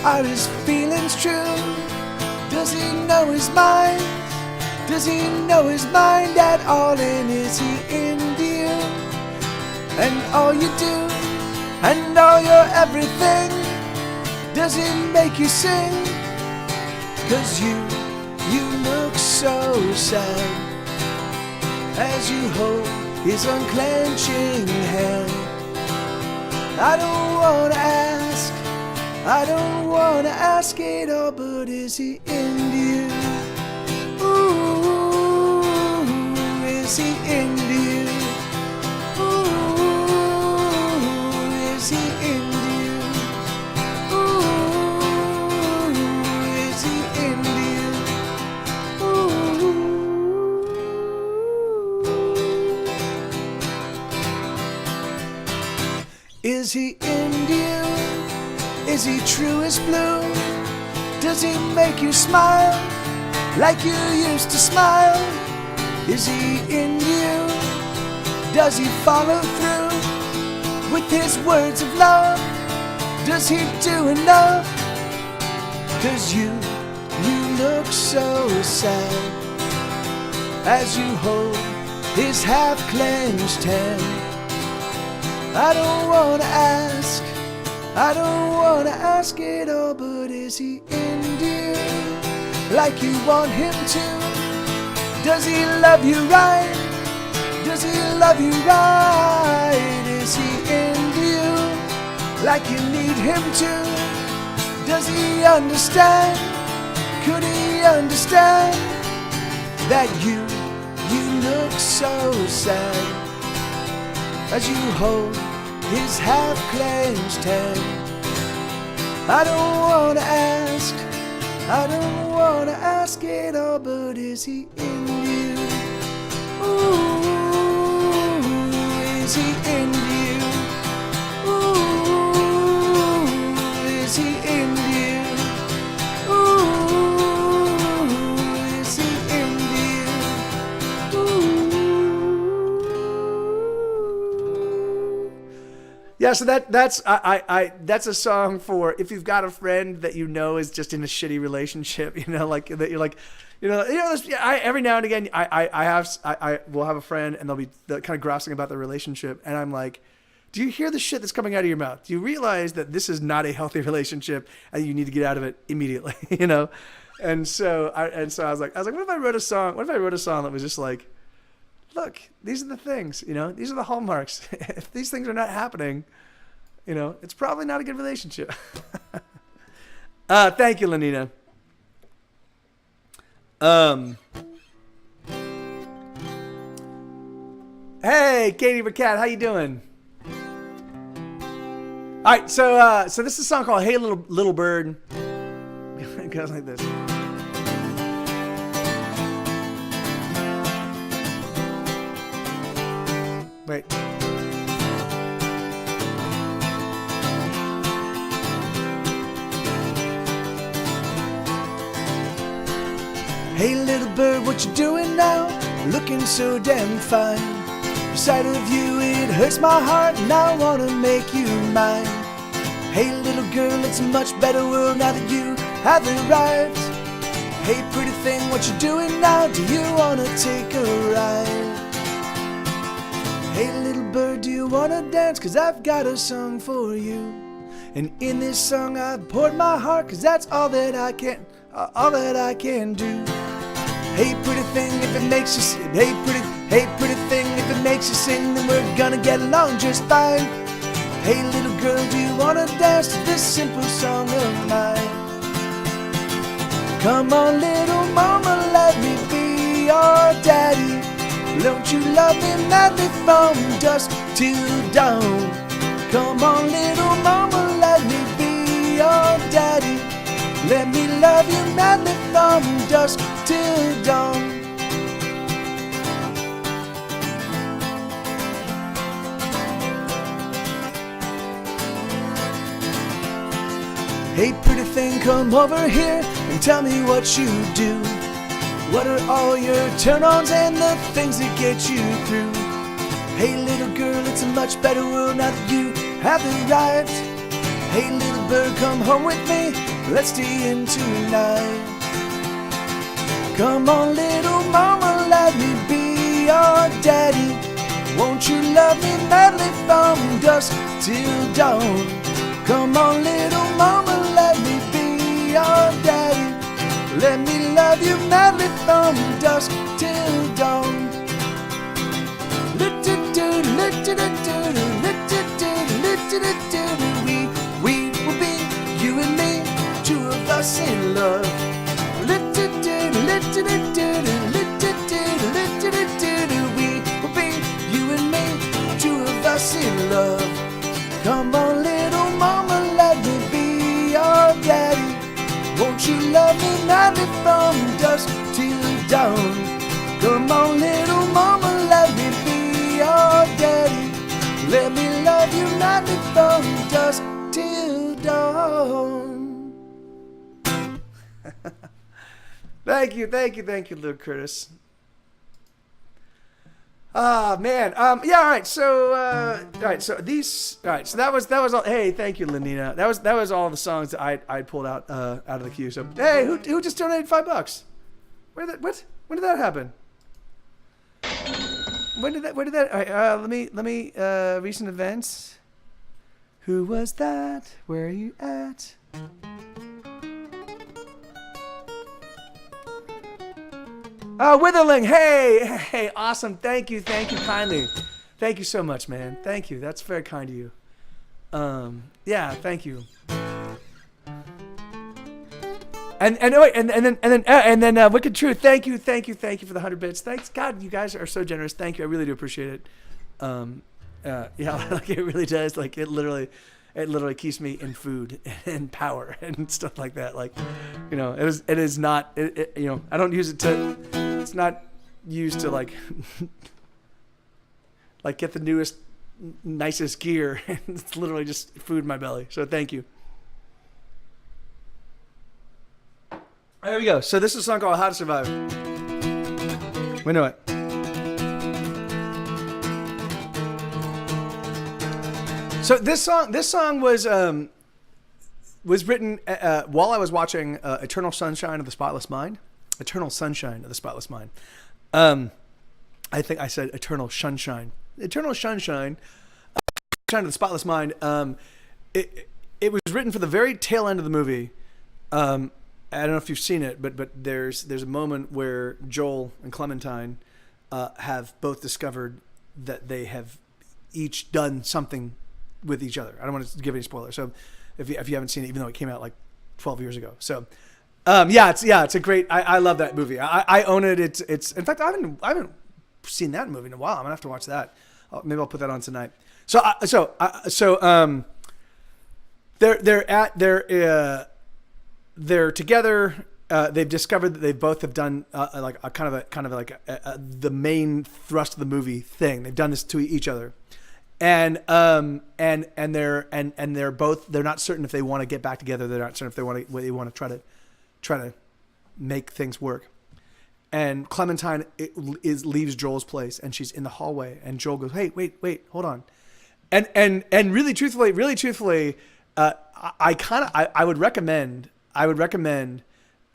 Are his feelings true? Does he know his mind? Does he know his mind at all? And is he into you? And all you do, and all your everything, does it make you sing? 'Cause you look so sad as you hold his unclenching hand. I don't wanna ask it all, but is he into you? Ooh, is he into you? Ooh, is he into you? Ooh, is he into you? Ooh. Is he into you? Is he true as blue? Does he make you smile like you used to smile? Is he into you? Does he follow through with his words of love? Does he do enough? 'Cause you look so sad as you hold his half-clenched hand. I don't wanna ask it all, but is he into you like you want him to? Does he love you right? Does he love you right? Is he into you like you need him to? Does he understand? Could he understand that you look so sad as you hold his half-clenched hand? I don't wanna ask it all, but is he in you? Ooh, is he in you? Ooh, is he in you? Ooh, is he in you? Ooh. Yeah, so that's that's a song for if you've got a friend that you know is just in a shitty relationship, you know, like that you're like, every now and again I will have a friend and they're kind of grousing about their relationship, and I'm like, do you hear the shit that's coming out of your mouth? Do you realize that this is not a healthy relationship and you need to get out of it immediately, you know? And so I was like, what if I wrote a song that was just like, look, these are the things, you know, these are the hallmarks. If these things are not happening, you know, it's probably not a good relationship. Thank you, Lenina. Hey, Katie Burkett, how you doing? All right, so this is a song called "Hey Little Bird." It goes like this. Wait. Hey little bird, what you doing now? Looking so damn fine. The sight of you, it hurts my heart, and I wanna make you mine. Hey little girl, it's a much better world now that you have arrived. Hey pretty thing, what you doing now? Do you wanna take a ride? Hey little bird, do you wanna dance? 'Cause I've got a song for you. And in this song I've poured my heart, 'cause that's all that I can do. Hey pretty thing, if it makes you sing, hey pretty thing, if it makes you sing, then we're gonna get along just fine. Hey little girl, do you wanna dance to this simple song of mine? Come on little mama, let me be your daddy. Don't you love me madly from dusk till dawn? Come on little mama, let me be your daddy. Let me love you madly from dusk till dawn. Hey, pretty thing, come over here and tell me what you do. What are all your turn-ons and the things that get you through? Hey, little girl, it's a much better world now that you have arrived. Hey, little bird, come home with me. Let's stay in tonight. Come on, little mama, let me be your daddy. Won't you love me madly from dusk till dawn? Come on, little mama, let me be your daddy. Let me love you madly from dusk till dawn. We will be, you and me, two of us in love. We will be, you and me, two of us in love. Come on, little mama, let me be your daddy. Won't you love me madly from dusk till dawn? Come on, little mama, let me be your daddy. Let me love you madly from dusk till dawn. Thank you, Luke Curtis. Ah, man. Yeah, all right. So, that was all. Hey, thank you, Lenina. That was all the songs that I pulled out of the queue. So, hey, who just donated $5? When did that happen? When did that? All right, let me recent events. Who was that? Where are you at? Oh, Witherling, hey, awesome. Thank you kindly. Thank you so much, man. Thank you. That's very kind of you. Yeah, thank you. And then Wicked Truth, thank you for the 100 bits. Thanks, God, you guys are so generous. Thank you, I really do appreciate it. Yeah, like it really does. Like it literally keeps me in food and power and stuff like that. Like, you know, it is not. You know, I don't use it to. It's not used to like get the newest, nicest gear. It's literally just food in my belly. So thank you. There we go. So this is a song called How to Survive. We know it. So this song was written while I was watching Eternal Sunshine of the Spotless Mind. Eternal Sunshine of the Spotless Mind. I think I said Eternal Sunshine. Eternal Sunshine of the Spotless Mind. It was written for the very tail end of the movie. I don't know if you've seen it, but there's a moment where Joel and Clementine have both discovered that they have each done something with each other. I don't want to give any spoilers. So if you haven't seen it, even though it came out like 12 years ago. So it's a great. I love that movie. I own it. It's in fact I haven't seen that movie in a while. I'm gonna have to watch that. Maybe I'll put that on tonight. They're together. They've discovered that they both have done the main thrust of the movie thing. They've done this to each other, and they're both. They're not certain if they want to get back together. They're not certain if they want to try to make things work. And Clementine leaves Joel's place, and she's in the hallway, and Joel goes, "Hey, wait, hold on," and really truthfully, I would recommend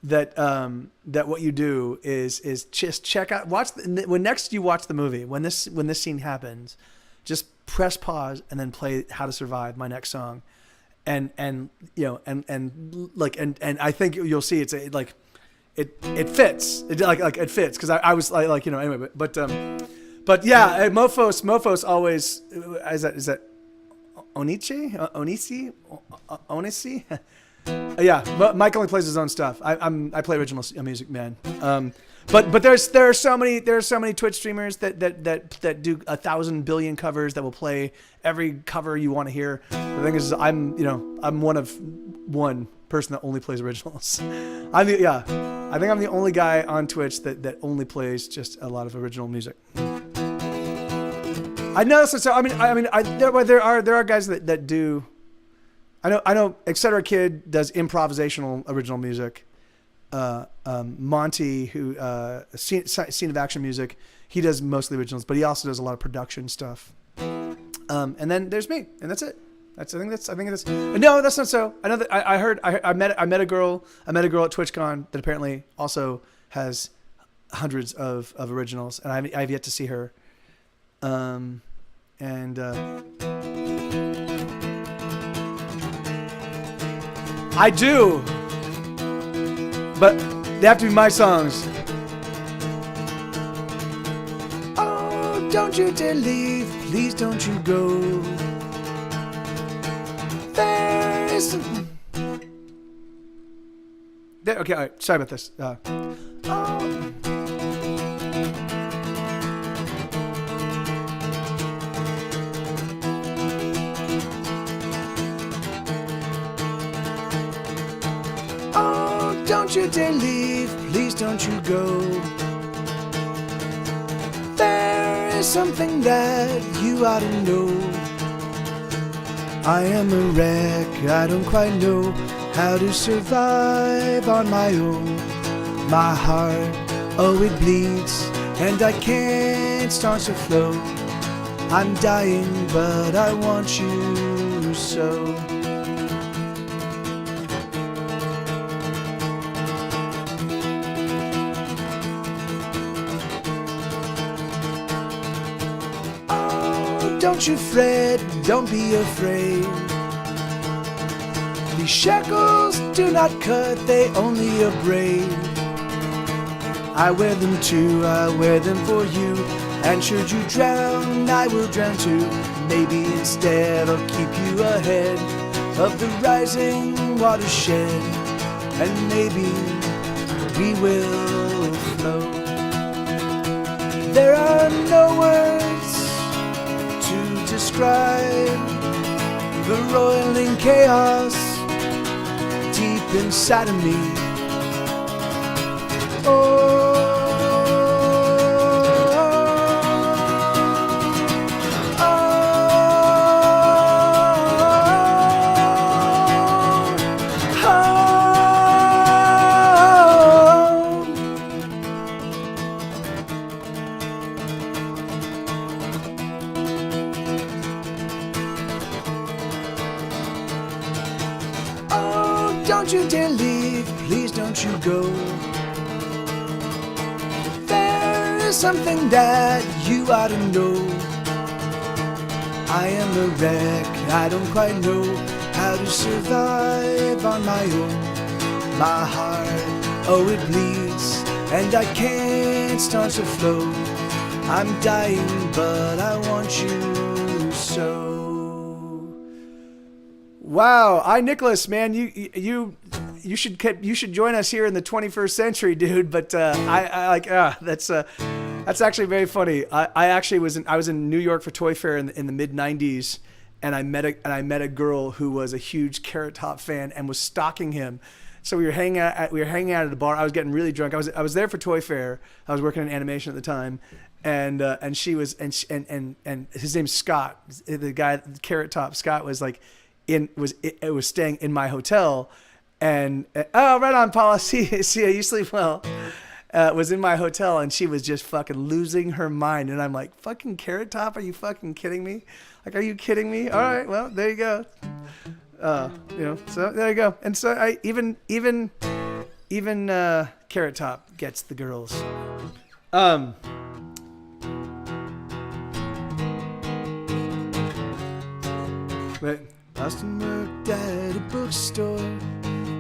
that that what you do is just check out, when next you watch the movie, when this scene happens, just press pause and then play How to Survive, my next song, and I think you'll see it fits. It fits because I was anyway, but yeah, Mofos always is that Onisi. Yeah, Mike only plays his own stuff. I play original music, man. But there are so many Twitch streamers that do 1,000 billion covers that will play every cover you want to hear. The thing is, I'm one of one person that only plays originals. I think I'm the only guy on Twitch that only plays just a lot of original music. I know. So there are guys that do. I know. Etc. Kid does improvisational original music. Monty, who scene of action music, he does mostly originals, but he also does a lot of production stuff. And then there's me, and that's it. I think that's no, that's not so. I know that I met a girl at TwitchCon that apparently also has hundreds of originals, and I've yet to see her. I do, but they have to be my songs. Oh, don't you dare leave, please don't you go. There is there. Okay, all right. Sorry about this. Oh, don't you dare leave, please don't you go. There is something that you ought to know. I am a wreck, I don't quite know how to survive on my own. My heart, oh it bleeds, and I can't start to flow. I'm dying, but I want you so. Don't you fret, don't be afraid. These shackles do not cut, they only abrade. I wear them too, I wear them for you. And should you drown, I will drown too. Maybe instead I'll keep you ahead of the rising watershed. And maybe we will float. There are no words describe the roiling chaos deep inside of me. Don't you dare leave, please don't you go. There is something that you ought to know. I am a wreck, I don't quite know how to survive on my own. My heart, oh it bleeds, and I can't start to flow. I'm dying, but I want you so. Wow, Nicholas, man, you should join us here in the 21st century, dude. But that's actually very funny. I was in New York for Toy Fair in the mid '90s, and I met a girl who was a huge Carrot Top fan and was stalking him. So we were hanging out at a bar. I was getting really drunk. I was there for Toy Fair. I was working in animation at the time, and she was and his name's Scott. The guy, Carrot Top Scott, was like. Was staying in my hotel, and oh, right on, Paula. See ya, you sleep well. Was in my hotel, and she was just fucking losing her mind, and I'm like, fucking Carrot Top, are you fucking kidding me? Like, are you kidding me? All right, well, there you go. So there you go. And so I even Carrot Top gets the girls. But Austin worked at a bookstore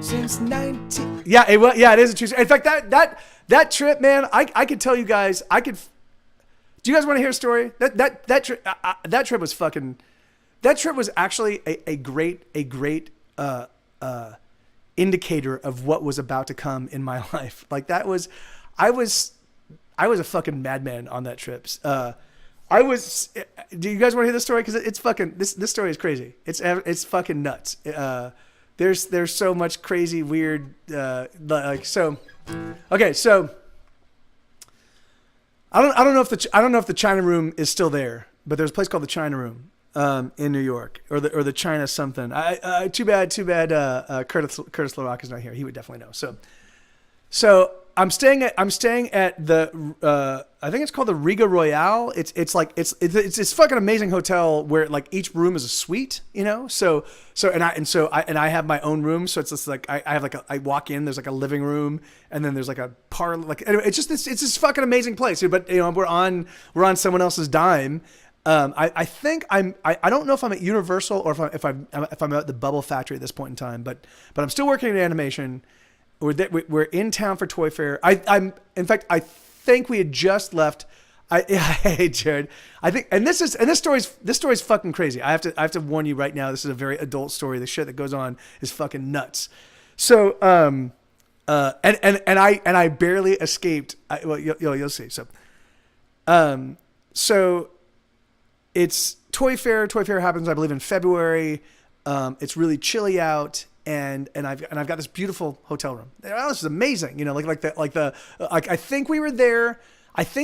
since 19. Yeah, it is a true story. In fact, that trip, man, I could tell you guys. Do you guys want to hear a story? That trip was fucking. That trip was actually a great indicator of what was about to come in my life. Like I was a fucking madman on that trip. Do you guys want to hear this story? Because it's fucking this story is crazy. It's fucking nuts. there's so much crazy, weird, like so. Okay, so I don't know if the China Room is still there, but there's a place called the China Room in New York, or the China something. Too bad. Curtis LaRock is not here. He would definitely know. So I'm staying at the I think it's called the Riga Royale. It's like it's this fucking amazing hotel where like each room is a suite, you know. So I have my own room. So it's just like I have like I walk in, there's like a living room, and then there's like a parlor. Like anyway, it's this fucking amazing place. But you know we're on someone else's dime. I think I don't know if I'm at Universal or if I'm at the Bubble Factory at this point in time, but I'm still working in animation. We're in town for Toy Fair. In fact, I think we had just left. Hey Jared, I think, and this story's fucking crazy. I have to warn you right now. This is a very adult story. The shit that goes on is fucking nuts. So, and I barely escaped. Well, you'll see. So it's Toy Fair. Toy Fair happens, I believe, in February. It's really chilly out. And I've got this beautiful hotel room. Oh, this is amazing. You know, I think we were there. At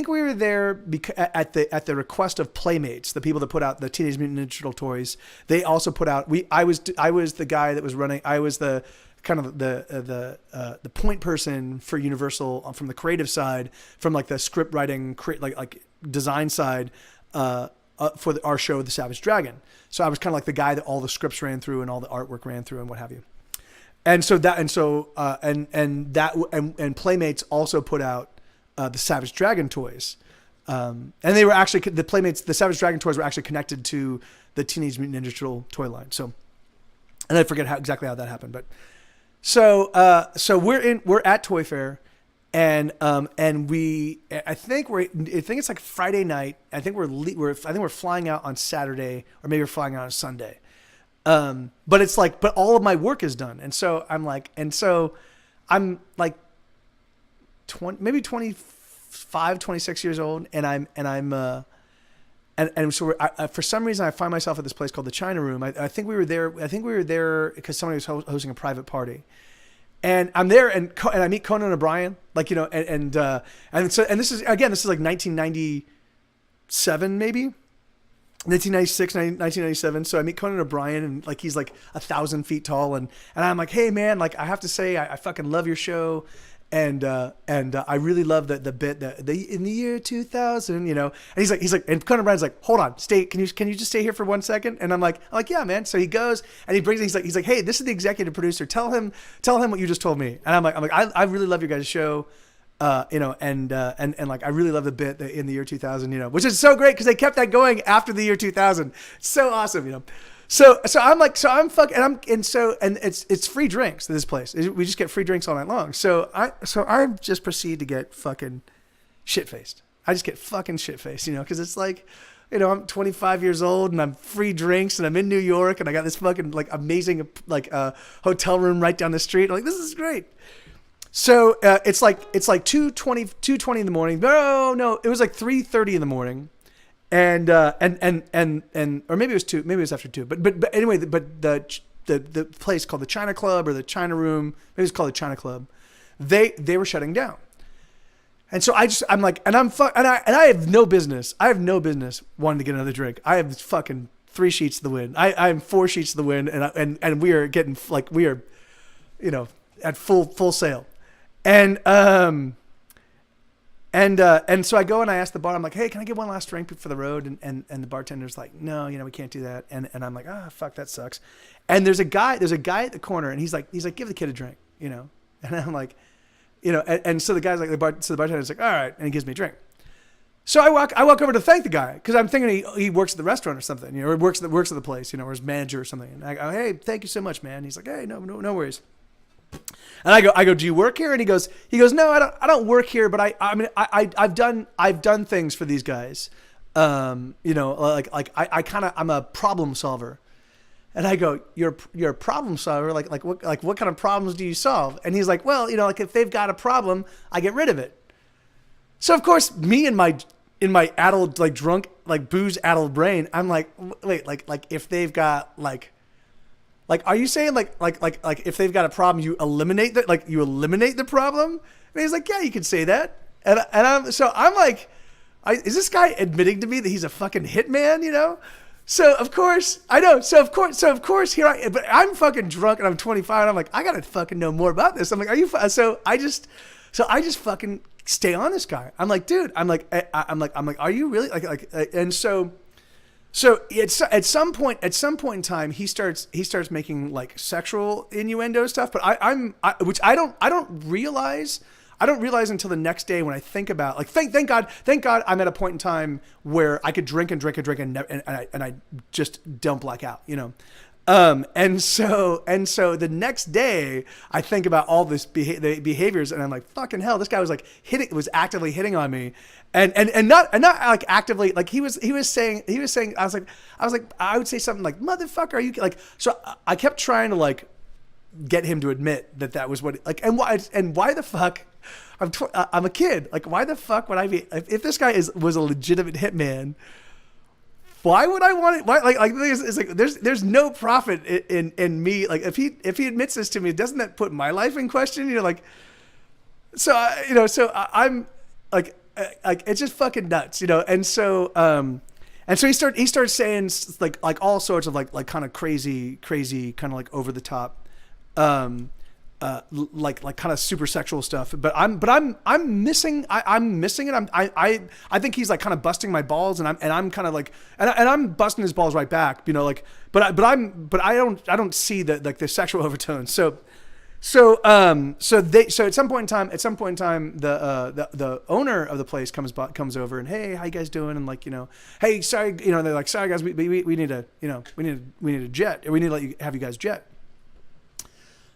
the request of Playmates, the people that put out the Teenage Mutant Ninja Turtle toys. They also put out. I was the guy that was running. I was the kind of the point person for Universal from the creative side, from like the script writing, like design side. For our show, The Savage Dragon. So I was kind of like the guy that all the scripts ran through and all the artwork ran through and what have you. And Playmates also put out the Savage Dragon toys. And they were actually, the Savage Dragon toys were actually connected to the Teenage Mutant Ninja Turtle toy line. So, and I forget exactly how that happened, but so we're at Toy Fair. And I think it's like Friday night. I think we're flying out on Saturday, or maybe we're flying out on Sunday. But all of my work is done. And so I'm like 20, maybe 25, 26 years old. And so for some reason I find myself at this place called the China Room. I think we were there because somebody was hosting a private party. And I'm there, and I meet Conan O'Brien, like, you know, and this is like 1997, maybe 1996, 1997. So I meet Conan O'Brien, and like he's like 1,000 feet tall, and I'm like, hey man, like I have to say I fucking love your show. And I really love the bit that in the year 2000, you know, and he's like, and Conan O'Brien's like, hold on, can you just stay here for 1 second? And I'm like, yeah, man. So he goes and he brings, he's like, hey, this is the executive producer. Tell him what you just told me. And I'm like, I really love your guys' show. You know, and like, I really love the bit that in the year 2000, you know, which is so great because they kept that going after the year 2000. So awesome, you know. So I'm it's free drinks to this place. We just get free drinks all night long. So I just proceed to get fucking shit faced. I just get fucking shit faced, you know, because it's like, you know, I'm 25 years old and I'm free drinks and I'm in New York and I got this fucking like amazing like hotel room right down the street. I'm like, this is great. So it's like 2:20 in the morning. No, it was like 3:30 in the morning. And or maybe it was 2, maybe it was after 2, but anyway, the place called the China Club or the China Room, maybe it was called the China Club. They were shutting down. And so I have no business wanting to get another drink. I have fucking 3 sheets to the wind. I'm 4 sheets to the wind, and we are getting like, we are, you know, at full sail. And so I go and I ask the bar, I'm like, hey, can I get one last drink for the road? And the bartender's like, no, you know, we can't do that. And I'm like, fuck, that sucks. And there's a guy at the corner, and he's like, give the kid a drink, you know? And I'm like, you know, and so the guy's like, the bartender's like, all right. And he gives me a drink. So I walk over to thank the guy, because I'm thinking he works at the restaurant or something, you know, or works at the place, you know, or his manager or something. And I go, hey, thank you so much, man. And he's like, hey, no worries. And I go, do you work here? And he goes, no, I don't work here, but I've done things for these guys. You know, like I'm a problem solver. And I go, you're a problem solver? Like what kind of problems do you solve? And he's like, well, you know, like if they've got a problem, I get rid of it. So of course, me in my addled, like drunk, like booze addled brain, I'm like, wait, like if they've got like Like, are you saying like if they've got a problem, you eliminate the problem? And he's like, yeah, you could say that. And I'm like, is this guy admitting to me that he's a fucking hitman? You know? So of course I know. So of course here but I'm fucking drunk and I'm 25 and I'm like, I gotta fucking know more about this. I'm like, are you? So I just fucking stay on this guy. I'm like, dude. I'm like, are you really like? And so it's at some point in time he starts making like sexual innuendo stuff. But which I don't realize. I don't realize until the next day when I think about like thank God I'm at a point in time where I could drink and I just don't black out, you know. And so the next day I think about all this the behaviors and I'm like, fucking hell, this guy was actively hitting on me and not like actively, like he was saying I was like I would say something like, motherfucker, are you like, so I kept trying to like get him to admit that was what like, and why the fuck I'm a kid, like why the fuck would I be, if this guy was a legitimate hitman, why would I want it? Why like the thing is like there's no profit in me, like if he admits this to me, doesn't that put my life in question, you know, like so I'm like it's just fucking nuts, you know. And so he starts saying like all sorts of like kind of crazy kind of like over the top like kind of super sexual stuff, but I'm missing it. I think he's like kind of busting my balls, and I'm kind of like and I'm busting his balls right back, you know, like but I don't see the sexual overtones. So at some point in time the owner of the place comes over and, hey, how you guys doing? And like, you know, hey, sorry, you know, they're like, sorry guys, we need a, you know, we need a jet, or we need to have you guys jet.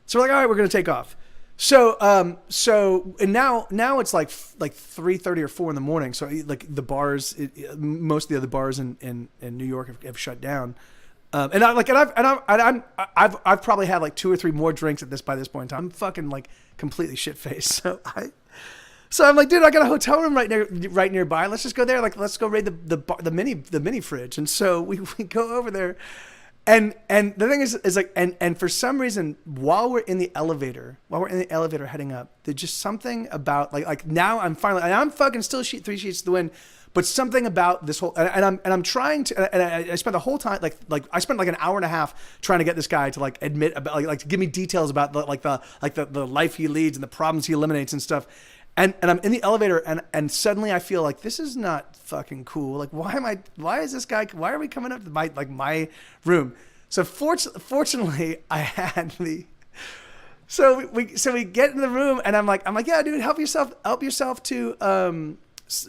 So we're like, all right, we're going to take off. So and now it's like 3:30 or 4 in the morning. So like the bars, most of the other bars in New York have shut down. I've probably had like 2 or 3 more drinks by this point in time. I'm fucking like completely shit faced. So I'm like, dude, I got a hotel room right nearby. Let's just go there. Like, let's go raid the mini fridge. And so we go over there. And the thing is like, and for some reason, while we're in the elevator heading up, there's just something about like now I'm fucking still 3 sheets to the wind, but something about this whole, and I'm trying to, and I spent the whole time, like I spent like an hour and a half trying to get this guy to like admit about, like to give me details about the life he leads and the problems he eliminates and stuff. And I'm in the elevator and suddenly I feel like this is not fucking cool. Like, why are we coming up to my room? So fortunately I had so we get in the room and I'm like, yeah, dude, help yourself to,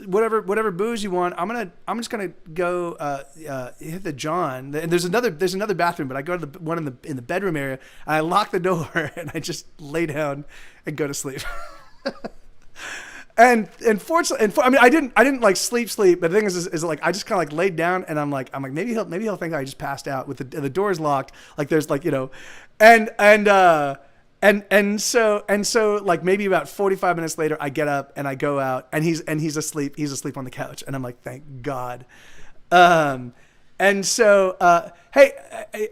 whatever booze you want. I'm just gonna go hit the John. And there's another bathroom, but I go to the one in the bedroom area and I lock the door and I just lay down and go to sleep. And fortunately, I mean, I didn't like sleep, but the thing is like I just kind of like laid down and I'm like maybe he'll think I just passed out with the doors locked, like there's like, you know, and so like maybe about 45 minutes later I get up and I go out and he's asleep on the couch and I'm like, thank God. And so, hey,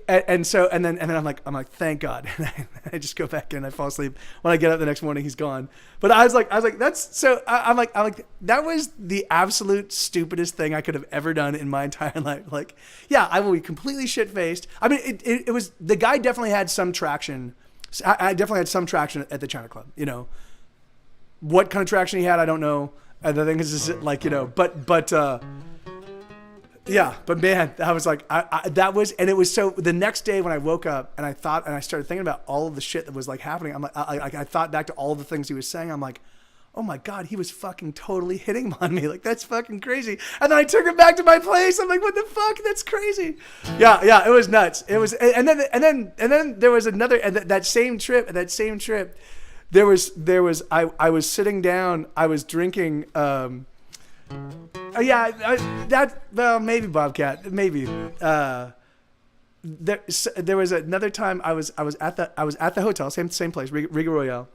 and then I'm like, thank God. And I just go back in, I fall asleep. When I get up the next morning, he's gone. But I was like, that's so, I'm like, that was the absolute stupidest thing I could have ever done in my entire life. Like, yeah, I will be completely shit faced. I mean, it was, the guy definitely had some traction. I definitely had some traction at the China Club, you know. What kind of traction he had, I don't know. And the thing is just like, you know, but yeah, but man, that was like, and it was so, the next day when I woke up and I started thinking about all of the shit that was like happening, I'm like, I thought back to all the things he was saying. I'm like, oh my God, he was fucking totally hitting on me. Like, that's fucking crazy. And then I took him back to my place. I'm like, what the fuck? That's crazy. Yeah, it was nuts. It was, and then there was another, that same trip, there was, I was sitting down, I was drinking, maybe Bobcat, maybe. There was another time I was at the hotel, same place, Riga Royale,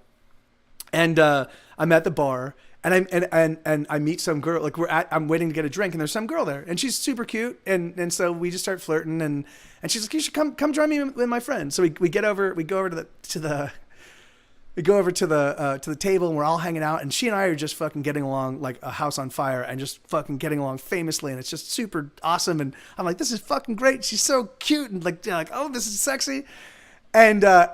and I'm at the bar, I meet some girl, like I'm waiting to get a drink, and there's some girl there, and she's super cute, and so we just start flirting, and she's like, you should come join me with my friend. So we go over to the table, and we're all hanging out, and she and I are just fucking getting along like a house on fire, and just fucking getting along famously, and it's just super awesome. And I'm like, this is fucking great. She's so cute, and like oh, this is sexy. And I've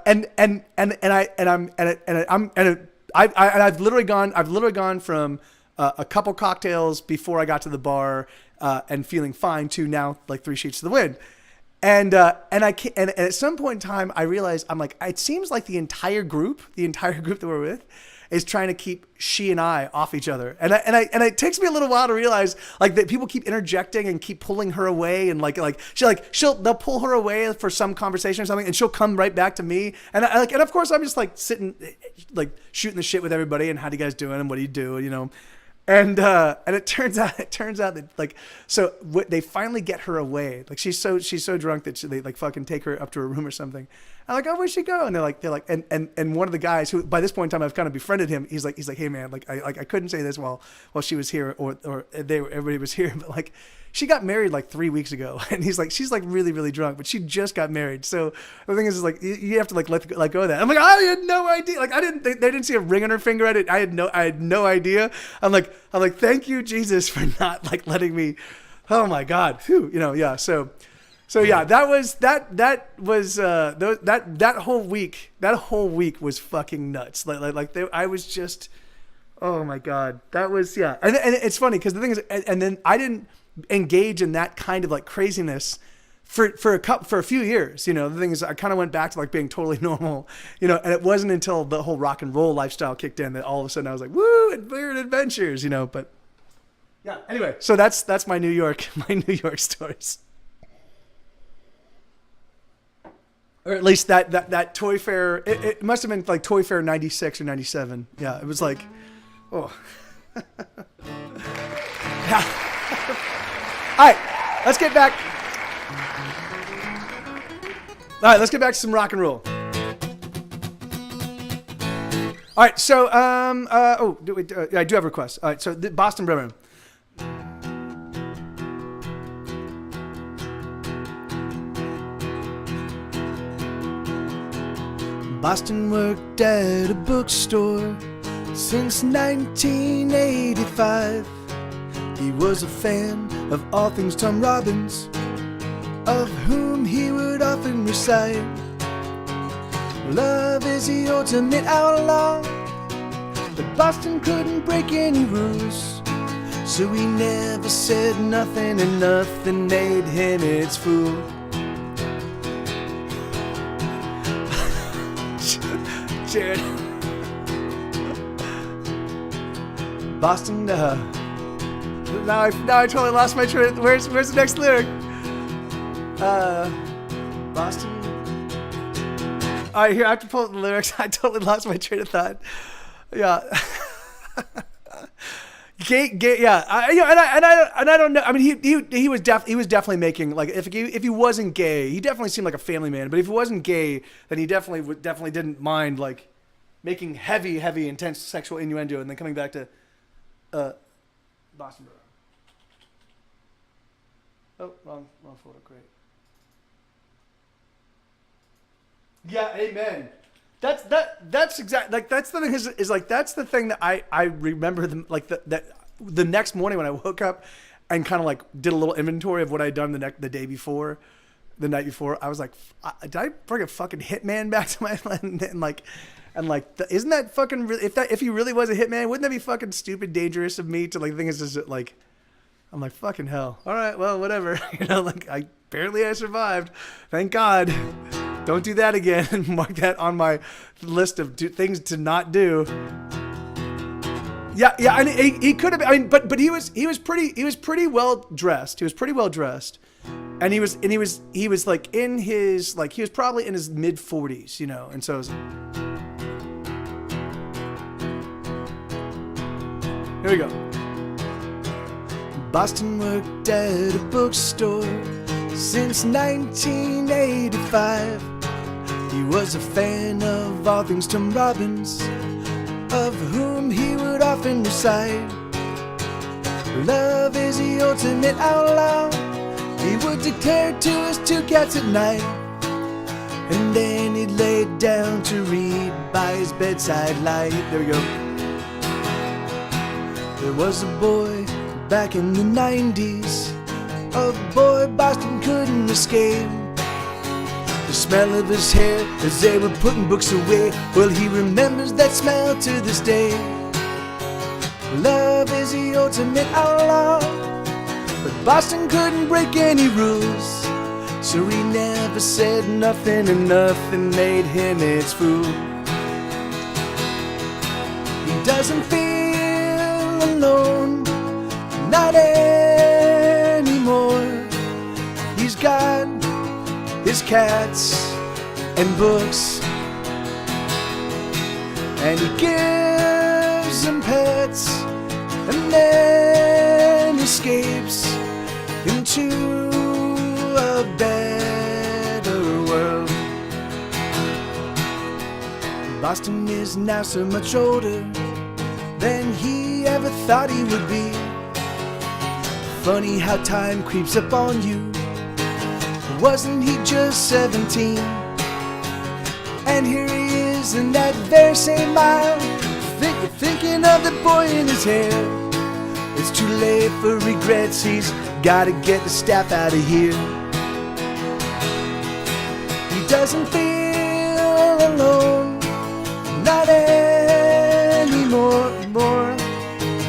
literally gone from a couple cocktails before I got to the bar and feeling fine to now like 3 sheets to the wind. And at some point in time, I realized, I'm like, it seems like the entire group that we're with is trying to keep she and I off each other. And it takes me a little while to realize like that people keep interjecting and keep pulling her away. And they'll pull her away for some conversation or something, and she'll come right back to me. And and of course I'm just like sitting, like shooting the shit with everybody. And how do you guys doing? And what do you do? You know? And it turns out that like, so they finally get her away. Like she's so drunk that they like fucking take her up to her room or something. I'm like, oh, where'd she go? And they're like, and one of the guys who by this point in time I've kind of befriended him. He's like, hey man, like I couldn't say this while she was here or everybody was here, but like she got married like 3 weeks ago, and he's like, she's like really really drunk, but she just got married. So the thing is like you have to like let go of that. I'm like, I had no idea. Like they didn't see a ring on her finger. I had no idea. I'm like, thank you Jesus for not like letting me. Oh my God, whew, you know, yeah. So yeah, that whole week was fucking nuts. I was just, oh my God, that was, yeah. And it's funny because the thing is, and then I didn't engage in that kind of like craziness for a few years. You know, the thing is, I kind of went back to like being totally normal, you know, and it wasn't until the whole rock and roll lifestyle kicked in that all of a sudden I was like, woo, weird adventures, you know, but yeah, anyway, so that's my New York stories. Or at least that Toy Fair, it must have been like Toy Fair 96 or 97. Yeah, it was like, oh. Yeah. All right, let's get back to some rock and roll. All right, so, I do have requests. All right, so Boston Bremer. Boston worked at a bookstore since 1985. He was a fan of all things Tom Robbins, of whom he would often recite, love is the ultimate outlaw, but Boston couldn't break any rules, so he never said nothing, and nothing made him its fool. Jared. Boston, now I totally lost my train. Where's the next lyric? Boston. All right, here I have to pull up the lyrics. I totally lost my train of thought. Yeah. Gay, yeah. I don't know. I mean, he was definitely making, like, if he wasn't gay, he definitely seemed like a family man. But if he wasn't gay, then he definitely didn't mind like making heavy, intense sexual innuendo, and then coming back to Boston Brewer. Oh, wrong photo. Great. Yeah, amen. That's exactly, like, that's the thing is like, that's the thing that I remember the next morning when I woke up and kind of like did a little inventory of what I'd done the night before. I was like, did I bring a fucking hitman back to my land? And isn't that fucking really, if he really was a hitman, wouldn't that be fucking stupid dangerous of me to like, the thing is just like, I'm like, fucking hell. All right, well, whatever. You know, like, apparently I survived. Thank God. Don't do that again. Mark that on my list of things to not do. Yeah. I mean, he could have. I mean, but he was pretty well dressed. He was pretty well dressed, and he was like in his, like, he was probably in his mid 40s, you know. And so it was, here we go. Boston worked at a bookstore since 1985. He was a fan of all things Tom Robbins, of whom he would often recite. Love is the ultimate outlaw, he would declare to his two cats at night. And then he'd lay down to read by his bedside light. There we go. There was a boy back in the 90s, a boy Boston couldn't escape. The smell of his hair as they were putting books away, well, he remembers that smell to this day. Love is the ultimate outlaw, but Boston couldn't break any rules, so he never said nothing, and nothing made him its fool. He doesn't feel alone, not anymore. He's got his cats and books, and he gives them pets, and then escapes into a better world. Boston is now so much older than he ever thought he would be. Funny how time creeps up on you. Wasn't he just 17? And here he is in that very same mile, thinking of the boy in his hair. It's too late for regrets, he's gotta get the staff out of here. He doesn't feel alone, not anymore.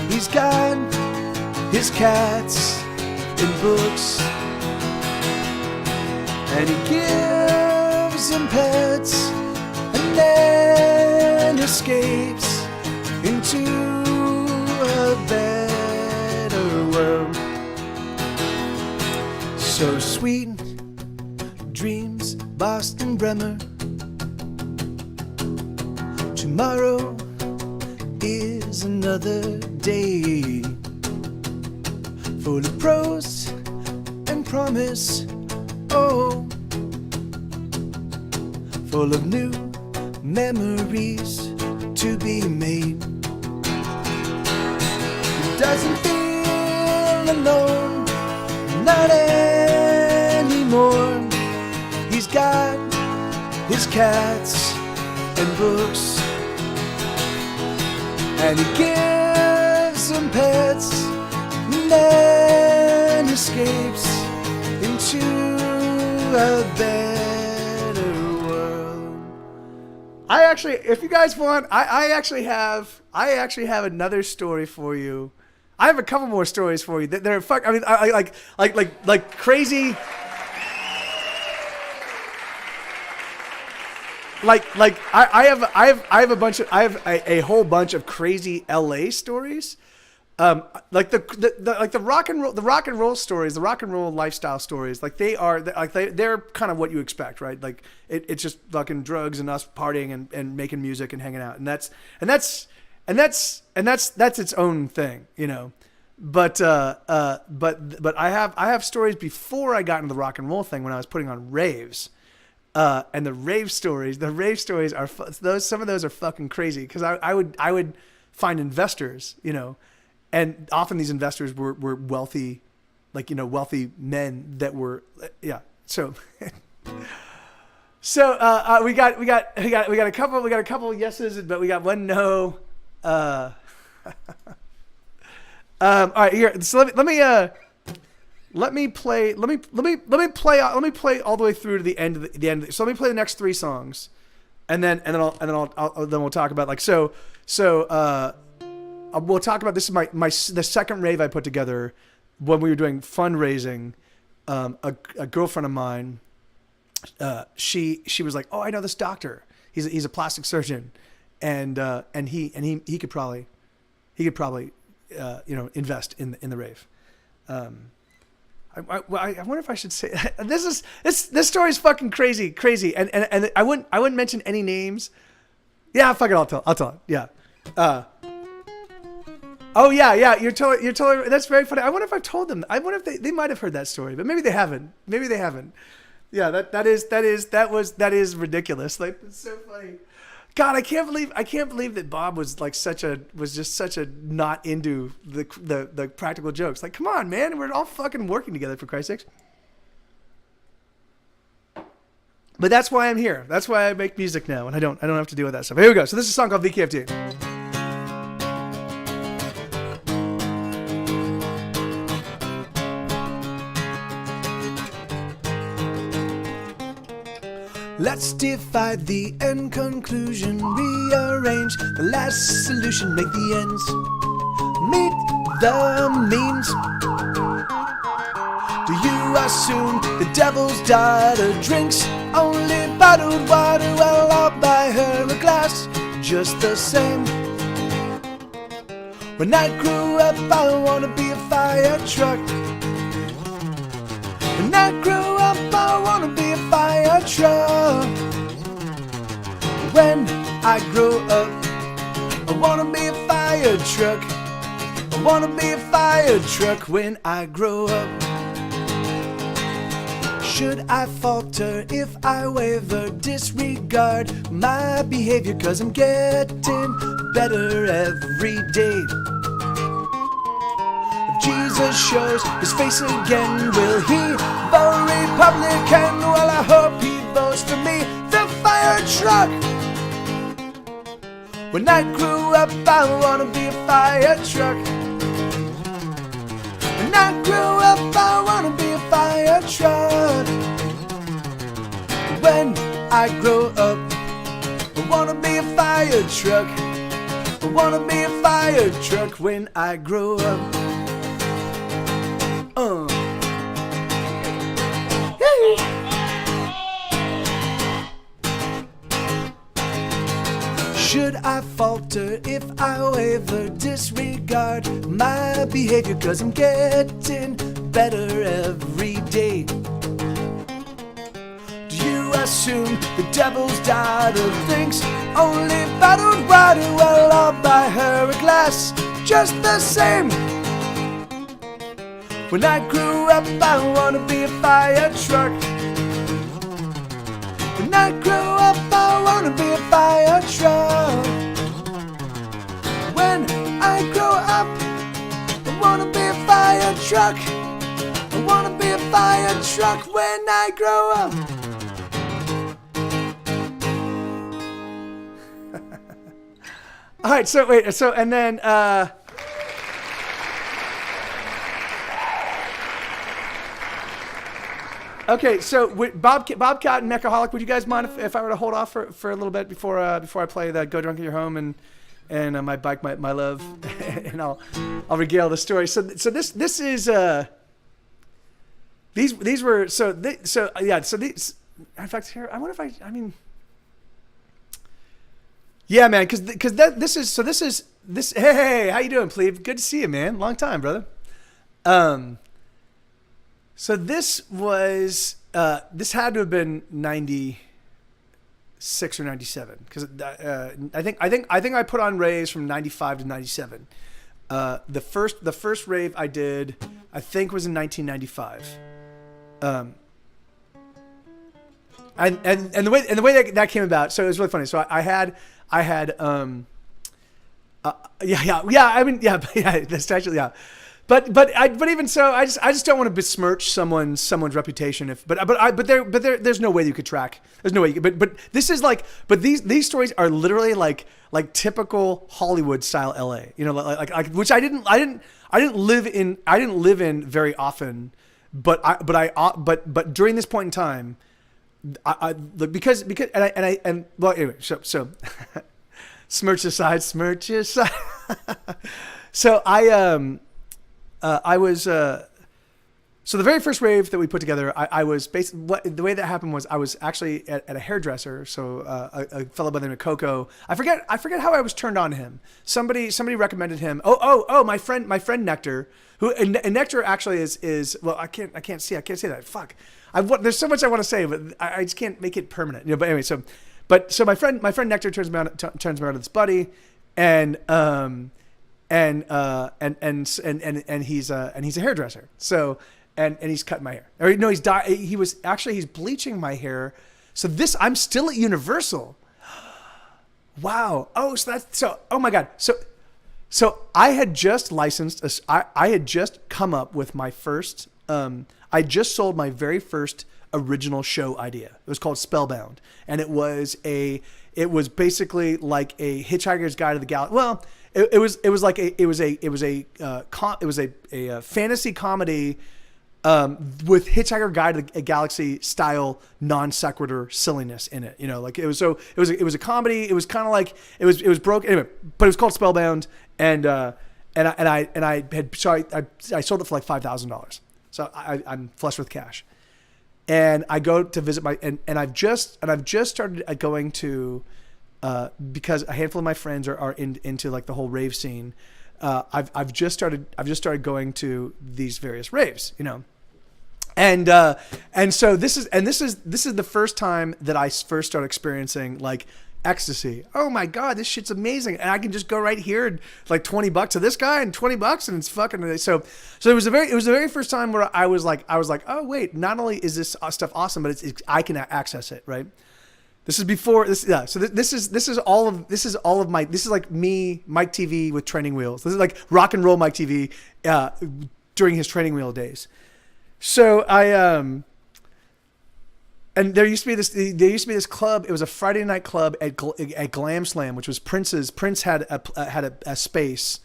He's got his cats and books, and he gives them pets, and then escapes into a better world. So sweet dreams, Boston Bremer. Tomorrow is another day, full of prose and promise, oh, full of new memories to be made. He doesn't feel alone, not anymore. He's got his cats and books, and he gives them pets, and then escapes into a better world. I actually, if you guys want, I actually have another story for you. I have a couple more stories for you. They're fuck. I mean, like crazy. I have a bunch of, I have a whole bunch of crazy LA stories. Like the rock and roll stories, the rock and roll lifestyle stories, like they're kind of what you expect, right? Like it's just fucking drugs and us partying and making music and hanging out, and that's its own thing, you know. But I have stories before I got into the rock and roll thing when I was putting on raves. And the rave stories are some of those are fucking crazy, because I would find investors, you know. And often these investors were wealthy, like, you know, wealthy men that were, yeah. So, we got a couple yeses, but we got one no. All right, here. So let me play all the way through to the end of the end. So let me play the next three songs, and then we'll talk about we'll talk about, this is the second rave I put together when we were doing fundraising. A girlfriend of mine, she was like, "Oh, I know this doctor. He's a plastic surgeon, and he could probably invest in the rave." I wonder if I should say this story is fucking crazy, and I wouldn't mention any names. Yeah, fuck it, I'll tell it. Yeah. Oh yeah, you're totally. That's very funny. I wonder if I've told them. I wonder if they might have heard that story, but maybe they haven't. Yeah, that is ridiculous. Like, it's so funny. God, I can't believe that Bob was just such a not into the practical jokes. Like, come on, man, we're all fucking working together, for Christ's sakes. But that's why I'm here. That's why I make music now, and I don't have to deal with that stuff. Here we go. So this is a song called VKFT. Let's divide the end conclusion, rearrange the last solution, make the ends meet the means. Do you assume the devil's daughter drinks only bottled water? Well, I'll buy her a glass just the same. When I grew up, I wanna be a fire truck. When I grow up, I wanna be a fire truck. When I grow up, I wanna be a fire truck. I wanna be a fire truck when I grow up. Should I falter if I waver, disregard my behavior? 'Cause I'm getting better every day. Jesus shows his face again, will he vote Republican? Well, I hope he votes for me, the fire truck. When I grew up, I wanna be a fire truck. When I grew up, I wanna be a fire truck. When I grow up, I wanna be a fire truck. I wanna be a fire truck when I grow up. Should I falter if I waver, disregard my behavior? 'Cause I'm getting better every day. Do you assume the devil's daughter thinks only bottled water? Well, I'll buy her a glass just the same. When I grew up, I wanna be a fire truck. When I grow up, I wanna be a fire truck. When I grow up, I wanna be a fire truck. I wanna be a fire truck when I grow up. All right, so wait, so and then okay, so Bobcat and Mechaholic, would you guys mind if I were to hold off for a little bit before I play the Go Drunk in Your Home and my bike, my love, and I'll regale the story. So this is these were these. In fact, here I wonder if I mean. Yeah, man, because this is. Hey, how you doing, plebe? Good to see you, man. Long time, brother. So this was this had to have been 96 or 97 because I think I put on raves from 95 to 97. The first rave I did I think was in 1995. And the way that came about, so it was really funny. So I had I mean that's actually But even so, I just don't want to besmirch someone's reputation. But there's no way you could track. There's no way. But this is like. But these stories are literally like typical Hollywood style LA. You know, like which I didn't live in very often. But during this point in time, because well anyway. So smirch aside. So I was so the very first rave that we put together, I was the way that happened was I was actually at a hairdresser. So a fellow by the name of Coco. I forget how I was turned on to him. Somebody recommended him. Oh, my friend Nectar, who and Nectar actually is well, I can't say that. Fuck. There's so much I want to say, but I just can't make it permanent. You know, but anyway, so my friend Nectar turns me on to this buddy, and he's a hairdresser. So and he's cutting my hair. Or no, he's bleaching my hair. So I'm still at Universal. Wow. Oh, oh my God. So I had just licensed, I had just come up with my first, I just sold my very first original show idea. It was called Spellbound. And it was basically like a Hitchhiker's Guide to the Galaxy. Well, it was a fantasy comedy, with Hitchhiker Guide to the Galaxy style non sequitur silliness in it. You know, like it was a comedy. It was kind of like it was broke anyway, but it was called Spellbound, and I sold it for like $5,000. So I'm flush with cash, and I go to visit and I've just started going to, because a handful of my friends are into like the whole rave scene. I've just started going to these various raves, you know, and so this is the first time that I first started experiencing like ecstasy. Oh my God, this shit's amazing, and I can just go right here and like $20 to this guy and $20, and it's fucking so. It was the very first time where I was like, oh wait, not only is this stuff awesome, but it's I can access it, right? This is before this. Yeah. So this is all of my. This is like me, Mike TV with training wheels. This is like rock and roll Mike TV during his training wheel days. So and there used to be this club. It was a Friday night club at Glam Slam, which was Prince's. Prince had a space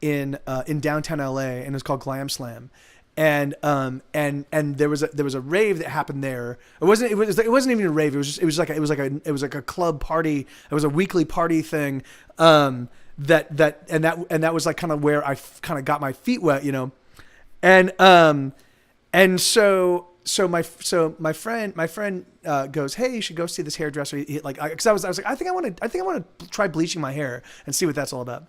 in downtown LA, and it was called Glam Slam. And there was a rave that happened there. It wasn't even a rave. It was like a club party. It was a weekly party thing. That was like kind of where I kind of got my feet wet, you know. And so my friend goes, hey, you should go see this hairdresser. Because I was like, I think I want to try bleaching my hair and see what that's all about.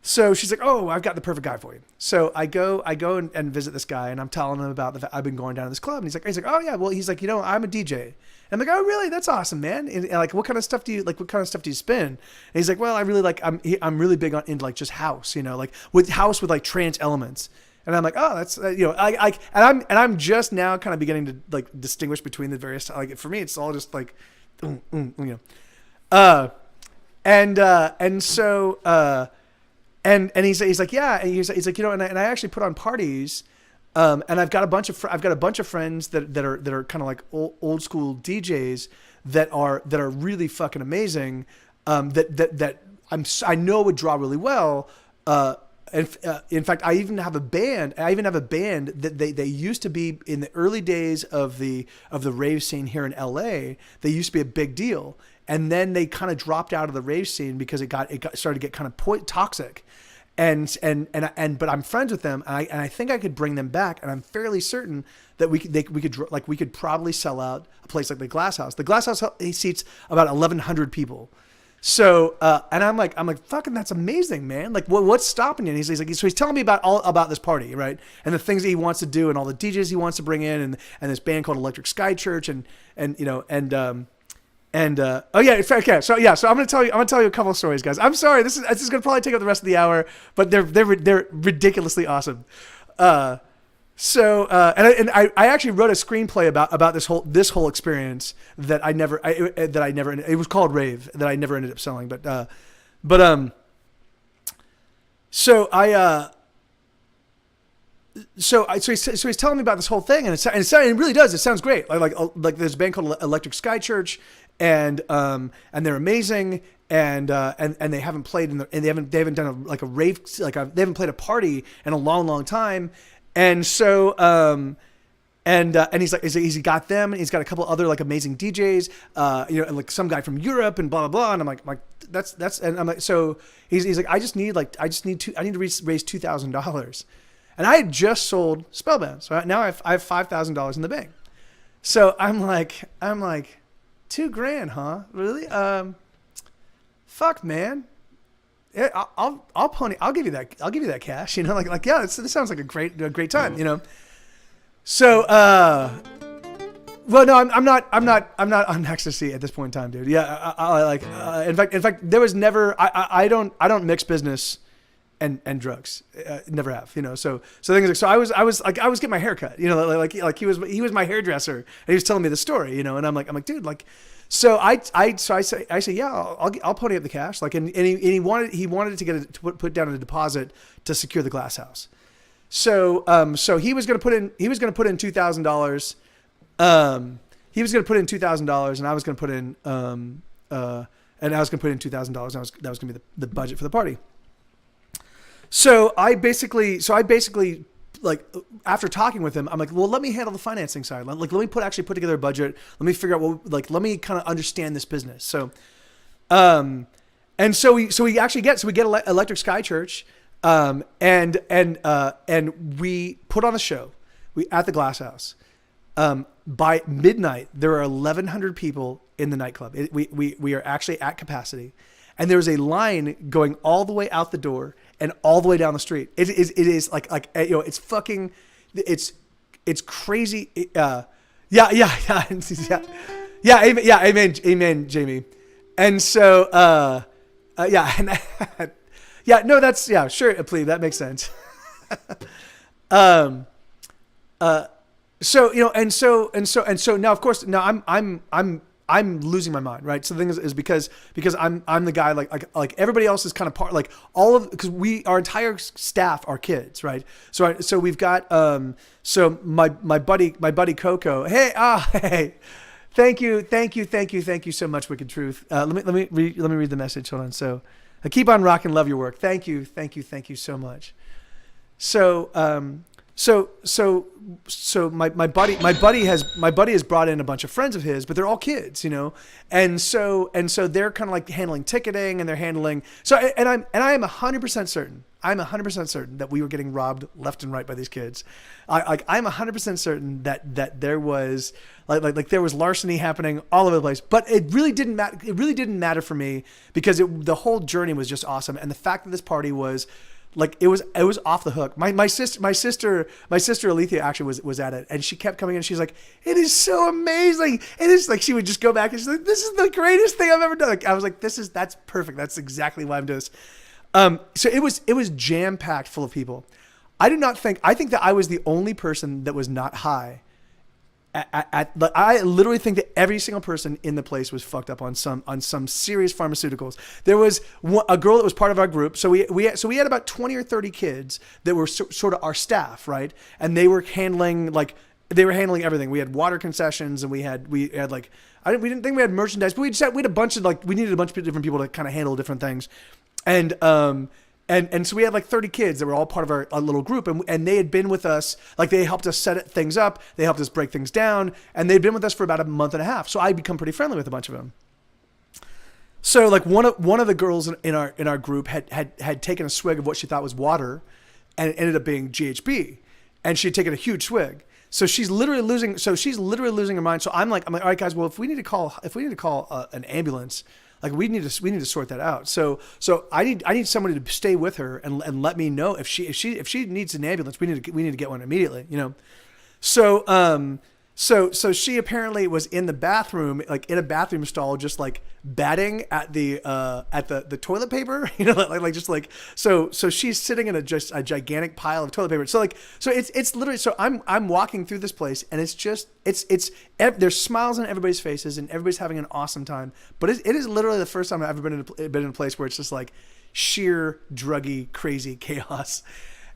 So she's like, oh, I've got the perfect guy for you. So I go and visit this guy, and I'm telling him about I've been going down to this club, and he's like, oh yeah, well, he's like, you know, I'm a DJ. And I'm like, oh really? That's awesome, man. And like, what kind of stuff do you spin? And he's like, well, I really like, I'm really big into like just house, you know, like with like trance elements. And I'm like, oh, that's you know, I'm just now kind of beginning to like distinguish between the various, like for me, it's all just like, you know, and so. And he's like, yeah, and he's like, you know, and I actually put on parties, and I've got a bunch of friends that are kind of like old school DJs that are really fucking amazing, that I know would draw really well. In fact, I even have a band that they used to be in the early days of the rave scene here in LA. They used to be a big deal. And then they kind of dropped out of the rave scene because it started to get kind of toxic, but I'm friends with them, and I think I could bring them back, and I'm fairly certain that we could probably sell out a place like the Glass House. The Glass House seats about 1,100 people. So and I'm like fucking, that's amazing, man. Like what's stopping you? And he's like, so he's telling me about this party, right? And the things that he wants to do, and all the DJs he wants to bring in, and this band called Electric Sky Church, and you know, oh yeah, okay. So I'm gonna tell you a couple of stories, guys. I'm sorry, this is gonna probably take up the rest of the hour, but they're ridiculously awesome. And I actually wrote a screenplay about this whole experience that I never it was called Rave, that I never ended up selling, So he's telling me about this whole thing, and it really does. It sounds great. Like there's a band called Electric Sky Church, and they're amazing, and they haven't played they haven't done a rave, they haven't played a party in a long time, and so and he's like, he's got them, and he's got a couple other like amazing DJs, you know, and like some guy from Europe and blah blah blah, and I'm like that's and I'm like, so he's like, I need to raise $2,000. And I had just sold Spellbound, so now I have $5,000 in the bank. So I'm like, $2,000, huh? Really? Fuck, man. Yeah, I'll give you that cash. You know, like yeah, this sounds like a great time. You know. So well, no, I'm not on ecstasy at this point in time, dude. Yeah, in fact, there was never. I don't mix business and drugs, never have, you know. So the thing is, like, so I was getting my hair cut, you know, like he was my hairdresser, and he was telling me the story, you know, and I'm like, dude, like, So I say, yeah, I'll pony up the cash. Like, and he wanted to put down a deposit to secure the glass house. So he was going to put in $2,000. He was going to put in $2,000, and I was going to put in $2,000. That was going to be the budget for the party. So I basically like, after talking with him, I'm like, well, let me handle the financing side. Like, let me put together a budget. Let me figure out let me kind of understand this business. So, and so we get Electric Sky Church, and we put on a show. At the Glass House. By midnight, there are 1,100 people in the nightclub. We are actually at capacity, and there's a line going all the way out the door and all the way down the street. It is like it's fucking, it's crazy. Yeah. Amen, Jamie. And so yeah, no, that's sure, please, that makes sense. So so now, of course, now I'm losing my mind, right? So the thing is because I'm the guy, like everybody else is kind of part, like because our entire staff are kids, right? So we've got so my buddy Coco. Hey, thank you so much, Wicked Truth. Let me read the message. Hold on. So I keep on rocking, love your work. Thank you so much. So my buddy has brought in a bunch of friends of his, but they're all kids, and so they're kind of like handling ticketing, and they're handling. So I am 100% certain. I'm 100% certain that we were getting robbed left and right by these kids. I'm 100% certain that there was like there was larceny happening all over the place. But it really didn't matter. It really didn't matter for me because the whole journey was just awesome, and the fact that this party was. Like it was off the hook. My sister Alethea actually was at it, and she kept coming in. She's like, "It is so amazing!" It is like she would just go back and she's like, "This is the greatest thing I've ever done." Like, I was like, that's perfect. That's exactly why I'm doing this. So it was jam packed full of people. I think that I was the only person that was not high. I literally think that every single person in the place was fucked up on some serious pharmaceuticals. There was a girl that was part of our group. So we had about 20 or 30 kids that were sort of our staff, right? And they were handling everything. We had water concessions, and we had we didn't think we had merchandise, but we had a bunch of we needed a bunch of different people to kind of handle different things. And so we had like 30 kids that were all part of our little group, and they had been with us, like they helped us set things up, they helped us break things down, and they'd been with us for about a month and a half. So I'd become pretty friendly with a bunch of them. So like one of the girls in our group had taken a swig of what she thought was water, and it ended up being GHB, and she'd taken a huge swig. So she's literally losing her mind. So I'm like, all right, guys, well, if we need to call an ambulance. Like we need to sort that out. So I need somebody to stay with her and let me know if she needs an ambulance. We need to get one immediately. So she apparently was in the bathroom, like in a bathroom stall, just like batting at the toilet paper. So she's sitting in just a gigantic pile of toilet paper. So it's literally, so I'm walking through this place, and it's there's smiles on everybody's faces, and everybody's having an awesome time. But it is literally the first time I've ever been in a place where it's just like sheer druggy, crazy chaos.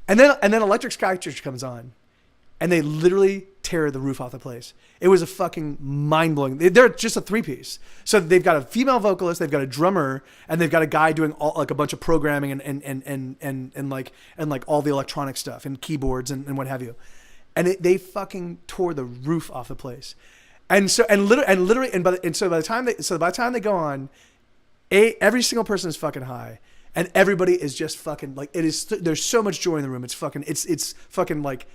And then Electric Sky Church comes on. And they literally tear the roof off the place. It was a fucking mind-blowing. They're just a three-piece. So they've got a female vocalist, they've got a drummer, and they've got a guy doing all like a bunch of programming and like all the electronic stuff and keyboards and what have you. And they fucking tore the roof off the place. And so by the time they go on, every single person is fucking high. And everybody is just fucking like, it is. There's so much joy in the room. It's fucking like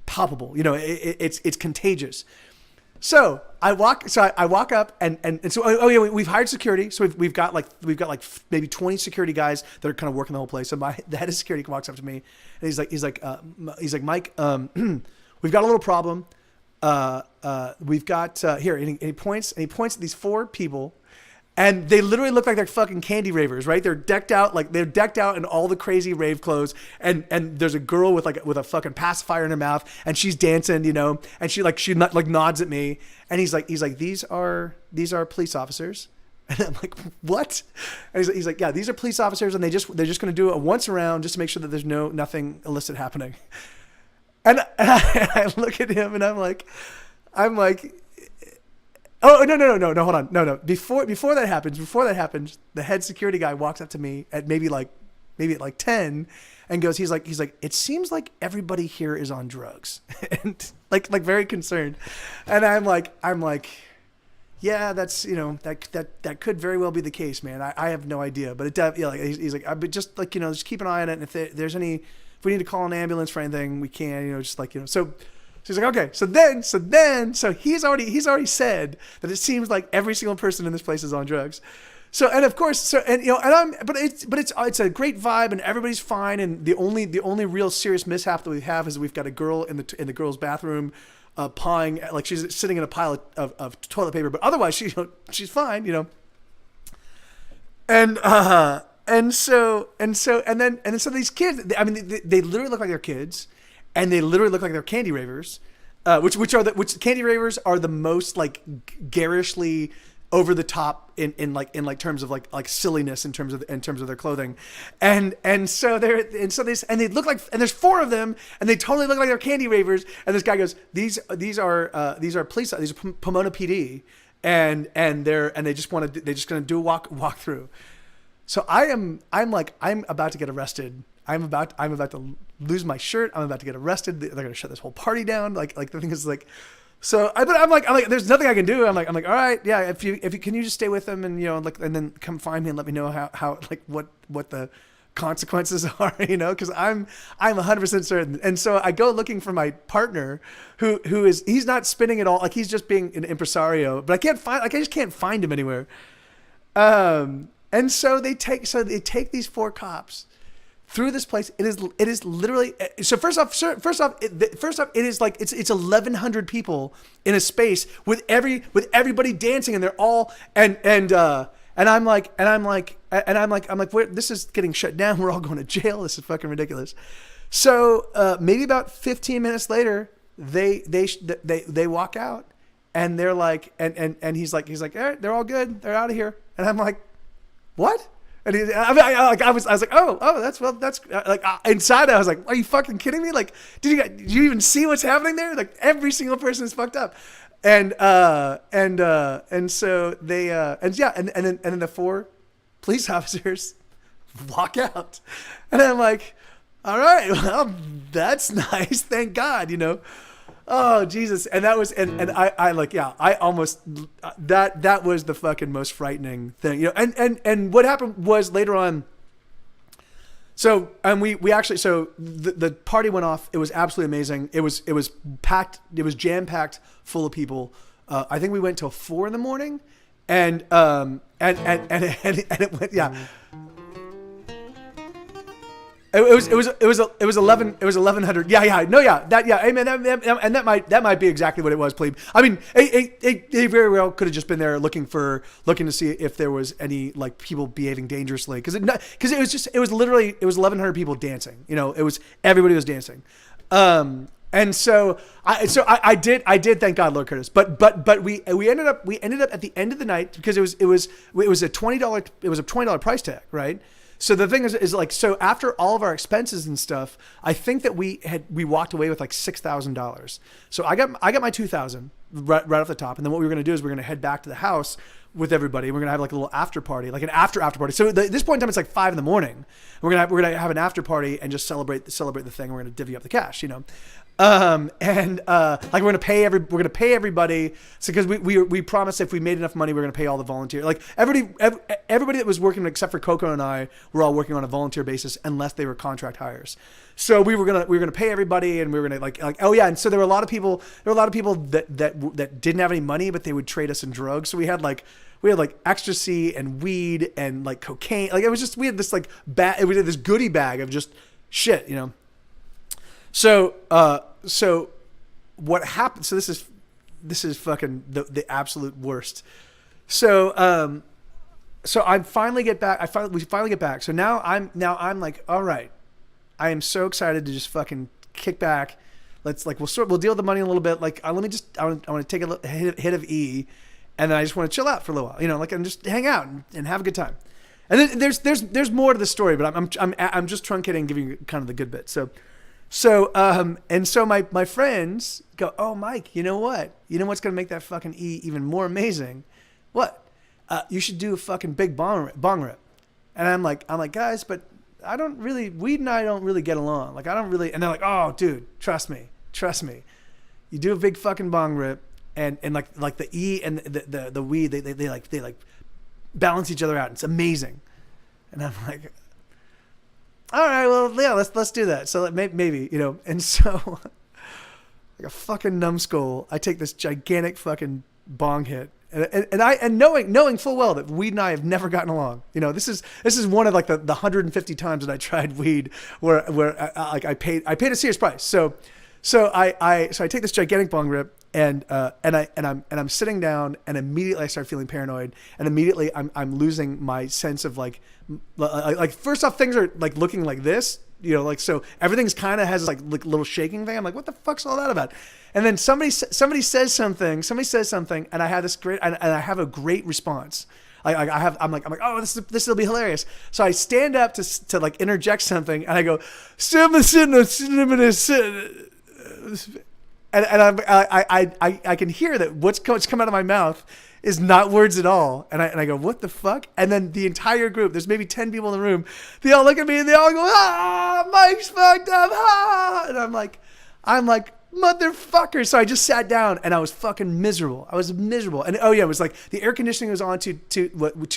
palpable. It's contagious. So I walk up and so we've hired security. So we've got like maybe 20 security guys that are kind of working the whole place. So the head of security walks up to me, and he's like Mike, we've got a little problem. We've got here, and he points at these four people. And they literally look like they're fucking candy ravers, right? They're decked out in all the crazy rave clothes. And there's a girl with a fucking pacifier in her mouth, and she's dancing, you know, and she nods at me. And he's like, these are police officers. And I'm like, what? And he's like, yeah, these are police officers, and they're just going to do it once around just to make sure that there's nothing illicit happening. And I look at him and I'm like, oh, no, hold on. No. Before that happens, the head security guy walks up to me at maybe at like 10 and goes, he's like, it seems like everybody here is on drugs. And like very concerned. And I'm like, yeah, that's, you know, that could very well be the case, man. I have no idea, but he's like, but just like, you know, just keep an eye on it. And if there's any, if we need to call an ambulance for anything, we can, you know, just like, you know, so he's like, okay. So he's already said that it seems like every single person in this place is on drugs. So, and of course, but it's a great vibe and everybody's fine. And the only real serious mishap that we have is we've got a girl in the girl's bathroom, pawing, like she's sitting in a pile of toilet paper, but otherwise she's fine, you know. And so these kids, I mean, they literally look like they're kids, and they literally look like they're candy ravers, which candy ravers are the most like garishly over the top in terms of like silliness in terms of their clothing, and they look like, and there's 4 of them, and they totally look like they're candy ravers. And this guy goes, these are police, these are Pomona PD, and they're just going to do a walk through. So I'm about to get arrested. I'm about to lose my shirt. I'm about to get arrested. They're going to shut this whole party down. Like the thing is like. So I'm like, there's nothing I can do. I'm like, all right, yeah. If you can you just stay with them, and you know, like, and then come find me and let me know how like what the consequences are, you know, because I'm 100% certain. And so I go looking for my partner, he's not spinning at all, like he's just being an impresario, but I just can't find him anywhere. And so they take these 4 cops through this place. It is literally, so first off, it is like it's 1,100 people in a space with everybody dancing, and they're all and I'm like, where, this is getting shut down. We're all going to jail. This is fucking ridiculous. So maybe about 15 minutes later, they walk out, and they're like, and he's like, all right, they're all good. They're out of here. And I'm like, what? And I was like, oh, that's like inside. I was like, are you fucking kidding me? Like, did you even see what's happening there? Like every single person is fucked up. And so they and then the 4 police officers walk out, and I'm like, all right, well, that's nice, thank God, you know. Oh Jesus. And that was, and I like, yeah, I almost, that was the fucking most frightening thing, you know. And what happened was later on, so, and we actually, so the party went off. It was absolutely amazing. It was packed. It was jam packed full of people. I think we went till 4 a.m. and it went, yeah. It was 1,100. That might be exactly what it was, plebe. I mean, it very well could have just been there looking to see if there was any like people behaving dangerously, because it was literally 1,100 people dancing. You know, everybody was dancing. And so I did thank God, Lord Curtis. But we ended up at the end of the night, because it was a $20 price tag, right? So the thing is like, so after all of our expenses and stuff, I think that we walked away with like $6,000. So I got my $2,000 right off the top. And then what we were going to do is we're going to head back to the house with everybody. We're going to have like a little after party, like an after party. So at this point in time, it's like 5 a.m. We're going to have an after party and just celebrate the thing. We're going to divvy up the cash, you know? Like we're going to pay everybody. So, cause we promised if we made enough money, we're going to pay all the volunteers. Like everybody that was working, except for Coco and I, were all working on a volunteer basis, unless they were contract hires. So we were going to pay everybody, and we were going to like, oh yeah. And so there were a lot of people that didn't have any money, but they would trade us in drugs. So we had like ecstasy and weed and like cocaine. Like it was just, we had this like we had this goodie bag of just shit, you know? So what happened? So this is fucking the absolute worst. So I finally get back. We finally get back. So now I'm like, all right, I am so excited to just fucking kick back. We'll deal with the money a little bit. Like, I want to take a hit of E, and then I just want to chill out for a little while, and just hang out and have a good time. And then there's more to the story, but I'm just truncating and giving you kind of the good bit. So my friends go, oh, Mike, you know what? You know what's gonna make that fucking E even more amazing? What? You should do a fucking big bong rip. And I'm like, guys, but Weed and I don't really get along. Like, I don't really. And they're like, oh, dude, trust me. You do a big fucking bong rip, and like the E and the Weed, they balance each other out. It's amazing. And I'm like, all right, well, yeah, let's do that. So maybe, and so like a fucking numbskull, I take this gigantic fucking bong hit, and knowing full well that Weed and I have never gotten along. This is one of like the 150 times that I tried weed where I paid a serious price. So I take this gigantic bong rip, and I'm sitting down, and immediately I start feeling paranoid, and immediately I'm losing my sense of like first off, things are like looking like this, so everything's kind of has like little shaking thing. I'm like, what the fuck's all that about? And then somebody says something, and I have this great, and I have a great response. I'm like, oh, this will be hilarious. So I stand up to like interject something, and I go, and I can hear that what's come out of my mouth is not words at all. And I go, what the fuck? And then the entire group, there's maybe 10 people in the room, they all look at me and they all go, Mike's fucked up, And I'm like, motherfucker. So I just sat down, and I was fucking miserable. And oh yeah, it was like the air conditioning was on too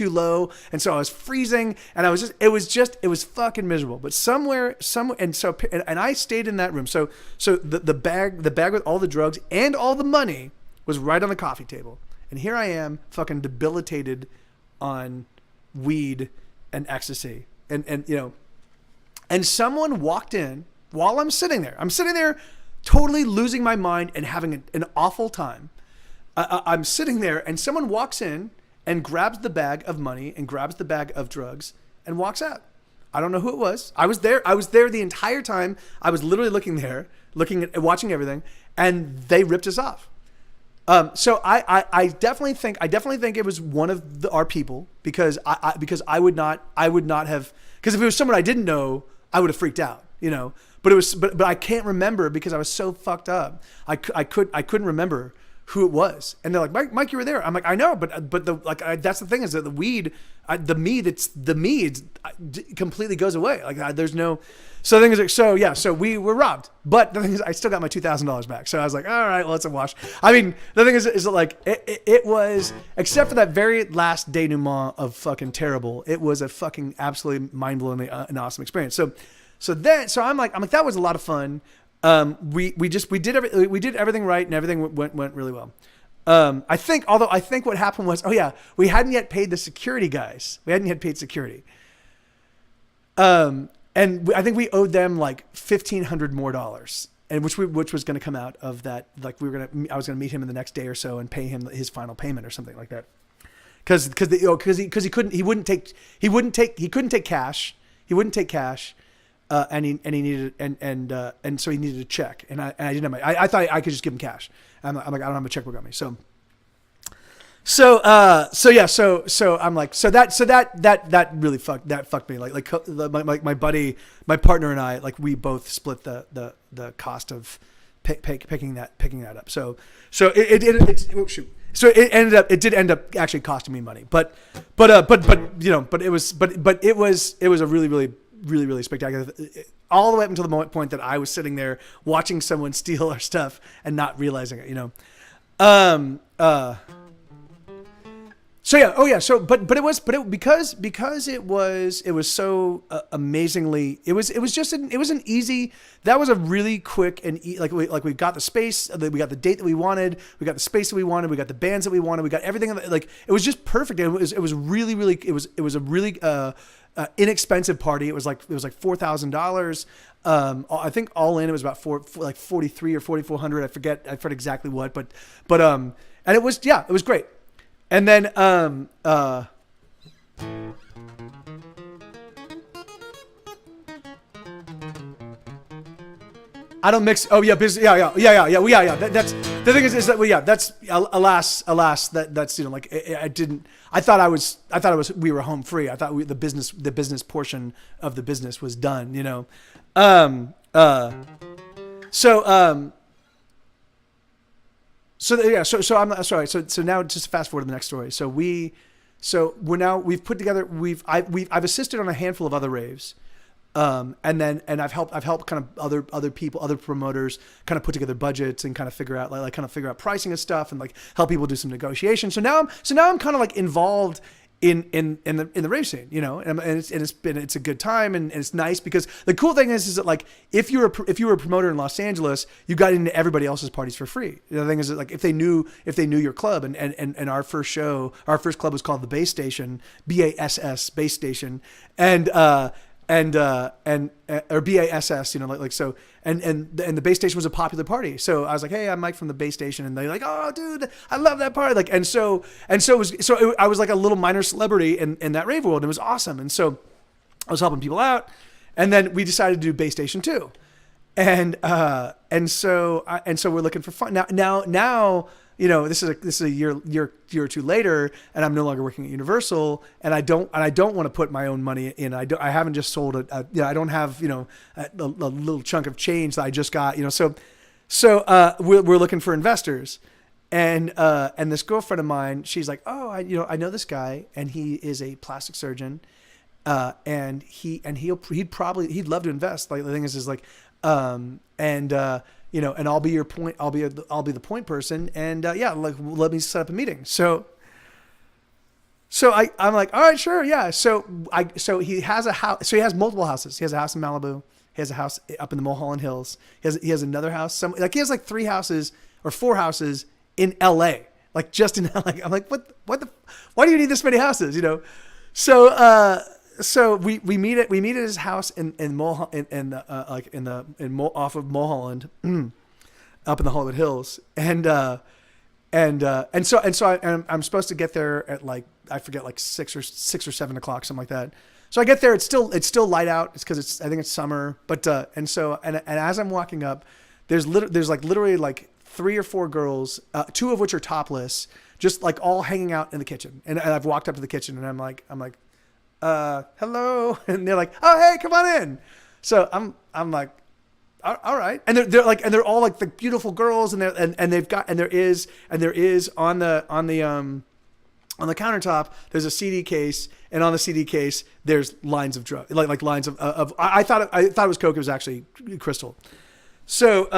low. And so I was freezing, and it was fucking miserable. But somewhere, and I stayed in that room. So the bag with all the drugs and all the money was right on the coffee table. And here I am fucking debilitated on weed and ecstasy. And someone walked in while I'm sitting there. I'm sitting there totally losing my mind and having an awful time. I'm sitting there, and someone walks in and grabs the bag of money and grabs the bag of drugs and walks out. I don't know who it was. I was there the entire time. I was literally watching everything, and they ripped us off. So I definitely think it was one of our people, because I would not have, because if it was someone I didn't know, I would have freaked out, but I can't remember because I was so fucked up. I couldn't remember who it was. And they're like, Mike, you were there. I'm like, I know, but that's the thing, is that the weed, the me completely goes away. Like, there's no. So the thing is, so we were robbed, but the thing is, I still got my $2,000 back. So I was like, all right, well, it's a wash. I mean, the thing is that like it was, except for that very last denouement of fucking terrible, it was a fucking absolutely mind-blowing and awesome experience. So I'm like, that was a lot of fun. We did everything right, and everything went really well. I think what happened was, we hadn't yet paid the security guys. We hadn't yet paid security. And I think we owed them like $1,500 more, and which was going to come out of that. Like, I was going to meet him in the next day or so and pay him his final payment or something like that. Because he couldn't take cash. And he needed, and so he needed a check, and I didn't have I thought I could just give him cash. I'm like, I don't have a checkbook on me, so I'm like, that really fucked me. Like my buddy, my partner and I, like, we both split the cost of picking that up. So it did end up actually costing me money, but it was a really spectacular, all the way up until the point that I was sitting there watching someone steal our stuff and not realizing it, because it was so amazingly, it was an easy, that was a really quick and we got the space, we got the date that we wanted, we got the space that we wanted, we got the bands that we wanted, we got everything, like, it was just perfect. It was a really inexpensive party. It was like $4,000. I think all in it was about like 43 or 4,400. I forget exactly what, but and it was great. And then I don't mix. Oh yeah, business. Yeah. That's the thing is that that's alas, that's like I didn't. I thought it was we were home free. I thought the business portion of the business was done. So I'm sorry. So now just fast forward to the next story. We've put together. I've assisted on a handful of other raves. And I've helped kind of other people, other promoters kind of put together budgets and kind of figure out figure out pricing and stuff and like help people do some negotiation. So now I'm kind of like involved in the rave scene, and it's a good time and it's nice because the cool thing is that like if you were a promoter in Los Angeles, you got into everybody else's parties for free. The thing is that like if they knew your club and our first club was called the Bass Station, BASS Bass Station, or BASS, so, and the Bass Station was a popular party. So I was like, hey, I'm Mike from the Bass Station. And they're like, oh dude, I love that party. Like, I was like a little minor celebrity in that rave world. And it was awesome. And so I was helping people out. And then we decided to do Bass Station 2. And so we're looking for fun now, this is a year or two later, and I'm no longer working at Universal, and I don't want to put my own money in. I haven't just sold I don't have a little chunk of change that I just got. So we're looking for investors, and this girlfriend of mine, she's like, oh, I know this guy, and he is a plastic surgeon, and he'd love to invest. Like the thing is like, and I'll be your point. I'll be the point person. And let me set up a meeting. So I'm like, all right, sure, yeah. So he has a house. So he has multiple houses. He has a house in Malibu. He has a house up in the Mulholland Hills. He has another house. He has like 3 houses or 4 houses in L.A. Like just in L.A. I'm like, why do you need this many houses? So we meet at his house in off of Mulholland, up in the Hollywood Hills, and so I'm supposed to get there at like I forget like 6 or 7 o'clock, something like that. So I get there, it's still light out. It's because I think it's summer, but and as I'm walking up, there's literally like 3 or 4 girls, 2 of which are topless, just like all hanging out in the kitchen, and I've walked up to the kitchen and I'm like. Hello. And they're like, oh, hey, come on in. So I'm like, all right. And they're all like the beautiful girls and there is on the countertop, there's a CD case, and on the CD case, there's lines of drugs, like lines of I thought it was Coke. It was actually crystal. So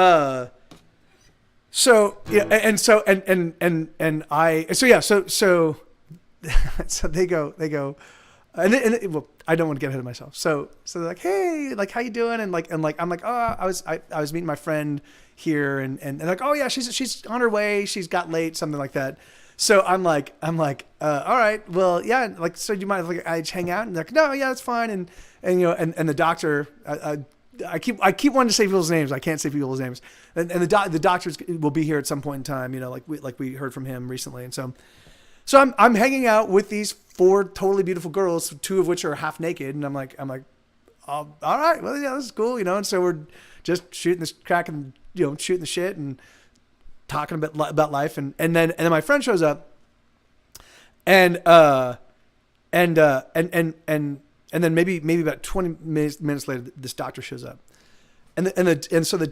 they go, well, I don't want to get ahead of myself. So they're like, hey, like, how you doing? And I'm like, oh, I was meeting my friend here and like, oh yeah, she's on her way. She's got late, something like that. So I'm like, all right, well, yeah. Like, so do you mind if I just hang out? And they're like, no, yeah, that's fine. And the doctor, I keep wanting to say people's names. I can't say people's names. And the doctors will be here at some point in time, like we heard from him recently. And so I'm hanging out with these 4 totally beautiful girls, 2 of which are half naked, and I'm like, all right, well, yeah, this is cool, And so we're just shooting this crack and shooting the shit and talking about life, and then my friend shows up, and then maybe about 20 minutes later, this doctor shows up. So the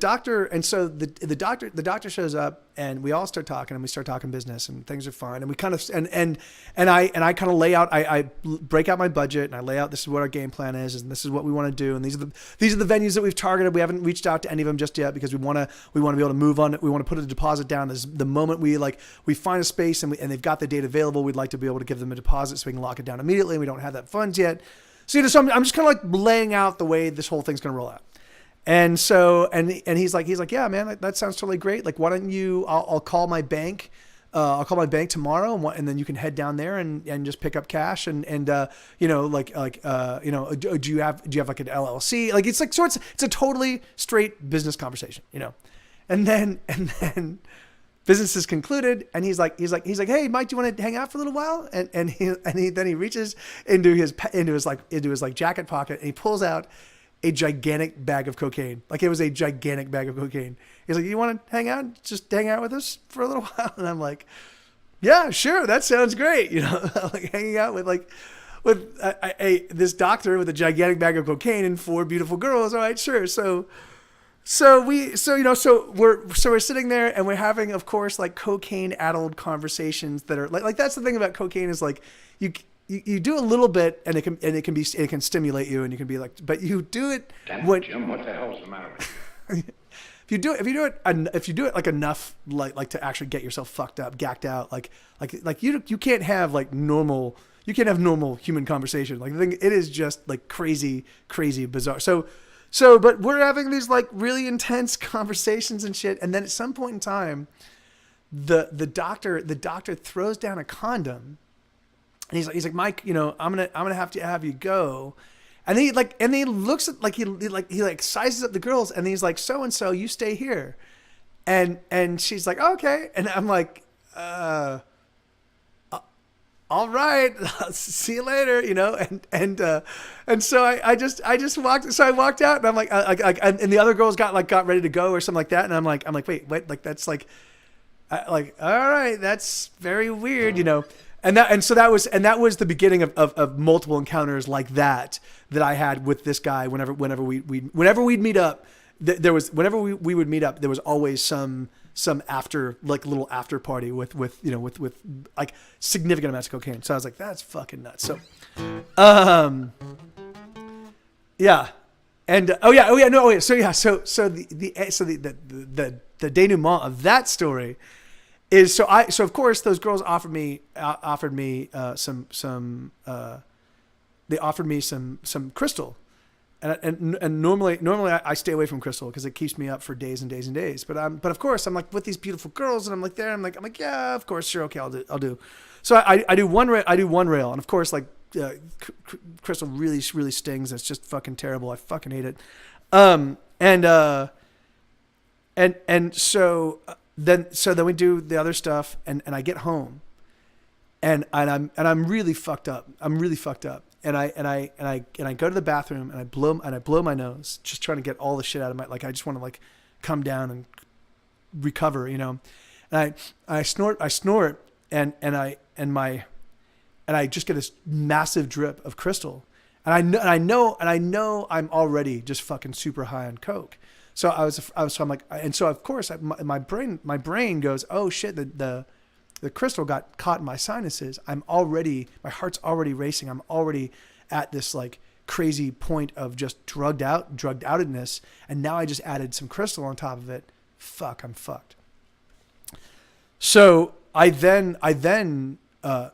doctor shows up, and we all start talking, and we start talking business, and things are fine, and we kind of and I kind of lay out, I break out my budget, and I lay out, this is what our game plan is, and this is what we want to do, and these are the venues that we've targeted. We haven't reached out to any of them just yet because we want to be able to move on. We want to put a deposit down. The moment we find a space and they've got the date available, we'd like to be able to give them a deposit so we can lock it down immediately. We don't have that funds yet, so I'm just kind of like laying out the way this whole thing's going to roll out. And so, and he's like, yeah, man, that sounds totally great. Like, why don't you, I'll call my bank. I'll call my bank tomorrow and then you can head down there and just pick up cash and do you have like an LLC? Like, it's like, so it's a totally straight business conversation, and then business is concluded, and he's like, hey, Mike, do you want to hang out for a little while? And then he reaches into his jacket pocket, and he pulls out a gigantic bag of cocaine. Like, it was a gigantic bag of cocaine. He's like, you want to hang out? Just hang out with us for a little while? And I'm like, yeah, sure. That sounds great. You know, like hanging out with this doctor with a gigantic bag of cocaine and 4 beautiful girls. All right, sure. So we're sitting there and we're having, of course, like cocaine addled conversations that are like that's the thing about cocaine is like you do a little bit and it can stimulate you and you can be like, but you do it. Damn it, Jim, what the hell's the matter with you? If you do it like enough, like to actually get yourself fucked up, gacked out, like you can't have like normal. You can't have normal human conversation. Like, the thing, it is just like crazy, bizarre. So, but we're having these like really intense conversations and shit. And then at some point in time, the doctor throws down a condom, and he's like, Mike, you know, I'm gonna have to have you go. And he looks at he sizes up the girls, and he's like, so and so, you stay here, and she's like, okay, and I'm like, all right, I'll see you later, you know, and so I just walked, so I walked out, and I'm like, and the other girls got ready to go or something like that, and I'm like, wait, like that's like, all right, that's very weird, you know, and so that was the beginning of multiple encounters like that I had with this guy. Whenever we'd meet up, whenever we would meet up, there was always some after, like, little after party with like significant amounts of cocaine. So I was like, that's fucking nuts. So, yeah. And so the denouement of that story is, so of course those girls offered me some crystal. And normally I stay away from crystal because it keeps me up for days and days and days. But of course I'm like with these beautiful girls, and I'm like yeah, of course, sure, okay, I'll do. So I do one rail, and of course, like, crystal really stings. It's just fucking terrible. I fucking hate it. And so then we do the other stuff, and I get home, and I'm really fucked up. And I go to the bathroom, and I blow my nose, just trying to get all the shit out of my, like, I just want to like come down and recover, you know. And I snort, and I just get this massive drip of crystal. And I know I'm already just fucking super high on coke. So I'm like, and so of course my brain goes, oh shit, the crystal got caught in my sinuses. My heart's already racing. I'm already at this like crazy point of just drugged outedness. And now I just added some crystal on top of it. Fuck, I'm fucked. So I then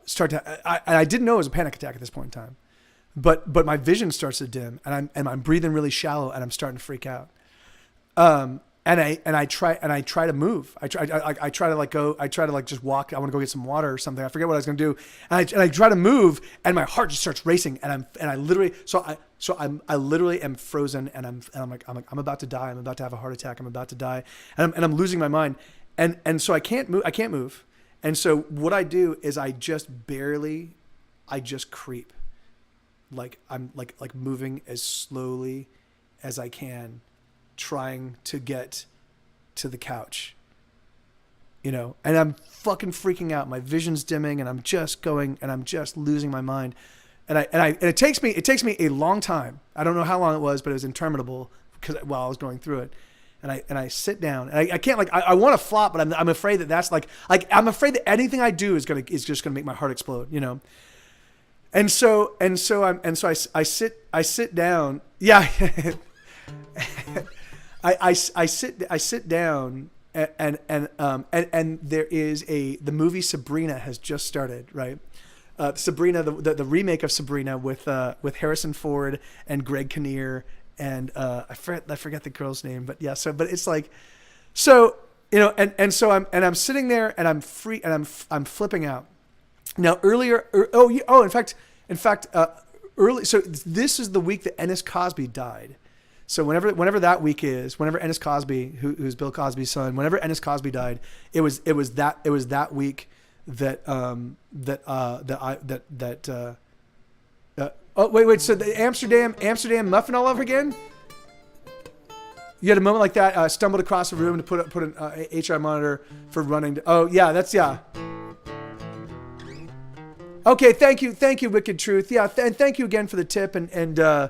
start to, I didn't know it was a panic attack at this point in time, but my vision starts to dim, and I'm breathing really shallow, and I'm starting to freak out. And I try to move. I try to just walk. I want to go get some water or something. I forget what I was going to do. And I try to move, and my heart just starts racing, and I literally am frozen, and I'm like, I'm about to die. I'm about to have a heart attack. I'm about to die. And I'm losing my mind. And so I can't move. And so what I do is I just creep. Like I'm like moving as slowly as I can, trying to get to the couch, you know, and I'm fucking freaking out. My vision's dimming, and I'm just losing my mind. And it takes me a long time. I don't know how long it was, but it was interminable while I was going through it. And I sit down, and I can't, like, I want to flop, but I'm afraid that's like I'm afraid that anything I do is just gonna make my heart explode, you know. And so I sit down. Yeah. I sit down, and there is the movie Sabrina has just started, right? Sabrina, the remake of Sabrina with Harrison Ford and Greg Kinnear, and I forget the girl's name, but yeah. But it's like, so, you know, and so I'm sitting there, and I'm free, and I'm flipping out. Now in fact, early. So this is the week that Ennis Cosby died. So whenever that week is, whenever Ennis Cosby, who's Bill Cosby's son, whenever Ennis Cosby died, it was that week that oh wait, so the Amsterdam muffin all over again? You had a moment like that. Stumbled across the room to put an HI monitor for running. Oh yeah, that's yeah. Okay, thank you, Wicked Truth. Yeah, and thank you again for the tip. And yeah.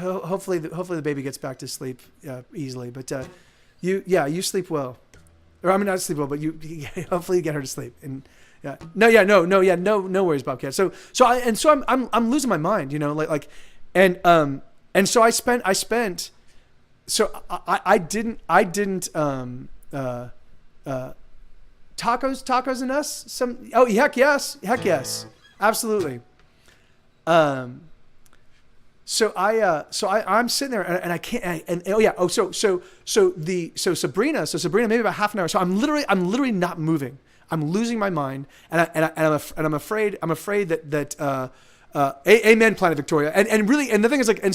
Hopefully the baby gets back to sleep easily. But you sleep well, or I mean not sleep well, but you hopefully you get her to sleep. And no worries, Bobcat. So I'm losing my mind, you know, and so I spent. So I didn't tacos and us some. Oh heck yes, absolutely. So I'm sitting there and I can't so Sabrina maybe about half an hour. So I'm literally not moving. I'm losing my mind I'm afraid that amen, Planet Victoria. And really, and the thing is like, and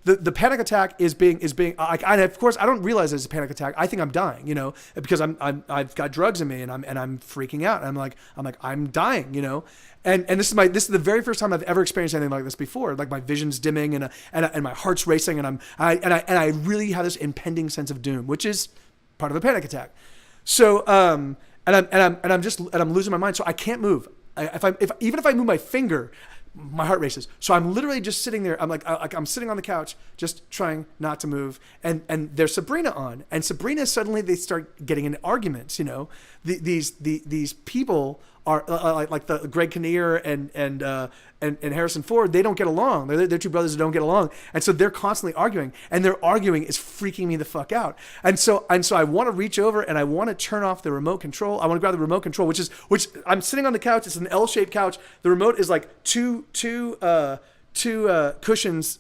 the panic attack is being like, I, of course I don't realize it's a panic attack. I think I'm dying, you know, because I've got drugs in me and I'm freaking out. I'm like I'm dying, you know. And this is the very first time I've ever experienced anything like this before. Like my vision's dimming and my heart's racing and I really have this impending sense of doom, which is part of a panic attack. So I'm losing my mind. So I can't move. Even if I move my finger, my heart races. So I'm literally just sitting there. I'm sitting on the couch, just trying not to move. And there's Sabrina on, and Sabrina suddenly they start getting into arguments. You know, these people are like the Greg Kinnear and Harrison Ford. They don't get along. They're two brothers who don't get along, and so they're constantly arguing. And their arguing is freaking me the fuck out. And so I want to reach over and I want to turn off the remote control. I want to grab the remote control, which I'm sitting on the couch. It's an L-shaped couch. The remote is like two cushions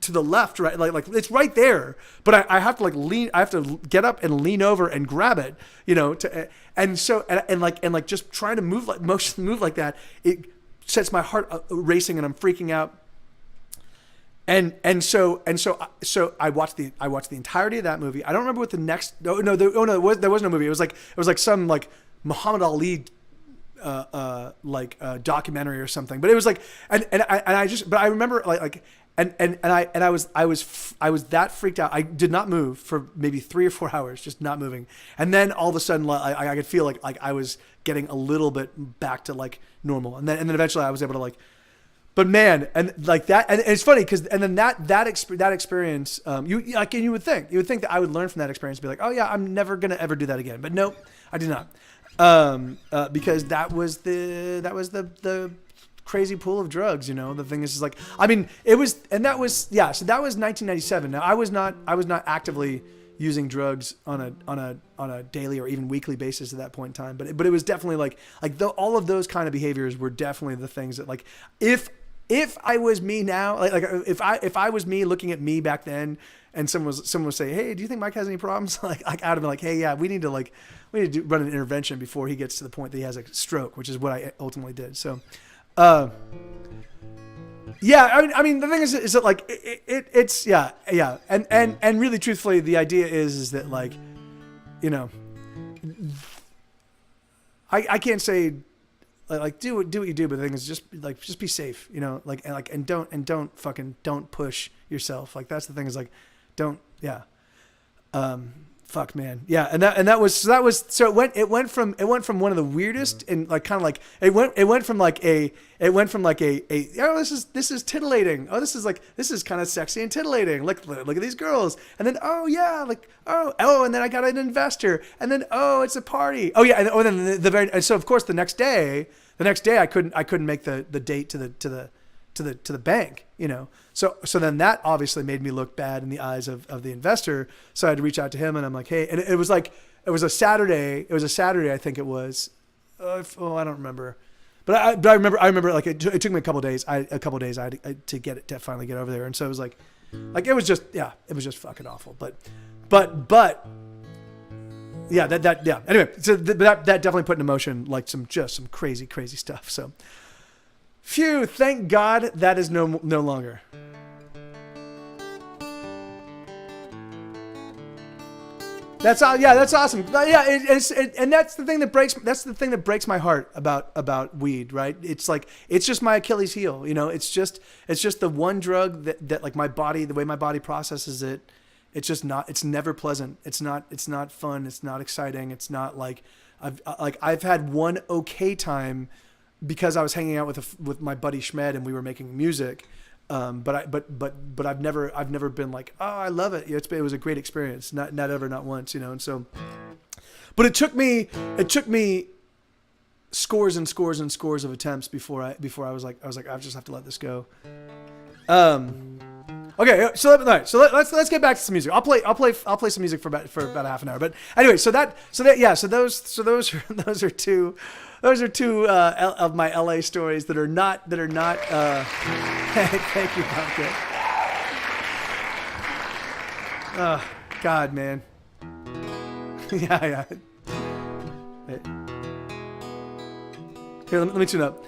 to the left, right? Like it's right there, but I have to lean. I have to get up and lean over and grab it, you know. And just trying to move like that, it sets my heart racing and I'm freaking out. And so I watched the entirety of that movie. I don't remember what the next. There was no movie. It was like some like Muhammad Ali documentary or something. But it was like I remember I was that freaked out. I did not move for maybe 3 or 4 hours, just not moving. And then all of a sudden I could feel like I was getting a little bit back to like normal. And then eventually I was able to like, but man, and like that, and it's funny because that experience, you would think that I would learn from that experience and be like, oh yeah, I'm never gonna ever do that again. But nope, I did not. Because that was the crazy pool of drugs, you know. The thing is like, I mean, it was, and that was, yeah. So that was 1997. Now I was not actively using drugs on a daily or even weekly basis at that point in time. But it was definitely like all of those kind of behaviors were definitely the things that like, if I was me now, like if I was me looking at me back then, and someone would say, hey, do you think Mike has any problems? Like I'd have been like, hey, yeah, we need to run an intervention before he gets to the point that he has a stroke, which is what I ultimately did. So, yeah, I mean, the thing is that like it's yeah, and really, truthfully, the idea is that like, you know, I can't say like do what you do, but the thing is just be safe, you know, and don't push yourself. Like that's the thing is like, don't, yeah. Fuck man. Yeah. And that was it went from one of the weirdest and like kind of like it went from like a oh, this is titillating. Oh, this is kind of sexy and titillating. Look at these girls. And then, oh yeah, like, oh, and then I got an investor. And then, oh, it's a party. Oh yeah. And then and so of course the next day I couldn't make the date to the bank, you know. So then that obviously made me look bad in the eyes of the investor. So I had to reach out to him and I'm like, hey, and it was a Saturday, I think it was. I don't remember. But I remember like it took me a couple of days. I had to finally get over there. And so it was like it was just fucking awful. But yeah, yeah. Anyway, so that definitely put into motion like some crazy stuff. So phew, thank God that is no longer. That's yeah, that's awesome. Yeah, and that's the thing that breaks my heart about weed, right? It's like it's just my Achilles heel, you know. It's just the one drug that like my body, the way my body processes it, it's just not. It's never pleasant. It's not fun. It's not exciting. It's not like I've had one okay time because I was hanging out with my buddy Schmed and we were making music. But I've never been like, oh, I love it. It was a great experience. Not ever, not once, you know? And so, but it took me scores and scores and scores of attempts before I was like, I just have to let this go. Okay. So let's get back to some music. I'll play some music for about a half an hour. But anyway, so those are two of my LA stories that are not. Thank you, Pumpkin. Oh God, man. yeah. Here, let me tune up.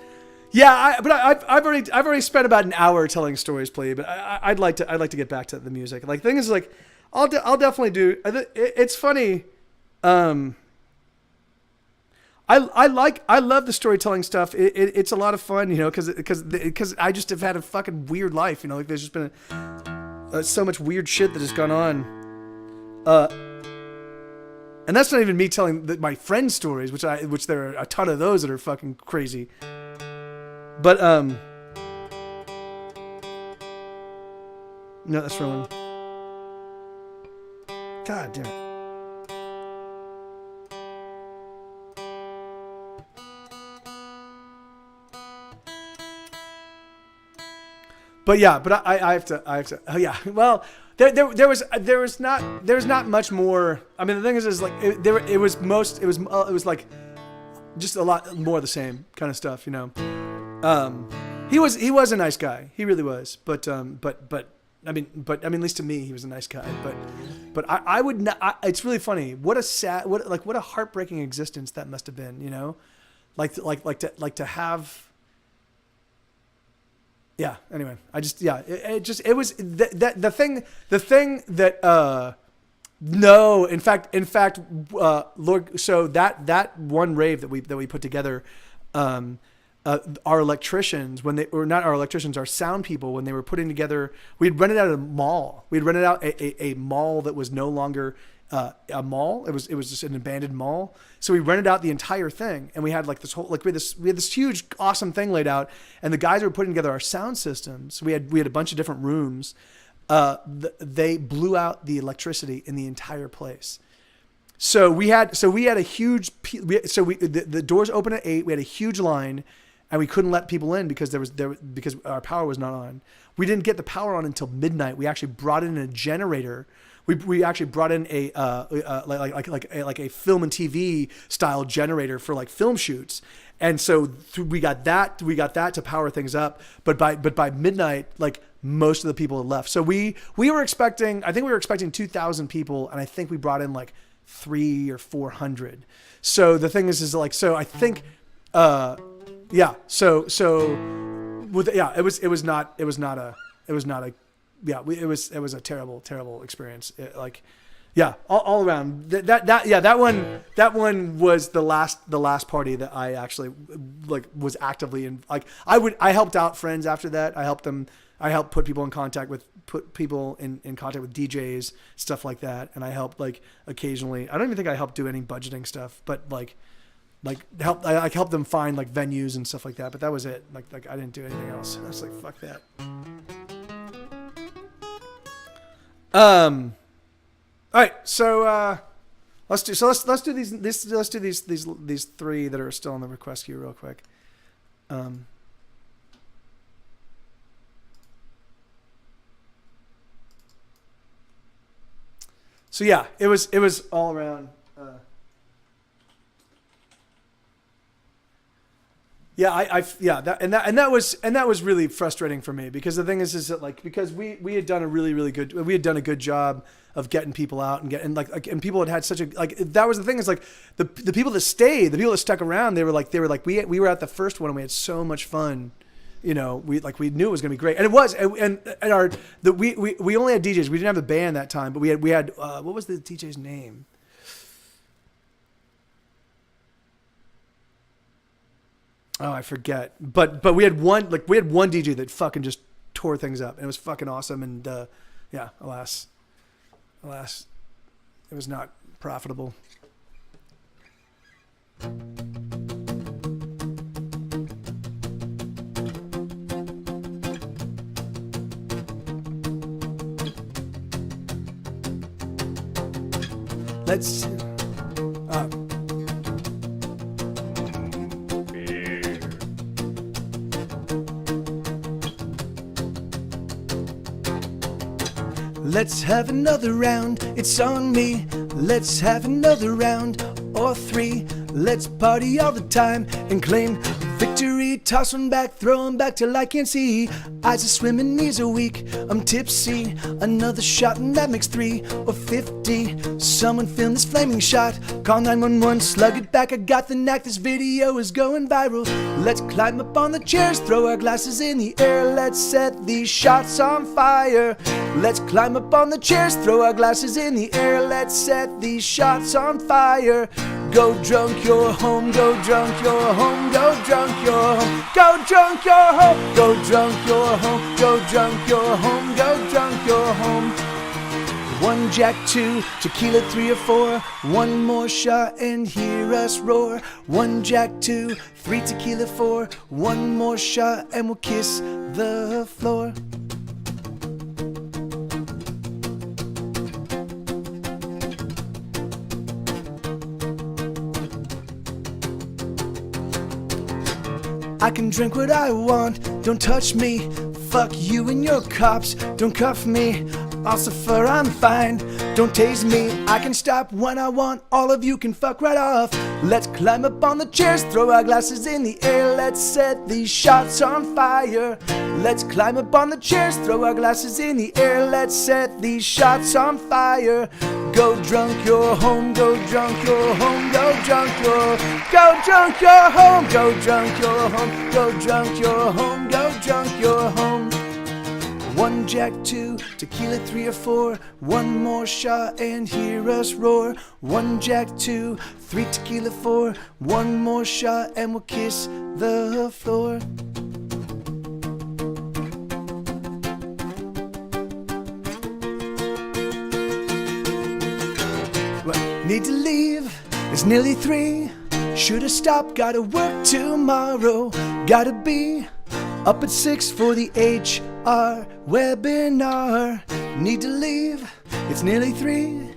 Yeah, I've already spent about an hour telling stories, play, but I'd like to get back to the music. Like, thing is, like, I'll definitely do. It's funny. I love the storytelling stuff. It's a lot of fun, you know, because I just have had a fucking weird life, you know. Like, there's just been so much weird shit that has gone on. And that's not even me telling my friends' stories, which there are a ton of those that are fucking crazy. But no, that's wrong. God damn it. But yeah, I have to. Oh yeah. Well, there's not much more. I mean, the thing is like it was like just a lot more of the same kind of stuff, you know. He was a nice guy. He really was. But I mean, at least to me, he was a nice guy. But I would not. It's really funny. What a heartbreaking existence that must have been, you know, like to have. Yeah. Anyway, it was the thing that no, in fact, Lord. So that one rave that we put together, our electricians, our sound people, when they were putting together, we'd rented out a mall. We'd rented out a mall that was no longer a mall. It was just an abandoned mall. So we rented out the entire thing, and we had like this whole, like we had this huge awesome thing laid out, and the guys were putting together our sound systems. We had a bunch of different rooms. They blew out the electricity in the entire place. So we had a huge, the doors opened at 8. We had a huge line, and we couldn't let people in because because our power was not on. We didn't get the power on until midnight. We actually brought in a generator. We actually brought in a film and TV style generator for like film shoots, and so we got that to power things up. But by midnight, like most of the people had left. So we were expecting 2,000 people, and I think we brought in like 300 or 400. So the thing is like, so I think yeah. So with it was not a it was a terrible experience. All around that one was the last party that I actually like was actively in. Like I helped out friends after that. I helped put people in contact with DJs, stuff like that. And I helped like occasionally, I don't even think I helped do any budgeting stuff, but I helped them find like venues and stuff like that. But that was it. Like I didn't do anything else. I was like, fuck that. All right, so let's do these three that are still on the request queue real quick. So yeah, it was all around. That was really frustrating for me, because the thing is that like, because we had done a good job of getting people out and people had such a, like, that was the thing, is like the people that stayed, the people that stuck around, they were like we were at the first one and we had so much fun, you know, we knew it was gonna be great, and it was, and we only had DJs, we didn't have the band that time, but we had what was the DJ's name? Oh, I forget. But we had one DJ that fucking just tore things up, and it was fucking awesome. And yeah, alas, it was not profitable. Let's. Let's have another round, it's on me. Let's have another round or three. Let's party all the time and claim victory. Toss one back, throw one back till I can't see. Eyes are swimming, knees are weak, I'm tipsy. Another shot and that makes 3 or 50. Someone film this flaming shot. Call 911, slug it back, I got the knack. This video is going viral. Let's climb up on the chairs, throw our glasses in the air. Let's set these shots on fire. Let's climb up on the chairs, throw our glasses in the air. Let's set these shots on fire. Go drunk, you're home. Go drunk, you're home. Go drunk, you're home. Go drunk, you're home. Go drunk, you're home. Go drunk, you're home. Go drunk, you're home. 1 Jack, 2 tequila, 3 or 4. One more shot and hear us roar. 1 Jack, 2 3 tequila, 4. One more shot and we'll kiss the floor. I can drink what I want, don't touch me. Fuck you and your cops, don't cuff me. I'll suffer, I'm fine, don't tase me. I can stop when I want, all of you can fuck right off. Let's climb up on the chairs, throw our glasses in the air. Let's set these shots on fire. Let's climb up on the chairs, throw our glasses in the air. Let's set these shots on fire. Go drunk, you're home. Go drunk, you're home. Go drunk, you're Go drunk, you're home. Go drunk, you're home. Go drunk, you're home. Go drunk, you're home. 1 Jack, 2 tequila, 3 or 4. One more shot and hear us roar. 1 Jack, 2 3 tequila, 4. One more shot and we'll kiss the floor. Need to leave, it's nearly 3. Should've stopped, gotta work tomorrow. Gotta be up at 6 for the HR webinar. Need to leave, it's nearly 3.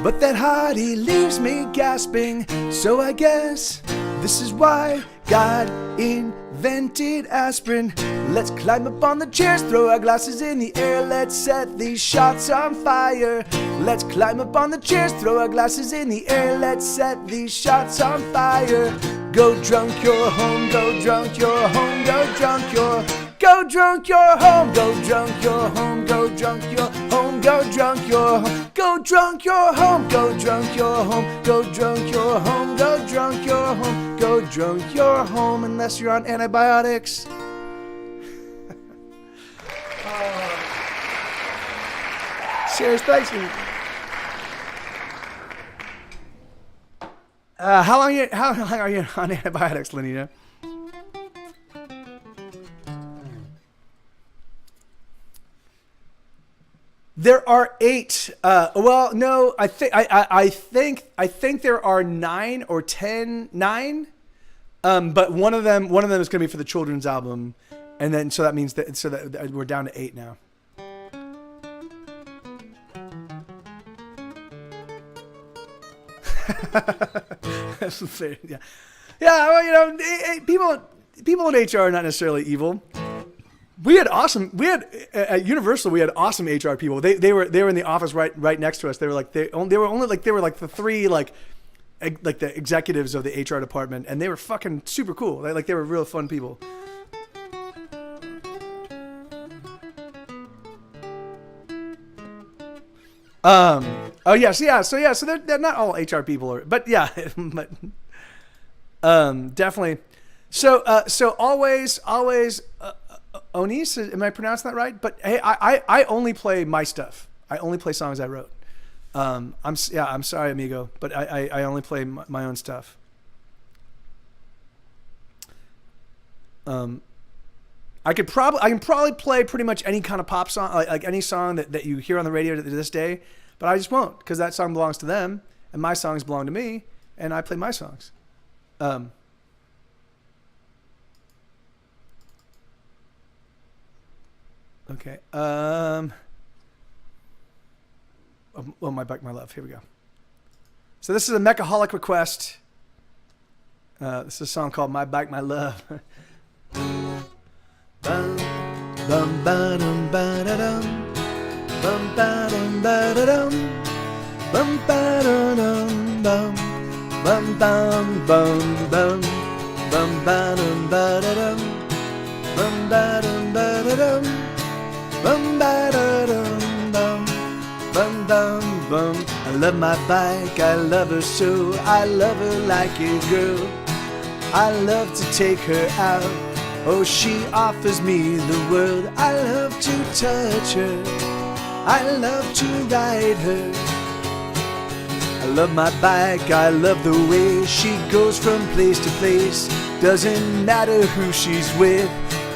But that hottie leaves me gasping. So I guess this is why God invented aspirin. Let's climb up on the chairs, throw our glasses in the air. Let's set these shots on fire. Let's climb up on the chairs, throw our glasses in the air. Let's set these shots on fire. Go drunk, you're home. Go drunk, you're home. Go drunk, you're Go drunk, you're home. Go drunk, you're home. Go drunk, you're home. Go drunk, you're home. Go drunk, you're home. Go drunk, you're home. Go drunk, you're home. Go drunk, you're home. Go drunk, you're home. Unless you're on antibiotics. Serious, thanks. How long are you on antibiotics, Lenina? There are 8. Well, no, I think there are 9 or 10. 9. But one of them is going to be for the children's album, and then so that means that we're down to 8 now. Yeah. Well, you know, people in HR are not necessarily evil. At Universal, we had awesome HR people. They were in the office right next to us. They were like the 3 like the executives of the HR department, and they were fucking super cool. They were real fun people. Oh yes, yeah. So they're not all HR people, but yeah, but definitely. So always. Onis, am I pronouncing that right? But hey, I only play my stuff. I only play songs I wrote. I'm sorry, amigo, but I only play my own stuff. I can probably play pretty much any kind of pop song, like any song that you hear on the radio to this day, but I just won't, because that song belongs to them and my songs belong to me, and I play my songs. Okay. Oh, My Bike, My Love. Here we go. So this is a Mechaholic request. This is a song called My Bike, My Love. Bum, bum, ba-dum, ba-da-dum. Bum, ba-dum, ba-da-dum. Bum, ba-da-dum, bum. Bum, bum, bum, bum. Bum, ba-dum, ba-da-dum. Bum, ba-dum, ba-da-dum. Bum, ba-da-dum, bum. Bum, bum, bum. I love my bike, I love her so. I love her like a girl. I love to take her out. Oh, she offers me the world. I love to touch her. I love to ride her. I love my bike, I love the way she goes from place to place. Doesn't matter who she's with.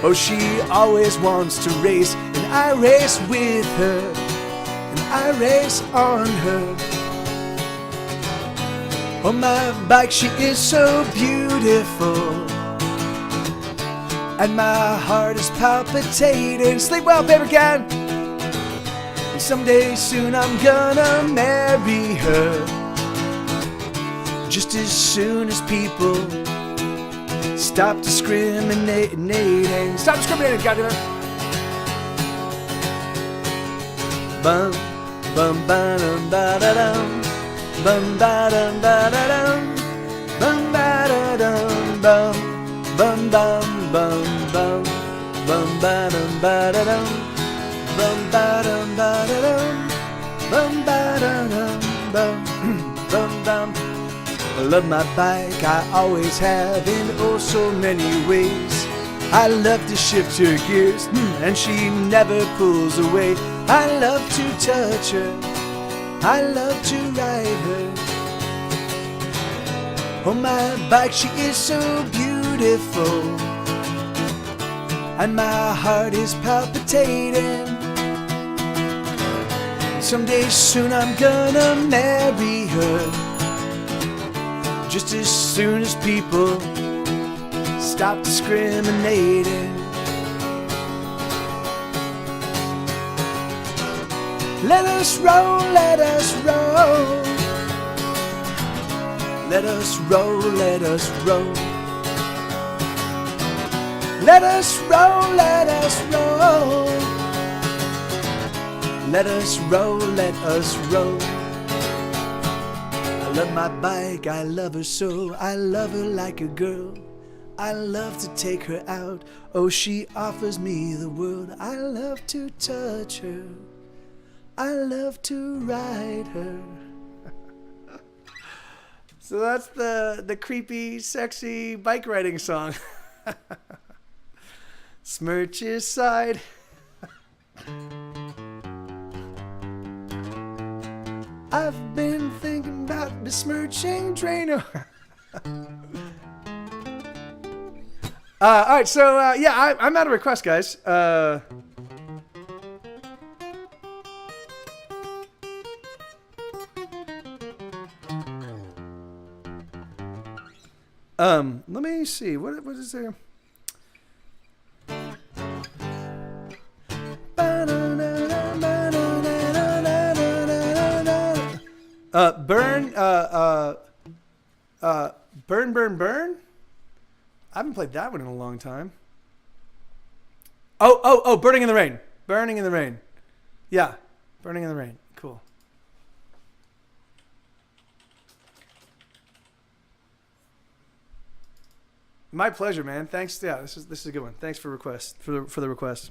Oh, she always wants to race. And I race with her. And I race on her. On my bike she is so beautiful. And my heart is palpitating. Sleep well, paper can. And someday soon I'm gonna marry her. Just as soon as people stop discriminating. Stop discriminating, goddammit. Bum, bum, ba-dum, ba-da-dum. Bum, ba-dum, ba-da-dum. Bum, ba-da-dum, bum. Bum, bum, bum, bum. Bum, ba-dum, ba-da-dum. Bum, ba-dum, ba-da-dum. Bum, ba-da-dum, bum. Bum, bum. I love my bike, I always have, in oh so many ways. I love to shift her gears, and she never pulls away. I love to touch her, I love to ride her. On my bike she is so beautiful, and my heart is palpitating. Someday soon I'm gonna marry her. Just as soon as people stop discriminating. Let us roll, let us roll. Let us roll, let us roll. Let us roll, let us roll. Let us roll, let us roll. I love my bike, I love her so. I love her like a girl. I love to take her out. Oh, she offers me the world. I love to touch her. I love to ride her. So that's the creepy, sexy bike riding song. Smirch's side. I've been thinking about besmirching Drano. All right, so yeah, I'm out of requests, guys. Let me see. What is there? Burn. I haven't played that one in a long time. Oh, Burning in the Rain. Burning in the Rain. Yeah, Burning in the Rain. Cool. My pleasure, man. Thanks. Yeah, this is a good one. Thanks for the request.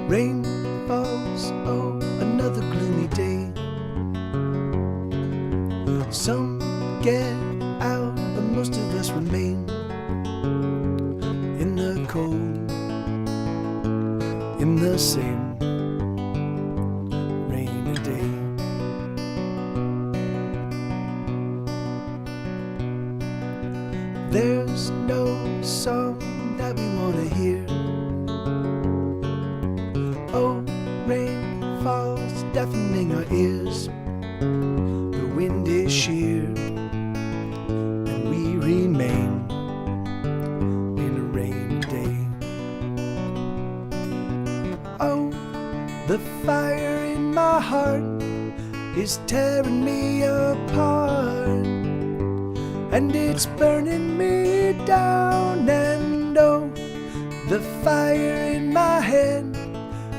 Rain falls, oh, another gloomy day. Some get out, but most of us remain in the cold, in the same rainy day. there's no song that we want to hear. Oh, rain falls, deafening our ears. The wind is sheer, and we remain in a rainy day. Oh, the fire in my heart is tearing me apart, and it's burning me down. And oh, the fire in my head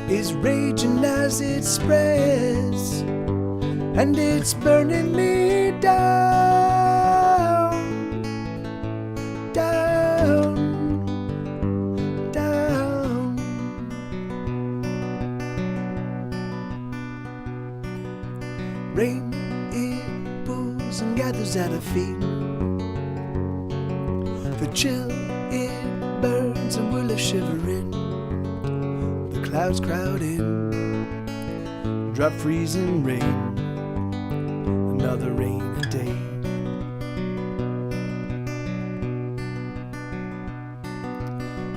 is raging as it spreads, and it's burning me down, down, down. Rain, it pools and gathers at our feet. The chill, it burns and we're left shivering. The clouds crowd in, drop freezing rain, another rainy day.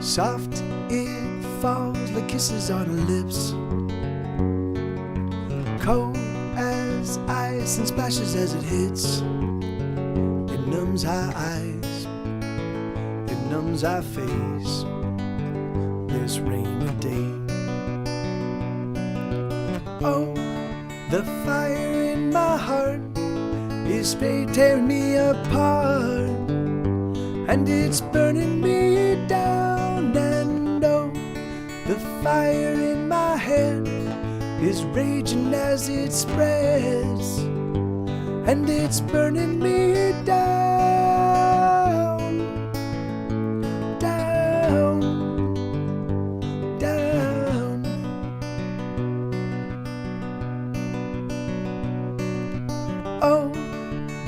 Soft, it falls like kisses on our lips. Cold as ice and splashes as it hits. It numbs our eyes, it numbs our face, this rainy day. Oh, the fire in my heart is tearing me apart, and it's burning me down. And oh, the fire in my head is raging as it spreads, and it's burning me down, down, down. Oh,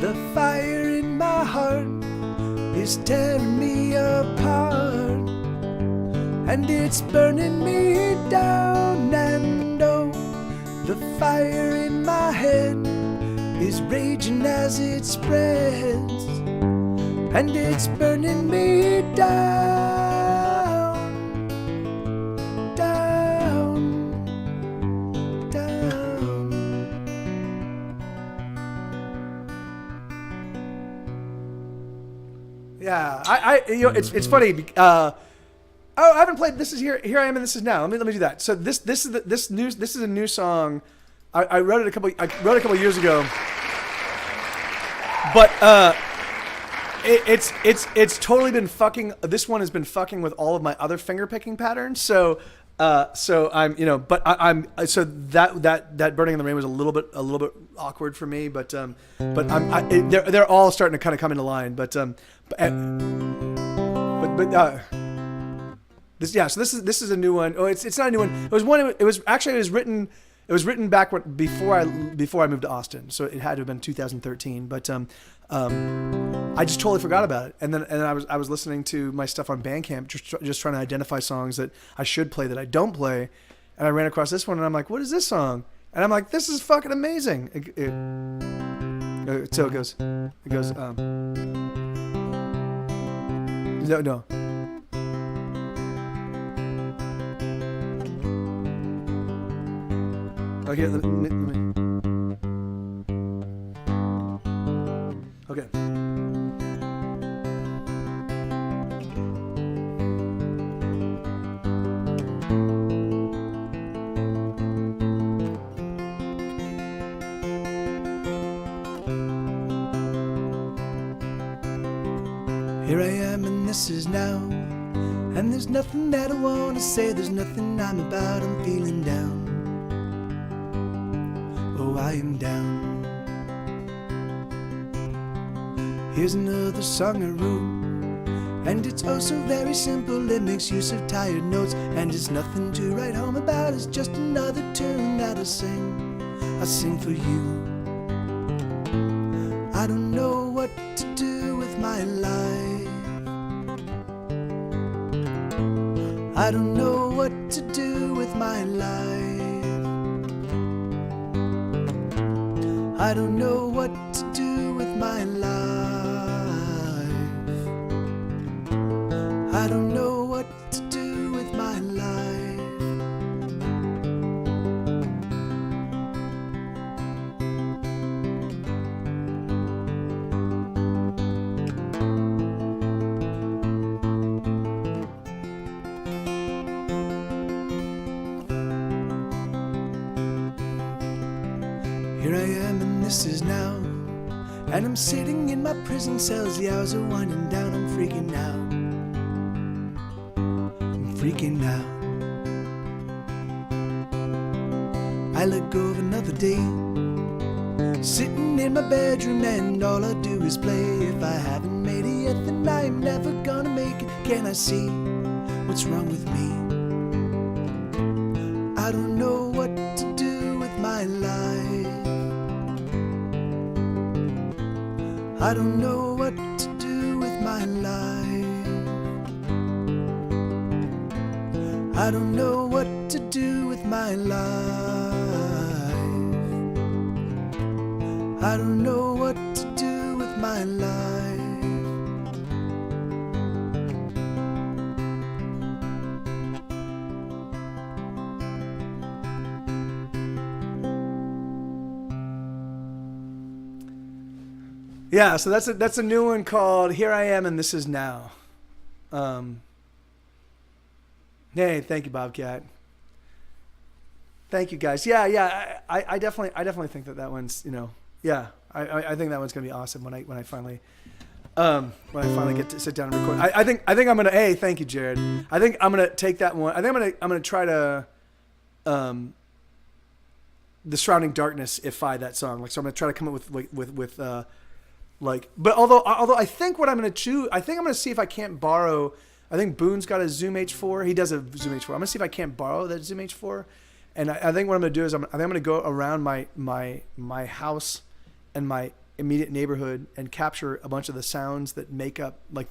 the fire in my heart is tearing me apart, and it's burning me down. And oh, the fire in my head is raging as it spreads, and it's burning me down, down, down. Yeah, you know, it's funny. Oh, I haven't played This Is Here I Am and This Is Now. Let me do that. So this is a new song. I wrote it a couple years ago. But it's totally been fucking. This one has been fucking with all of my other finger picking patterns. So I'm, you know, but so that Burning in the Rain was a little bit awkward for me. But they're all starting to kind of come into line. This is a new one. Oh, it's not a new one. It was written back before I moved to Austin, so it had to have been 2013. But I just totally forgot about it, and I was listening to my stuff on Bandcamp, just trying to identify songs that I should play that I don't play, and I ran across this one, and I'm like, what is this song? And I'm like, this is fucking amazing. So it goes. No. Oh, here, let me. Okay. Here I am and this is now, and there's nothing that I want to say, there's nothing I'm about, I'm feeling down. Oh, I am down. Here's another song I wrote, and it's oh so very simple. It makes use of tired notes, and it's nothing to write home about. It's just another tune that I sing for you. I don't know what to do with my life. I don't know what to do with my life. I don't know what to do with my life. I don't know what to do with my life. Here I am and this is now, and I'm sitting in my prison cells. The hours are winding down, I'm freaking out. I'm freaking out. I let go of another day, sitting in my bedroom, and all I do is play. If I haven't made it yet, then I'm never gonna make it. Can I see what's wrong with me? I don't know what to do with my life. I don't know what to do with my life. I don't know what to do with my life. I don't know what to do with my life. Yeah, so that's a new one called "Here I Am and This Is Now." Hey, thank you, Bobcat. Thank you, guys. Yeah. I definitely think that one's, yeah. I think that one's gonna be awesome when I finally get to sit down and record. I think I'm gonna. Hey, thank you, Jared. I think I'm gonna take that one. I think I'm gonna try to the Surrounding Darkness ify that song. Like, so I'm gonna try to come up with but although I think what I'm gonna choose, I think I'm gonna see if I can't borrow. I think Boone's got a Zoom H4. He does a Zoom H4. I'm gonna see if I can't borrow that Zoom H4. And I think what I'm gonna do is I think I'm gonna go around my house and my immediate neighborhood and capture a bunch of the sounds that make up like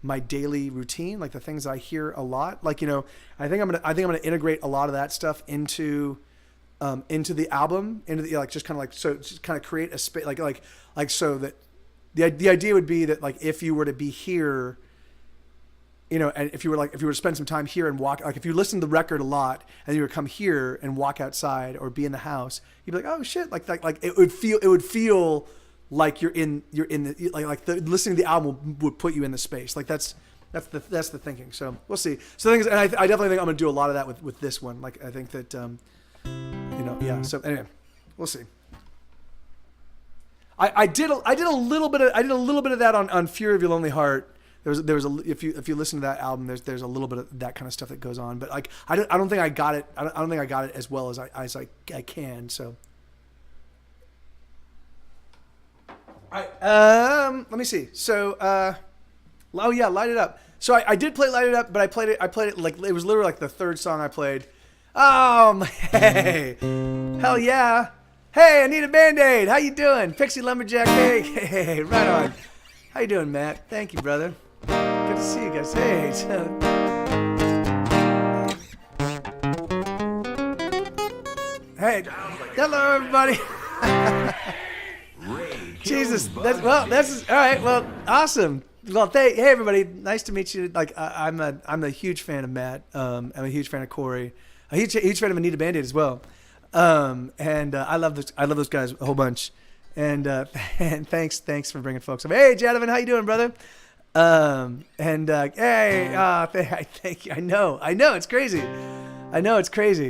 my daily routine, like the things I hear a lot. Like, I think I'm gonna integrate a lot of that stuff into the album, just kind of create a space like so that the idea would be that, like, if you were to be here, and if you were to spend some time here and walk, like if you listen to the record a lot and you would come here and walk outside or be in the house, you'd be like, oh shit, like it would feel like you're in the listening to the album would put you in the space. Like that's the thinking. So we'll see. So the thing is, and I definitely think I'm gonna do a lot of that with this one. Like, I think that yeah. So anyway, we'll see. I did a little bit of that on Fury of Your Lonely Heart. There was if you listen to that album, there's a little bit of that kind of stuff that goes on. But like, I don't think I got it. I don't think I got it as well as I can. So. All right. Let me see. So, oh yeah, Light It Up. So I did play Light It Up, but I played it like it was literally like the third song I played. Hey, hell yeah. Hey, I need a Band-Aid. How you doing? Pixie Lumberjack. Hey, right on. How you doing, Matt? Thank you, brother. Good to see you guys. Hey. Hey, hello, everybody. Jesus, that's all right. Well, awesome. Well, hey, everybody. Nice to meet you. Like, I'm a huge fan of Matt. I'm a huge fan of Corey. A huge fan of Anita Band-Aid as well. And I love those guys a whole bunch. And thanks for bringing folks up. Hey, Jadavan, how you doing, brother? Hey, thank you. I know, it's crazy.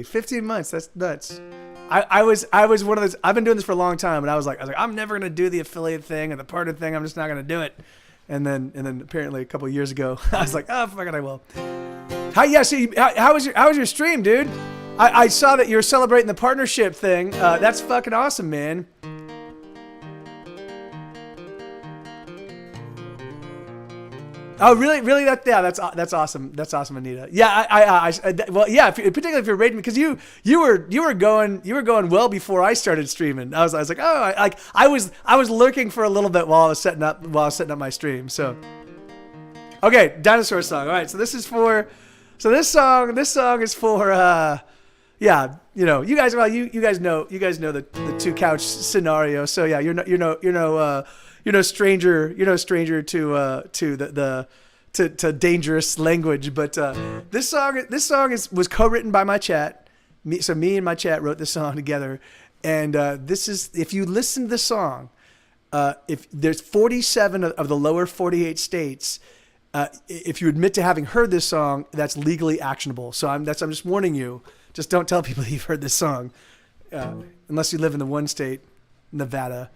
15 months, that's nuts. I was one of those. I've been doing this for a long time, and I was like, I'm never gonna do the affiliate thing and the partner thing. I'm just not gonna do it. And then apparently a couple of years ago, I was like, oh fuck it, I will. How was your stream, dude? I saw that you're celebrating the partnership thing. That's fucking awesome, man. Oh, really? That's awesome. That's awesome, Anita. Yeah, particularly if you're rating, because you were going well before I started streaming. I was like, I was lurking for a little bit while I was setting up my stream. So, okay, dinosaur song. All right, so this song is for yeah, you guys know the two couch scenario. So yeah, you're no stranger to to dangerous language. But this song was co-written by my chat. Me and my chat wrote this song together. And this is, if you listen to the song, if there's 47 of the lower 48 states, if you admit to having heard this song, that's legally actionable. So I'm just warning you. Just don't tell people you've heard this song, unless you live in the one state, Nevada.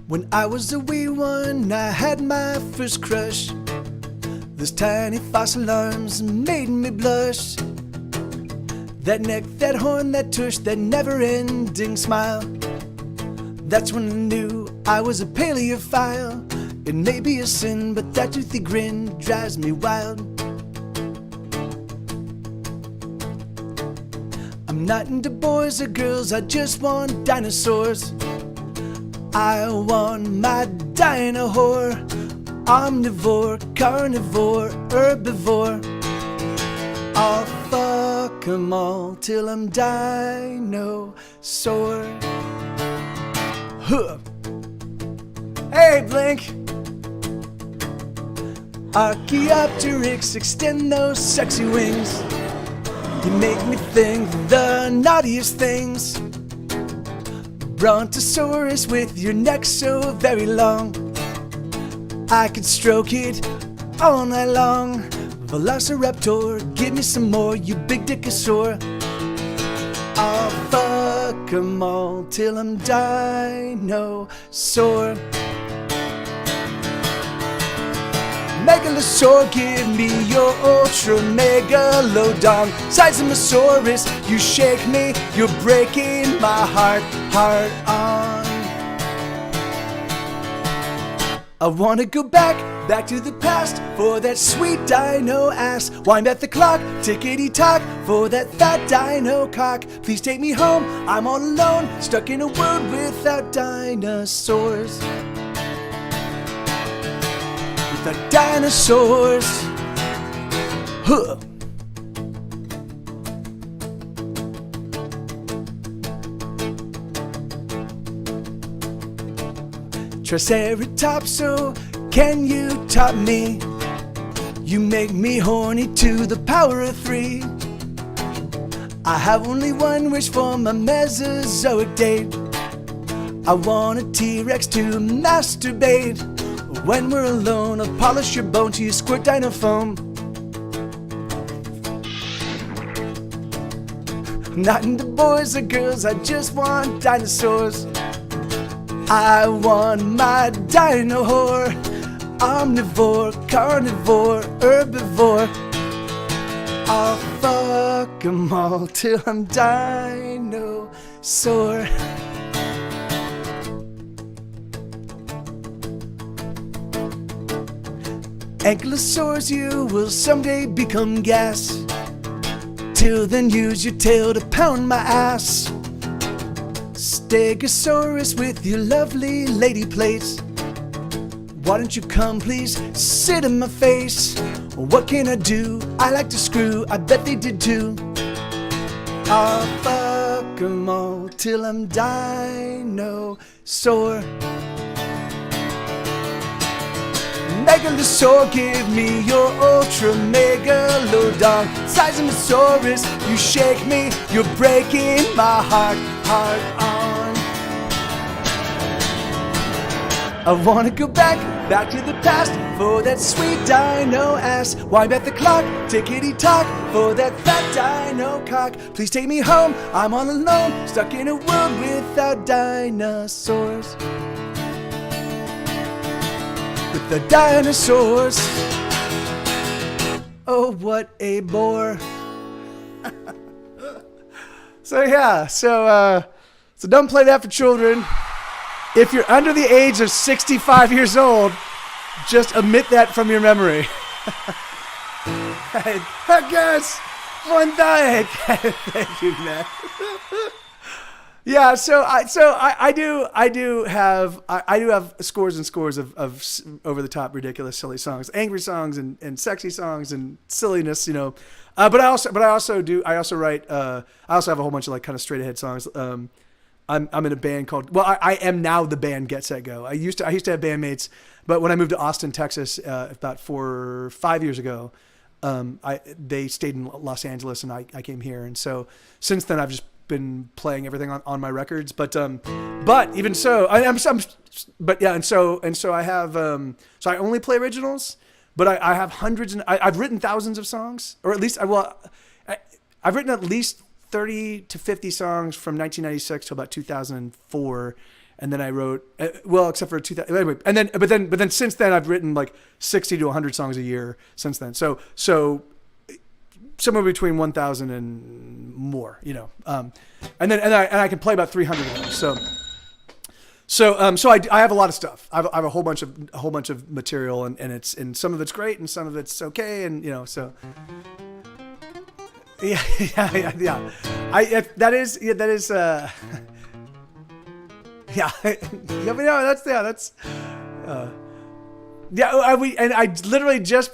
When I was a wee one, I had my first crush. Those tiny false alarms made me blush. That neck, that horn, that tush, that never-ending smile. That's when I knew I was a paleophile. It may be a sin, but that toothy grin drives me wild. I'm not into boys or girls, I just want dinosaurs. I want my dino whore. Omnivore, carnivore, herbivore. I'll fuck 'em all till I'm dinosaur. Huh. Hey, Blink! Archaeopteryx, extend those sexy wings. You make me think the naughtiest things. Brontosaurus with your neck so very long, I could stroke it all night long. Velociraptor, give me some more, you big dickosaur. I'll fuck 'em all till I'm dinosaur. Megalosaur, give me your ultra megalodon. Sizemosaurus, you shake me, you're breaking my heart on. I wanna go back to the past for that sweet dino ass. Wind back the clock, tickety-tock for that fat dino cock. Please take me home, I'm all alone, stuck in a world without dinosaurs. The dinosaurs. Huh. Triceratops, oh, can you top me? You make me horny to the power of 3. I have only one wish for my Mesozoic date. I want a T-Rex to masturbate. When we're alone, I'll polish your bone till you squirt dino foam. Not into boys or girls, I just want dinosaurs. I want my dino whore. Omnivore, carnivore, herbivore. I'll fuck 'em all till I'm dinosaur. Ankylosaurs, you will someday become gas. Till then, use your tail to pound my ass. Stegosaurus with your lovely lady plates. Why don't you come, please? Sit in my face. What can I do? I like to screw. I bet they did too. I'll fuck 'em all till I'm dinosaur. Megalosaur, give me your ultra megalodon. Sizemosaurus, you shake me, you're breaking my heart on. I wanna go back to the past for that sweet dino ass. Wind back the clock, tickety-tock for that fat dino cock. Please take me home, I'm all alone, stuck in a world without dinosaurs. With the dinosaurs. Oh, what a bore. So don't play that for children. If you're under the age of 65 years old, just omit that from your memory. I guess one day. Thank you, Matt. Yeah, so I do have scores and scores of over the top, ridiculous, silly songs, angry songs, and sexy songs and silliness, you know. But I also write. I also have a whole bunch of like kind of straight ahead songs. I'm in a band called. Well, I am now the band Get Set Go. I used to have bandmates, but when I moved to Austin, Texas, about 4 or 5 years ago, they stayed in Los Angeles and I came here, and so since then I've just been playing everything on my records, but even so, and so I have, so I only play originals, but I have hundreds and I've written thousands of songs, or at least I've written at least 30 to 50 songs from 1996 to about 2004, and then I wrote except for 2000 anyway, but then since then I've written like 60 to 100 songs a year since then. So somewhere between 1,000 and more, you know, and I can play about 300 of them. So I have a lot of stuff. I have a whole bunch of material, and some of it's great and some of it's okay, and you know, so yeah. That is. Yeah, but no, that's. Yeah, I literally just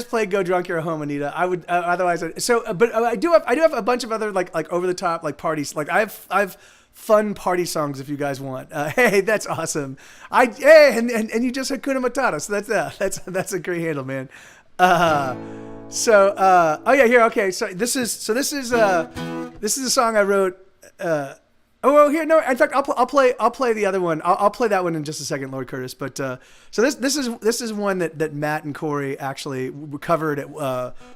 played "Go Drunk You're Home," Anita. I would otherwise. But I do have a bunch of other like over the top like parties. Like I have fun party songs if you guys want. Hey, that's awesome. And you just Hakuna Matata. So that's a great handle, man. Oh yeah, here. Okay, so this is a song I wrote. Here, no. In fact, I'll play the other one. I'll play that one in just a second, Lord Curtis. But so this is one that Matt and Corey actually covered at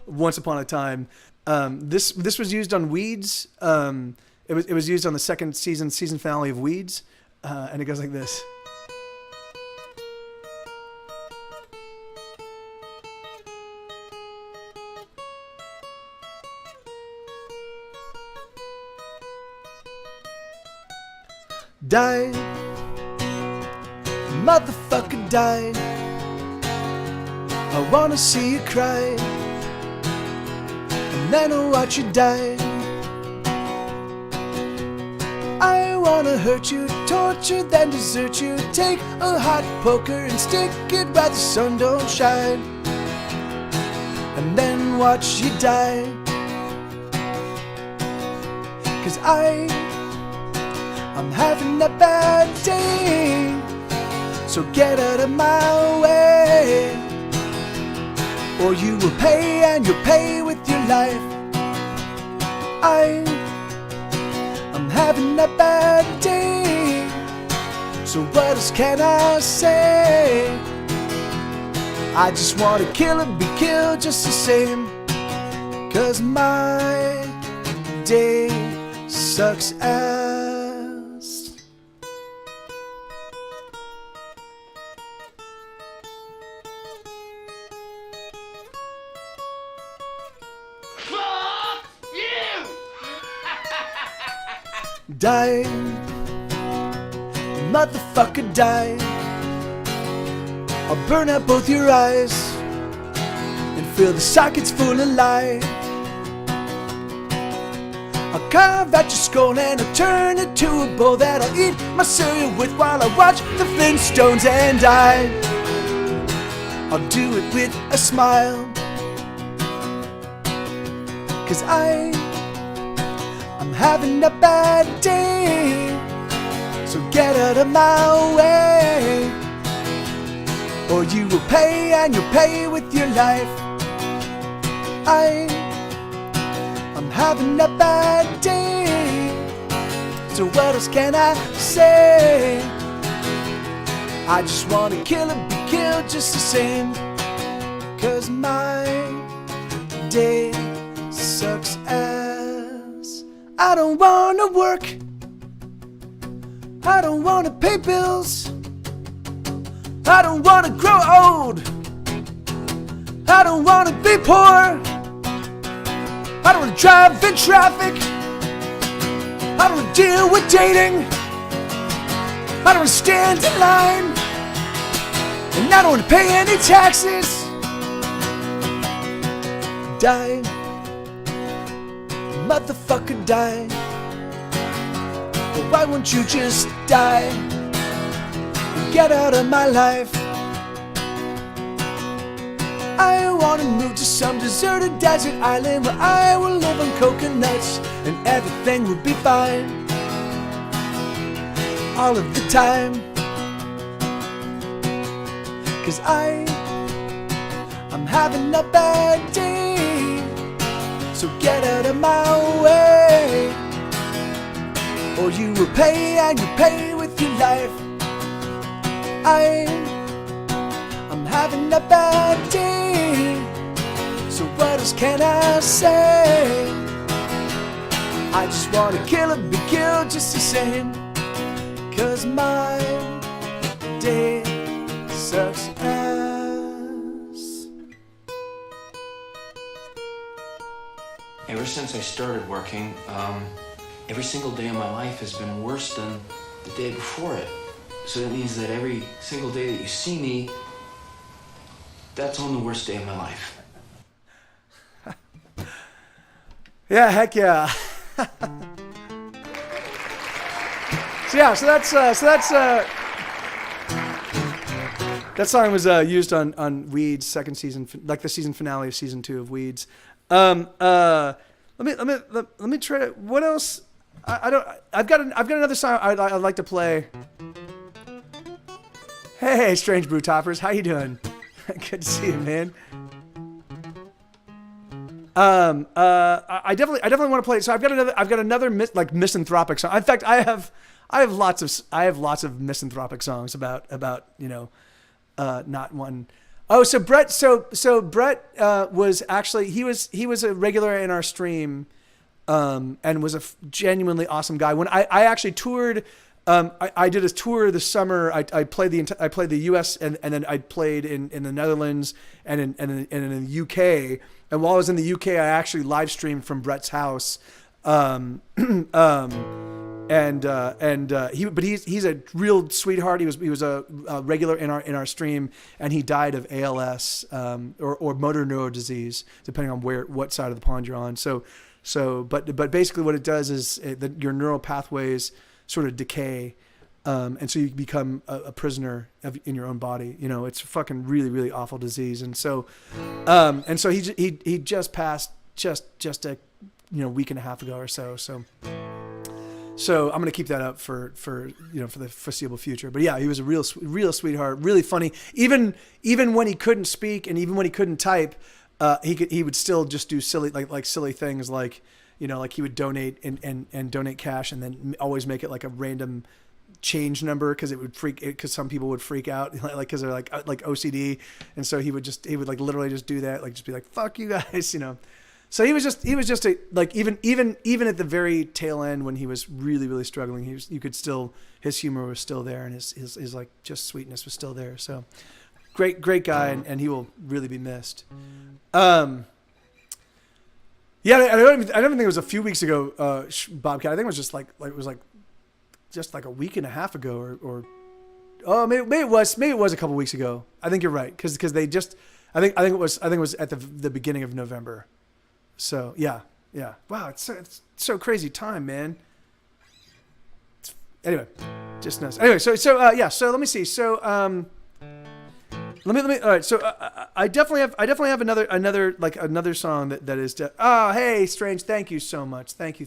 Once Upon a Time. This was used on Weeds. It was used on the second season finale of Weeds, and it goes like this. Die, motherfucker, die. I wanna see you cry, and then I'll watch you die. I wanna hurt you, torture, then desert you. Take a hot poker and stick it where the sun don't shine, and then watch you die. 'Cause I'm having a bad day, so get out of my way, or you will pay, and you'll pay with your life. I'm having a bad day, so what else can I say? I just wanna kill and be killed just the same, 'cause my day sucks ass. Die, motherfucker, die. I'll burn out both your eyes and fill the sockets full of light. I'll carve out your skull and I'll turn it to a bowl that I'll eat my cereal with while I watch the Flintstones and die. I'll do it with a smile, 'cause I'm having a bad day, so get out of my way, or you will pay, and you'll pay with your life. I'm having a bad day, so what else can I say? I just wanna kill and be killed just the same, 'cause my day sucks ass. I don't wanna work, I don't wanna pay bills, I don't wanna grow old, I don't wanna be poor, I don't wanna drive in traffic, I don't wanna deal with dating, I don't wanna stand in line, and I don't wanna pay any taxes. Die, motherfucker, die. Well, why won't you just die and get out of my life? I wanna move to some deserted desert island where I will live on coconuts and everything will be fine all of the time. 'Cause I'm having a bad day, so get out of my way, or you will pay, and you pay with your life. I'm having a bad day, so what else can I say? I just wanna kill and be killed just the same, 'cause my day sucks ass. Ever since I started working, every single day of my life has been worse than the day before it. So that means that every single day that you see me, that's on the worst day of my life. Yeah, heck yeah. So that song was used on Weeds' second season, like the season finale of season 2 of Weeds. Let me try to. What else? I've got another song I'd like to play. Hey, Strange Brew Toppers, how you doing? Good to see you, man. I definitely want to play it. So I've got another misanthropic song. In fact, I have lots of misanthropic songs about not one. Oh, so Brett was actually he was a regular in our stream, and was a genuinely awesome guy. When I actually toured. I did a tour this summer. I played the U.S. and then I played in the Netherlands and in the U.K. And while I was in the U.K., I actually live streamed from Brett's house. He's a real sweetheart. He was a regular in our stream, and he died of ALS or motor neuron disease, depending on what side of the pond you're on. But basically what it does is your neural pathways sort of decay, and so you become a prisoner in your own body. It's a fucking really, really awful disease. And so he just passed just a week and a half ago or so. So I'm gonna keep that up for the foreseeable future. But yeah, he was a real sweetheart, really funny. Even when he couldn't speak and even when he couldn't type, he would still just do silly things like. Like he would donate and donate cash and then always make it like a random change number because some people would freak out like because they're like OCD, and so he would like literally just do that, like just be like fuck you guys, So he was just even at the very tail end when he was really, really struggling, his humor was still there and his like just sweetness was still there. So great guy, and he will really be missed. Yeah, I don't even think it was a few weeks ago, Bobcat. I think it was just just like a week and a half ago, or maybe it was a couple weeks ago. I think you're right because they just I think it was at the beginning of November. So yeah. Wow, it's so crazy time, man. Anyway, just nuts. Anyway, so let me see. So Let me. All right. So I definitely have another song that is. Oh, hey, Strange. Thank you so much. Thank you.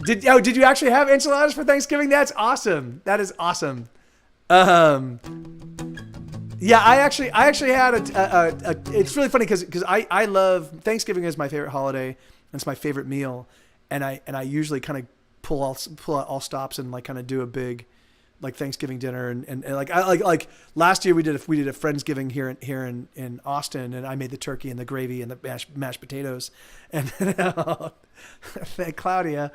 Did you actually have enchiladas for Thanksgiving? That's awesome. That is awesome. Yeah, I actually had a it's really funny because I love Thanksgiving is my favorite holiday and it's my favorite meal. And I usually kind of pull out all stops and like kind of do a big like Thanksgiving dinner and like last year we did a Friendsgiving here in Austin, and I made the turkey and the gravy and the mashed potatoes and Claudia.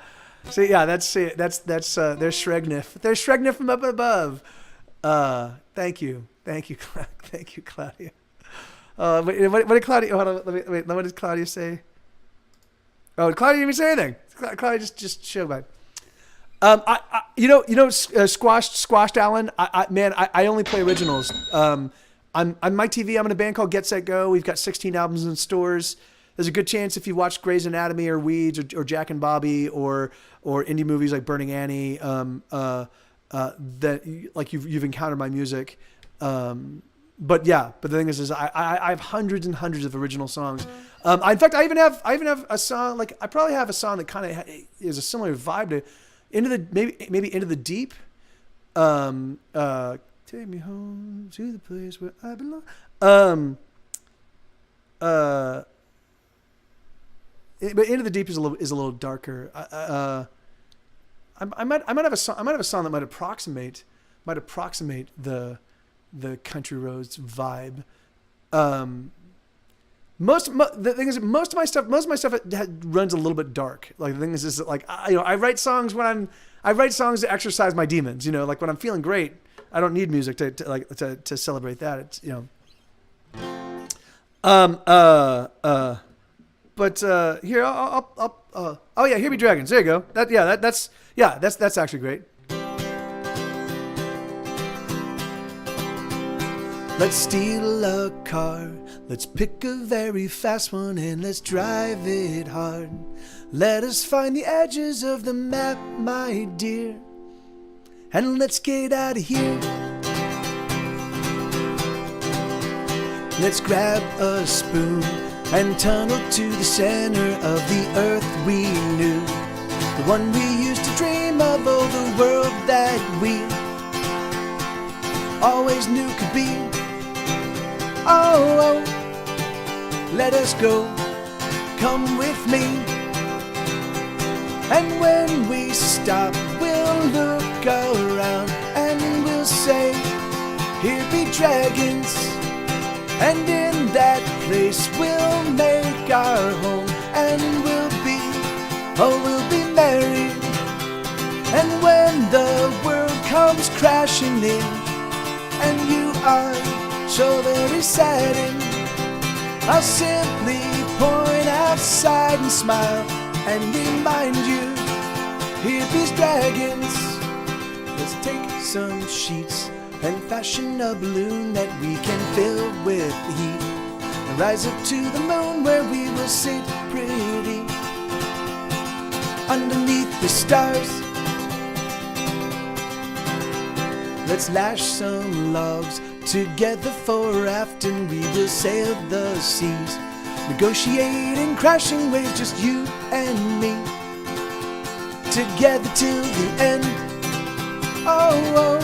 So yeah, that's there's Shregnif. There's Shregnif from up above. Thank you, Claudia. What did Claudia? Hold on, what did Claudia say? Oh, Claudia didn't even say anything. Claudia just showed by. Squashed Alan. I only play originals. I'm on my TV. I'm in a band called Get Set Go. We've got 16 albums in stores. There's a good chance if you watch Grey's Anatomy or Weeds or Jack and Bobby or indie movies like Burning Annie, that like you've encountered my music. But the thing is I have hundreds and hundreds of original songs. In fact, I even have a song, like I probably have a song that kind of is a similar vibe to maybe Into the Deep. Take me home to the place where I belong. But Into the Deep is a little darker. I might have a song that might approximate the Country Roads vibe. The thing is, most of my stuff runs a little bit dark. Like the thing is like I write songs to exercise my demons. You know, like when I'm feeling great, I don't need music to celebrate that. It's But here I'll Here Be Dragons. There you go. That's actually great. Let's steal a car, let's pick a very fast one and let's drive it hard. Let us find the edges of the map, my dear, and let's get out of here. Let's grab a spoon and tunnel to the center of the earth we knew, the one we used to dream of, oh, the world that we always knew could be. Oh, let us go, come with me. And when we stop, we'll look around and we'll say, here be dragons. And in that place we'll make our home, and we'll be merry. And when the world comes crashing in, and you are so very saddened, I'll simply point outside and smile and remind you, here these dragons. Let's take some sheets and fashion a balloon that we can fill with heat, and rise up to the moon where we will sit pretty underneath the stars. Let's lash some logs together for a raft, and we will sail the seas, negotiating crashing waves, just you and me, together till the end. Oh,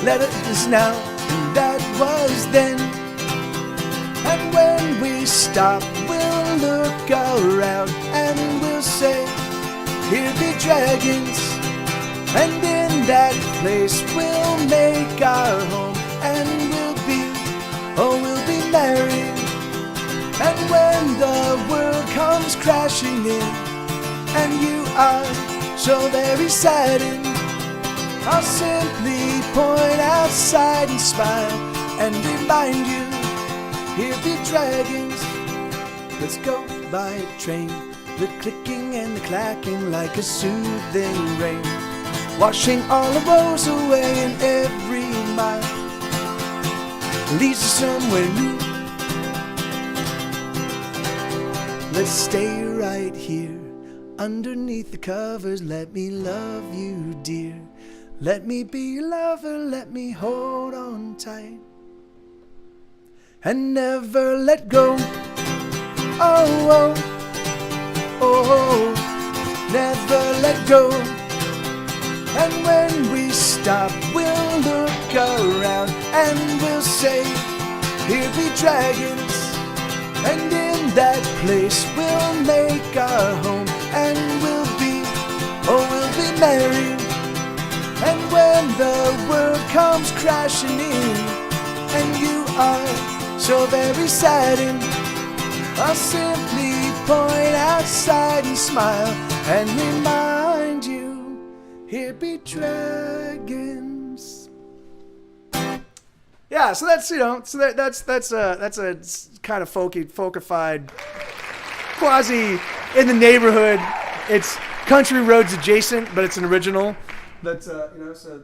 let us now, and that was then. And when we stop, we'll look around and we'll say, here be dragons. And in that place we'll make our home, and we'll be merry. And when the world comes crashing in, and you are so very saddened, I'll simply point outside and smile and remind you, here be dragons. Let's go by train, the clicking and the clacking like a soothing rain, washing all the woes away, and every mile leads us somewhere new. Let's stay right here underneath the covers. Let me love you, dear. Let me be your lover. Let me hold on tight and never let go. Oh, never let go. And when we stop, we'll look around and we'll say, here be dragons. And in that place we'll make our home, and we'll be merry. And when the world comes crashing in, and you are so very saddened, I'll simply point outside and smile and remind you, here be dragons. Yeah, so that's that's a kind of folkified, quasi in the neighborhood. It's Country Roads adjacent, but it's an original. That's so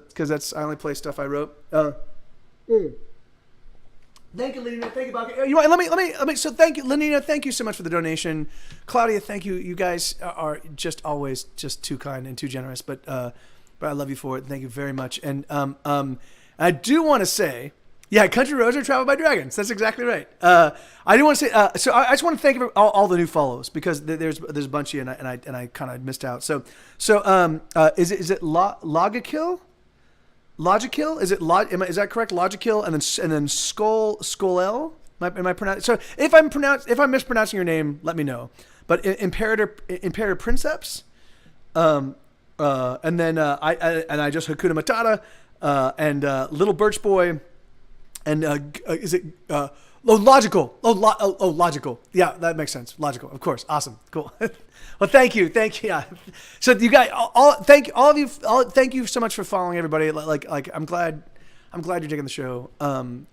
because I only play stuff I wrote. Thank you, Lenina. Thank you, Bobby. You know, let me. So thank you, Lenina. Thank you so much for the donation. Claudia, thank you. You guys are just always just too kind and too generous. But I love you for it. Thank you very much. And I do want to say, yeah, Country Roads are traveled by dragons. That's exactly right. I do want to say. So I just want to thank all the new follows because there's a bunch of you and I kind of missed out. So is it Logikill? Logikill? Is that correct? Logikill and then Skolel? Am I pronouncing? So if I'm mispronouncing your name, let me know. But Imperator Princeps, and then I just Hakuna Matata, and Little Birch Boy, and is it Logical? Logical. Yeah, that makes sense. Logical, of course. Awesome, cool. Well, thank you. Yeah. So you guys, thank all of you. Thank you so much for following everybody. Like I'm glad you're digging the show.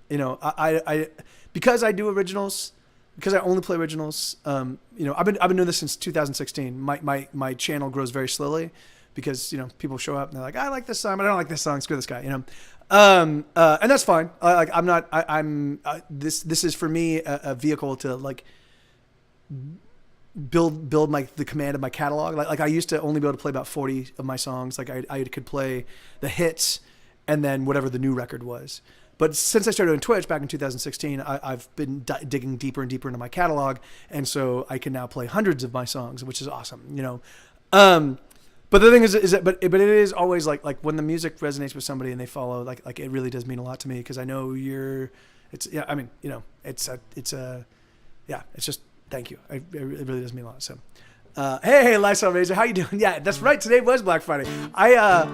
You know, I because I do originals, because I only play originals. You know, I've been doing this since 2016. My channel grows very slowly because, you know, people show up and they're like, I like this song, but I don't like this song. Screw this guy. You know. And that's fine. This is for me a vehicle to like build the command of my catalog. Like I used to only be able to play about 40 of my songs. Like I could play the hits and then whatever the new record was. But since I started doing Twitch back in 2016, I've been digging deeper and deeper into my catalog. And so I can now play hundreds of my songs, which is awesome, you know? But the thing is that, but it is always like when the music resonates with somebody and they follow, like it really does mean a lot to me because I know it's just thank you. It really does mean a lot. So, hey, Lysol Razor, how you doing? Yeah, that's right. Today was Black Friday. I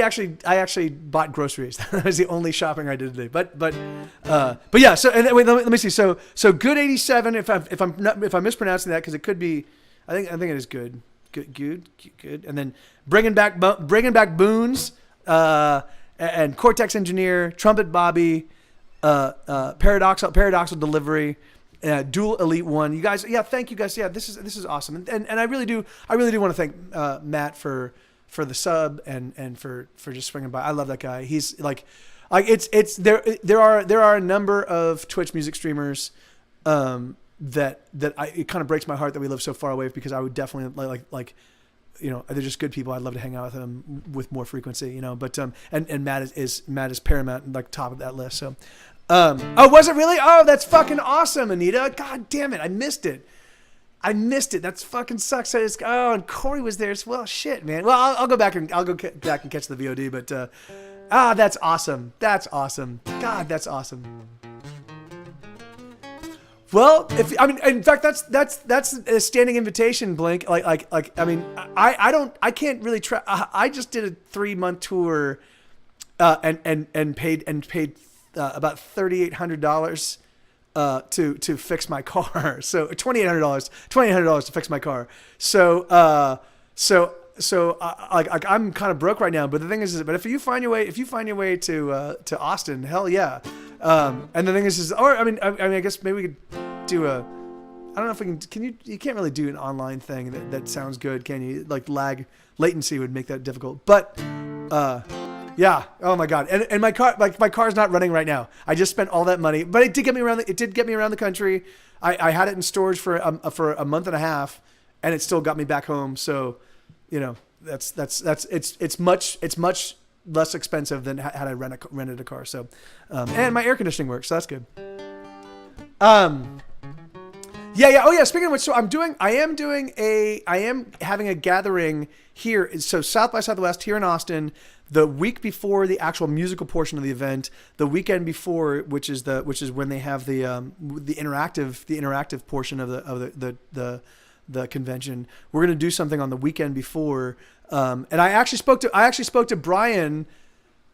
actually bought groceries. That was the only shopping I did today. But yeah. So and wait, let me see. So good 87. If I'm mispronouncing that because it could be, I think it is good. Good. And then bringing back Boons, and Cortex Engineer, Trumpet Bobby, Paradoxal Delivery, Dual Elite One. You guys, yeah, thank you guys. Yeah, this is awesome. And I really do want to thank Matt for the sub and for just swinging by. I love that guy. He's like it's there are a number of Twitch music streamers that it kind of breaks my heart that we live so far away because I would definitely like you know, they're just good people. I'd love to hang out with them with more frequency, you know, but and Matt is paramount, like top of that list. So oh, was it really? Oh, that's fucking awesome, Anita. God damn it, I missed it. That fucking sucks. And Corey was there as well. Shit, man. Well, I'll go back and catch the VOD, but that's awesome. God, that's awesome. Well, in fact, that's a standing invitation, Blink. I mean, I can't really try. I just did a 3-month tour, and paid about $3,800 to fix my car. So $2,800 to fix my car. So I'm kind of broke right now. But the thing is, but if you find your way to Austin, hell yeah. And the thing is, I guess maybe we could do I don't know if we can you can't really do an online thing that sounds good, can you? Like latency would make that difficult. But, yeah. Oh my God. And my car's not running right now. I just spent all that money, but it did get me around the country. I had it in storage for a month and a half and it still got me back home. So, you know, it's much less expensive than had I rented a car. So, and my air conditioning works, so that's good. Yeah. Oh yeah. Speaking of which, so I am having a gathering here. So South by Southwest here in Austin, the week before the actual musical portion of the event, the weekend before, which is when they have the interactive portion of the convention. We're going to do something on the weekend before. And I actually spoke to Brian.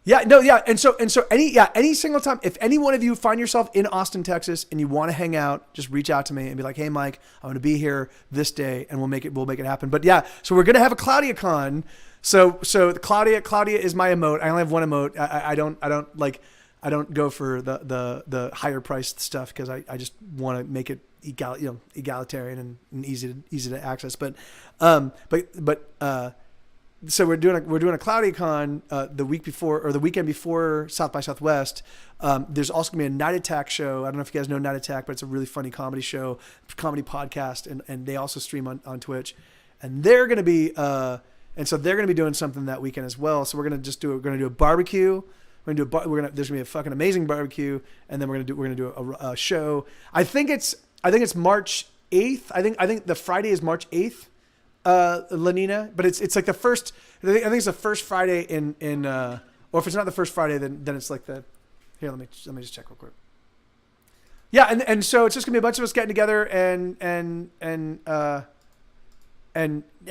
Yeah, no, yeah. And so any single time, if any one of you find yourself in Austin, Texas, and you want to hang out, just reach out to me and be like, hey, Mike, I'm going to be here this day and we'll make it happen. But yeah, so we're going to have a ClaudiaCon. So Claudia is my emote. I only have one emote. I don't go for the higher priced stuff because I just want to make it egalitarian and easy to access. But so we're doing a CloudyCon the week before or the weekend before South by Southwest. There's also gonna be a Night Attack show. I don't know if you guys know Night Attack, but it's a really funny comedy show, comedy podcast, and they also stream on Twitch. And they're gonna be so they're gonna be doing something that weekend as well. So we're gonna do a barbecue. There's gonna be a fucking amazing barbecue, and then we're gonna do a show. I think it's March 8th. I think the Friday is March 8th. Lenina, but it's like the first. I think it's the first Friday in or if it's not the first Friday, then it's like the. Here, let me just check real quick. Yeah, and so it's just gonna be a bunch of us getting together and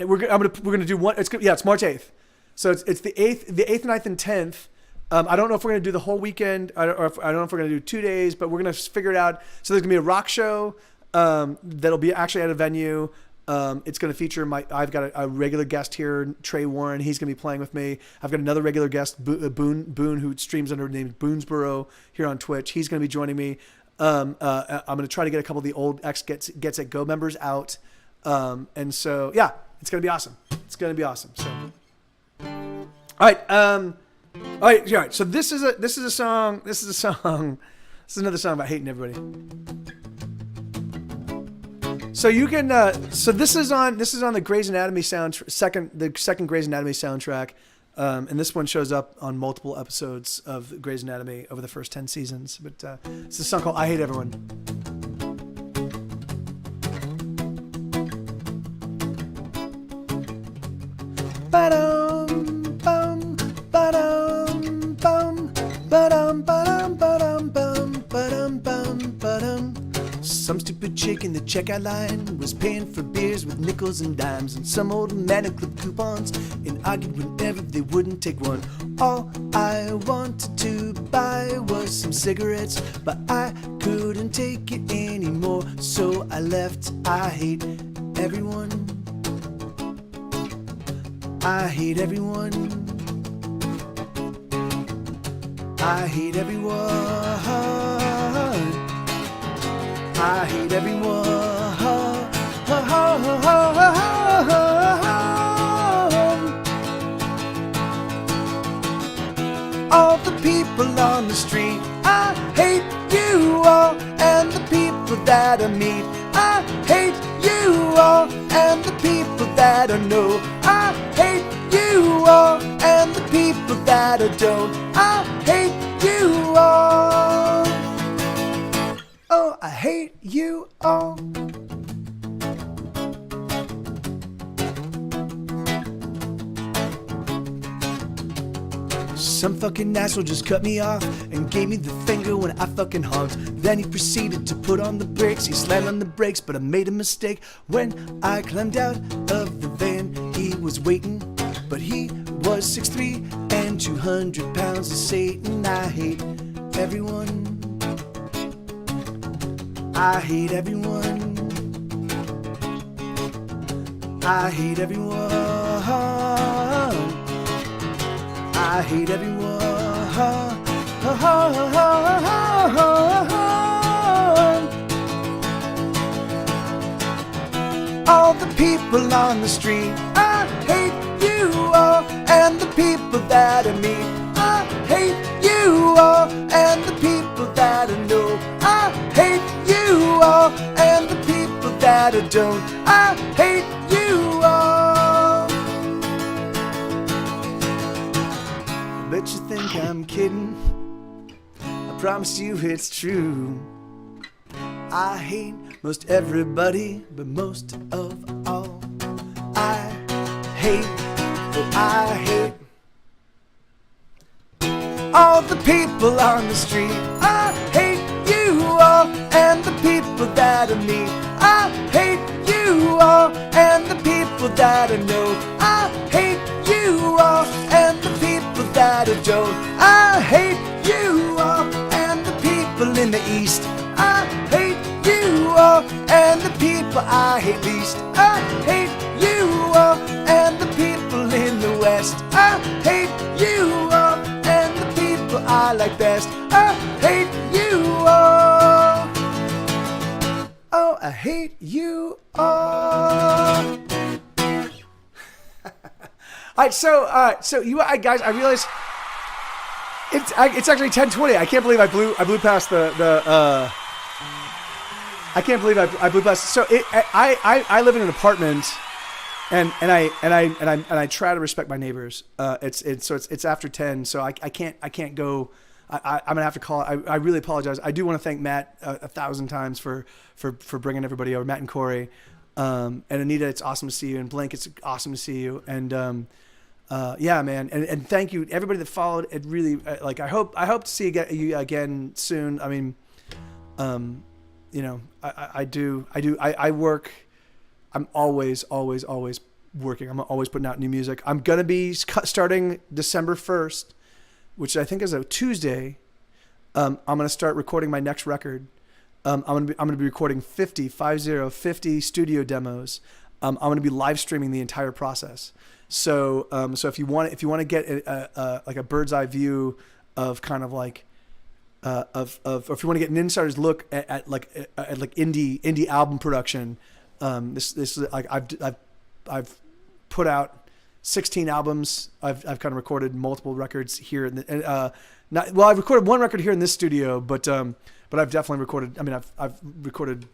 we're gonna do one. It's March 8th, so it's the 8th, 9th, and 10th. I don't know if we're gonna do the whole weekend. I don't know if we're gonna do 2 days, but we're gonna figure it out. So there's gonna be a rock show that'll be actually at a venue. It's going to feature I've got a regular guest here, Trey Warren. He's going to be playing with me. I've got another regular guest, Boone, who streams under the name Boonesboro here on Twitch. He's going to be joining me. I'm going to try to get a couple of the old X Gets It Go members out. And so, yeah, it's going to be awesome. It's going to be awesome. So, all right. All right. So this is a song. This is another song about hating everybody. So you can. So this is on the Grey's Anatomy second Grey's Anatomy soundtrack, and this one shows up on multiple episodes of Grey's Anatomy over the first 10 seasons. But it's a song called "I Hate Everyone." Ba-dum, bum, ba-dum, bum, ba-dum, ba-dum, ba-dum, bum, ba-dum, bum, ba-dum. Some stupid chick in the checkout line was paying for beers with nickels and dimes, and some old man who clipped coupons and argued whenever they wouldn't take one. All I wanted to buy was some cigarettes, but I couldn't take it anymore, so I left. I hate everyone. I hate everyone. I hate everyone. I hate everyone. All the people on the street, I hate you all, and the people that I meet, I hate you all, and the people that I know, I hate you all, and the people that I don't, I hate you all. Oh, I hate you all. Some fucking asshole just cut me off and gave me the finger when I fucking honked. Then he proceeded to put on the brakes. He slammed on the brakes, but I made a mistake. When I climbed out of the van, he was waiting, but he was 6'3" and 200 pounds of Satan. I hate everyone. I hate everyone. I hate everyone. I hate everyone. All the people on the street, I hate you all, and the people that I meet, I hate you all, and the people that I know, I hate you all, and the people that I don't, I hate you all. I bet you think I'm kidding, I promise you it's true. I hate most everybody, but most of all, I hate, oh I hate all the people on the street. I hate you all, and the people that I meet. I hate you all, and the people that I know. I hate you all, and the people that I don't. I hate you all, and the people in the East. I hate you all, and the people I hate least. I hate you all, and the people in the West. I hate you all, and the people I like best. I hate you all. Oh, I hate you all. right, so you guys, I realize it's actually 10:20. I can't believe I blew past the. I can't believe I blew past. So I live in an apartment, and I try to respect my neighbors. It's after 10, so I can't go. I'm gonna have to call. I really apologize. I do want to thank Matt 1,000 times for bringing everybody over. Matt and Corey, and Anita. It's awesome to see you. And Blake, it's awesome to see you. And yeah, man. And thank you everybody that followed. It really I hope to see you again soon. I mean, you know, I work. I'm always working. I'm always putting out new music. I'm gonna be starting December 1st, which I think is a Tuesday. I'm gonna start recording my next record. I'm gonna be recording 50 studio demos. I'm gonna be live streaming the entire process. So if you want to get a bird's eye view of kind of like or if you want to get an insider's look at indie album production, this is like I've put out 16 albums. I've kind of recorded multiple records here I've recorded one record here in this studio, but I've definitely recorded. I mean, I've recorded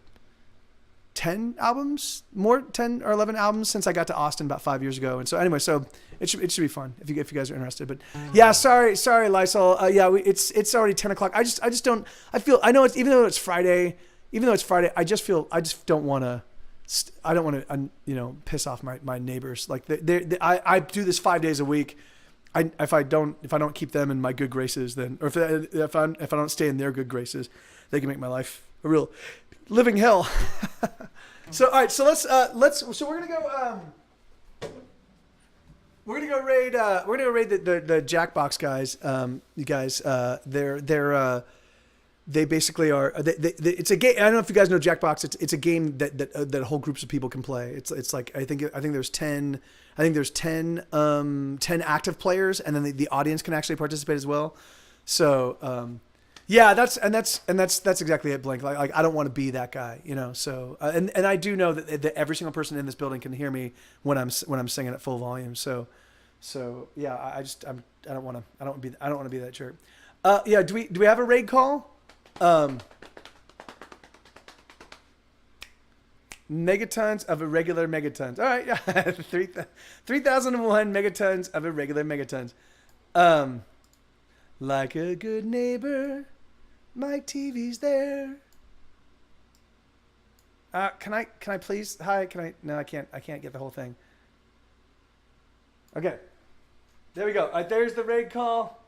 10 albums, 10 or 11 albums since I got to Austin about 5 years ago. And so anyway, so it should be fun if you guys are interested. But yeah, sorry, Lysol. Yeah, it's already 10 o'clock. I just don't. I know it's even though it's Friday. I just don't want to. I don't want to piss off my neighbors. Like I do this 5 days a week. If I don't keep them in my good graces, then or if I don't stay in their good graces, they can make my life a real living hell. So all right, so we're gonna go raid the Jackbox guys. You guys, they basically are. It's a game. I don't know if you guys know Jackbox. It's a game that whole groups of people can play. It's like I think there's 10 active players, and then the audience can actually participate as well. So yeah, that's exactly it, Blink. Like I don't want to be that guy, So and I do know that every single person in this building can hear me when I'm singing at full volume. So yeah, I don't want to be that jerk. Yeah, do we have a raid call? Megatons of irregular megatons. All right, yeah, 3,001 megatons of irregular megatons. Like a good neighbor, my TV's there. Can I please? Hi, can I? No, I can't get the whole thing. Okay, there we go. All right, there's the raid call.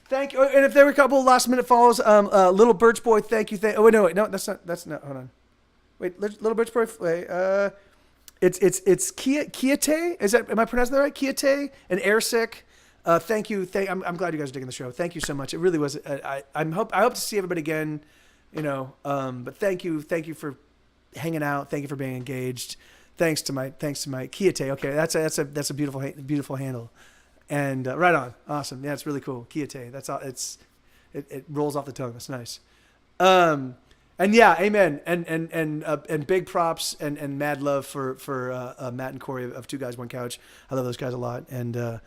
Thank you. And if there were a couple last minute follows, Little Birch Boy, thank you. Oh no, wait, no, that's not. Hold on. Wait, Little Birch Boy. Wait, it's Kiate. Is that? Am I pronouncing that right? Kiate and Airsick. Thank you. I'm glad you guys are digging the show. Thank you so much. It really was. I hope to see everybody again. But thank you for hanging out. Thank you for being engaged. Thanks to my Kiate. Okay, that's a beautiful handle. And right on. Awesome. Yeah, it's really cool. Kiate. That's all. It rolls off the tongue. That's nice. And yeah, amen. And big props and mad love for Matt and Corey of Two Guys One Couch. I love those guys a lot. And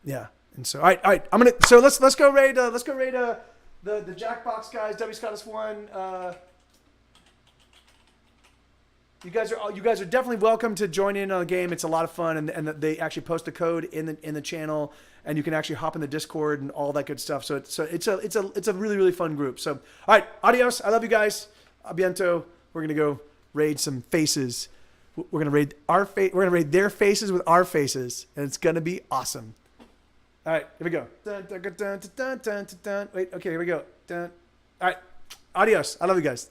yeah. And so all right. Let's go raid the Jackbox guys. W Scottus 1. You guys are definitely welcome to join in on the game. It's a lot of fun, and they actually post the code in the channel, and you can actually hop in the Discord and all that good stuff. So it's a really, really fun group. So all right, adios. I love you guys. Abiento. We're gonna go raid some faces. We're gonna raid We're gonna raid their faces with our faces, and it's gonna be awesome. All right, here we go. Wait, okay, here we go. All right, adios. I love you guys.